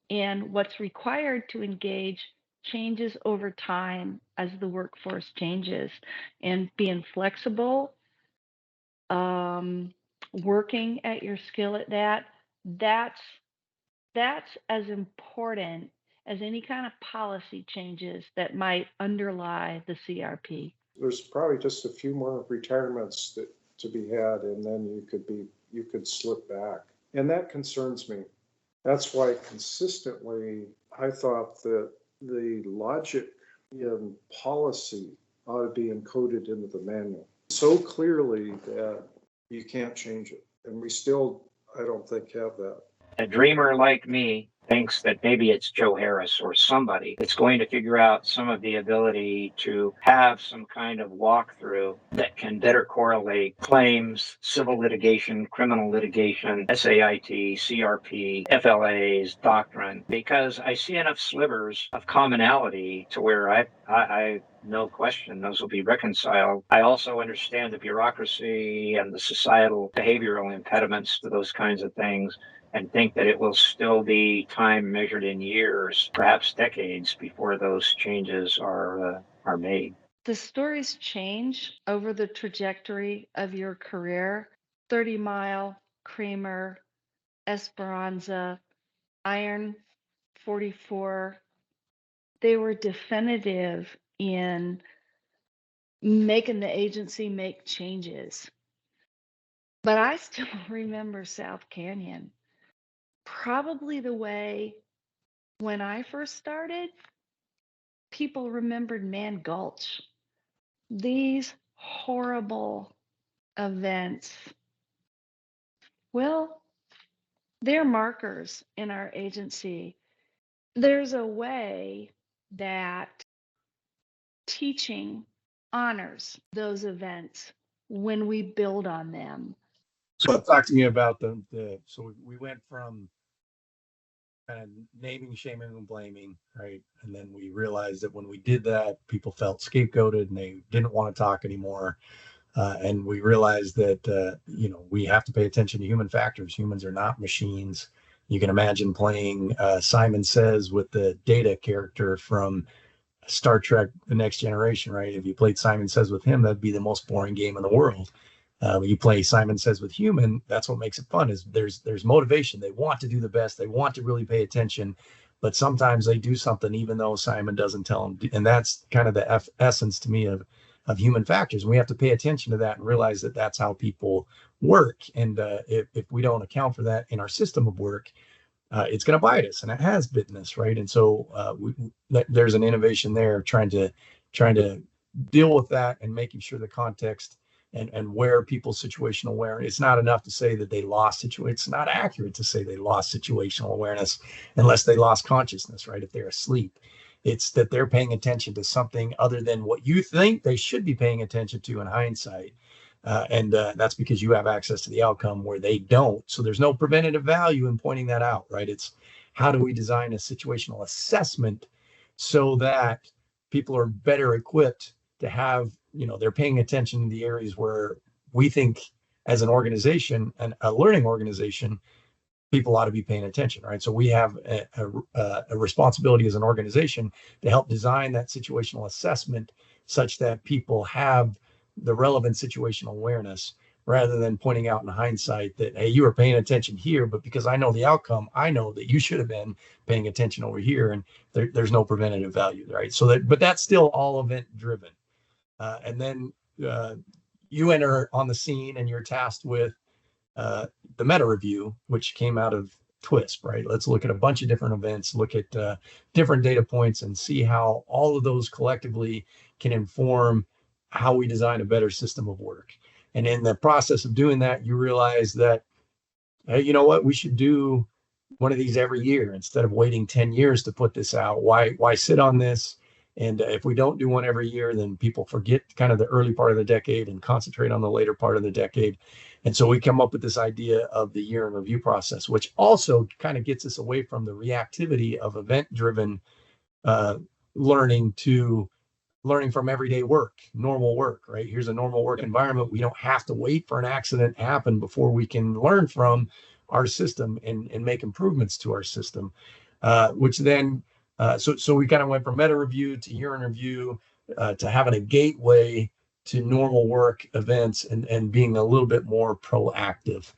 and what's required to engage changes over time as the workforce changes. And being flexible, working at your skill at that's as important as any kind of policy changes that might underlie the CRP. There's probably just a few more retirements to be had, and then you could slip back. And that concerns me. That's why consistently I thought that the logic in policy ought to be encoded into the manual so clearly that you can't change it. And we still, I don't think, have that. A dreamer like me thinks that maybe it's Joe Harris or somebody that's going to figure out some of the ability to have some kind of walkthrough that can better correlate claims, civil litigation, criminal litigation, SAIT, CRP, FLAs, doctrine, because I see enough slivers of commonality to where I no question those will be reconciled. I also understand the bureaucracy and the societal behavioral impediments to those kinds of things, and think that it will still be time measured in years, perhaps decades, before those changes are made. The stories change over the trajectory of your career. 30 Mile, Kramer, Esperanza, Iron 44, they were definitive in making the agency make changes. But I still remember South Canyon, probably the way when I first started, people remembered Man Gulch. These horrible events, well, they're markers in our agency. There's a way that teaching honors those events when we build on them. So talk to me about so we went from kind of naming, shaming, and blaming, right? And then we realized that when we did that, people felt scapegoated and they didn't want to talk anymore. And we realized that, we have to pay attention to human factors. Humans are not machines. You can imagine playing Simon Says with the Data character from Star Trek: The Next Generation, right? If you played Simon Says with him, that'd be the most boring game in the world. You play Simon Says with human, that's what makes it fun. Is there's motivation. They want to do the best. They want to really pay attention, but sometimes they do something even though Simon doesn't tell them. And that's kind of the essence to me of human factors. And we have to pay attention to that and realize that that's how people work. And if we don't account for that in our system of work, it's going to bite us, and it has bitten us, right? And so there's an innovation there, trying to deal with that and making sure the context and where people's situational awareness. It's not enough to say that they lost situation. It's not accurate to say they lost situational awareness unless they lost consciousness, right? If they're asleep, it's that they're paying attention to something other than what you think they should be paying attention to in hindsight. And that's because you have access to the outcome where they don't. So there's no preventative value in pointing that out, right? It's how do we design a situational assessment so that people are better equipped to have, they're paying attention to the areas where we think as an organization and a learning organization, people ought to be paying attention, right? So we have a responsibility as an organization to help design that situational assessment such that people have the relevant situational awareness rather than pointing out in hindsight that, hey, you were paying attention here, but because I know the outcome, I know that you should have been paying attention over here, and there's no preventative value, right? So but that's still all event driven. And then you enter on the scene and you're tasked with the meta review, which came out of TWISP, right? Let's look at a bunch of different events, look at different data points, and see how all of those collectively can inform how we design a better system of work. And in the process of doing that, you realize that, hey, you know what? We should do one of these every year instead of waiting 10 years to put this out. Why sit on this? And if we don't do one every year, then people forget kind of the early part of the decade and concentrate on the later part of the decade. And so we come up with this idea of the year in review process, which also kind of gets us away from the reactivity of event-driven learning to learning from everyday work, normal work, right? Here's a normal work environment. We don't have to wait for an accident to happen before we can learn from our system and make improvements to our system, which then, so we kind of went from meta review to year in review to having a gateway to normal work events and being a little bit more proactive.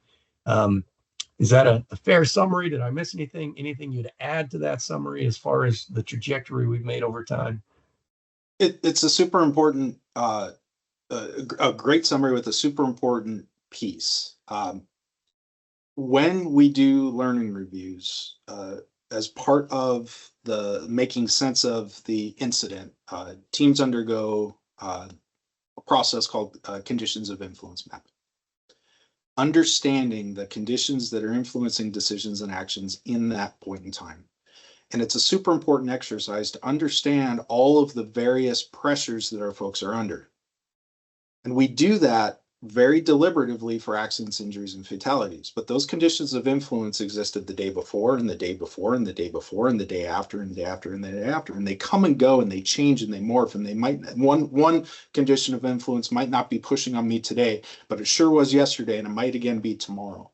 Is that a fair summary? Did I miss anything? Anything you'd add to that summary as far as the trajectory we've made over time? It's a super important, a great summary with a super important piece. When we do learning reviews, as part of the making sense of the incident, teams undergo a process called conditions of influence mapping. Understanding the conditions that are influencing decisions and actions in that point in time. And it's a super important exercise to understand all of the various pressures that our folks are under. And we do that very deliberatively for accidents, injuries, and fatalities. But those conditions of influence existed the day before, and the day before, and the day before, and the day after, and the day after, and the day after. And they come and go, and they change, and they morph. And they might, one condition of influence might not be pushing on me today, but it sure was yesterday, and it might again be tomorrow.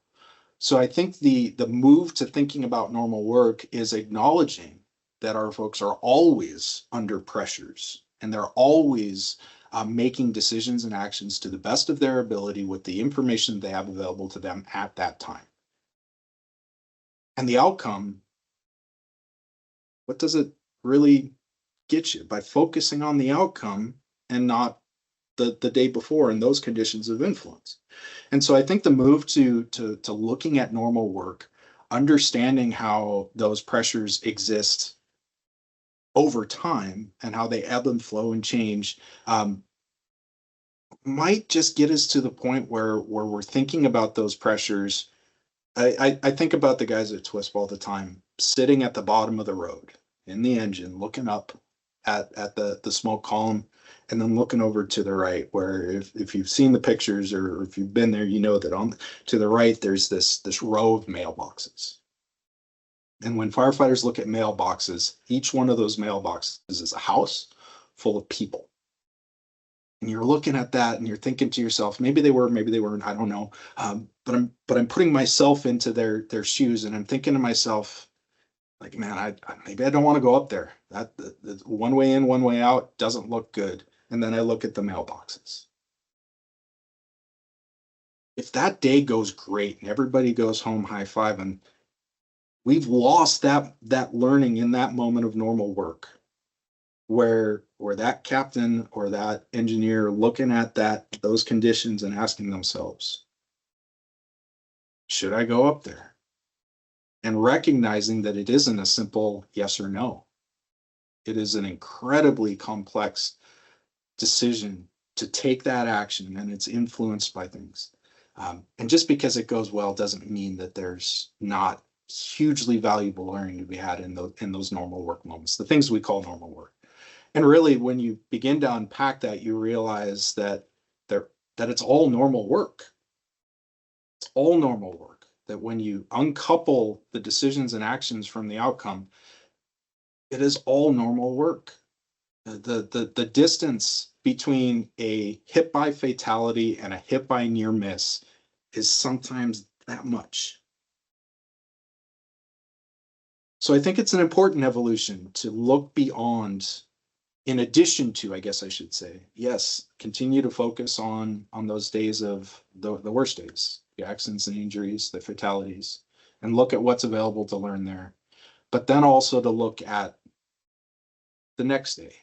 So I think the move to thinking about normal work is acknowledging that our folks are always under pressures and they're always making decisions and actions to the best of their ability with the information they have available to them at that time. And the outcome, what does it really get you by focusing on the outcome and not the day before and those conditions of influence? And so I think the move to looking at normal work, understanding how those pressures exist over time and how they ebb and flow and change, might just get us to the point where we're thinking about those pressures. I think about the guys at TWISP all the time, sitting at the bottom of the road in the engine, looking up at the smoke column, and then looking over to the right, where if you've seen the pictures or if you've been there, you know that on to the right, there's this row of mailboxes. And when firefighters look at mailboxes, each one of those mailboxes is a house full of people. And you're looking at that and you're thinking to yourself, maybe they were, maybe they weren't, I don't know. But I'm putting myself into their shoes, and I'm thinking to myself, like, man, maybe I don't want to go up there. That one way in, one way out doesn't look good. And then I look at the mailboxes. If that day goes great and everybody goes home high-fiving, we've lost that learning in that moment of normal work, where that captain or that engineer looking at those conditions and asking themselves, should I go up there? And recognizing that it isn't a simple yes or no. It is an incredibly complex decision to take that action, and it's influenced by things. And just because it goes well doesn't mean that there's not hugely valuable learning to be had in those normal work moments, the things we call normal work. And really, when you begin to unpack that, you realize that it's all normal work. It's all normal work. That when you uncouple the decisions and actions from the outcome, it is all normal work. The distance between a hit by fatality and a hit by near miss is sometimes that much. So I think it's an important evolution to look beyond, in addition to, I guess I should say, yes, continue to focus on those days of the worst days, the accidents and injuries, the fatalities, and look at what's available to learn there. But then also to look at the next day,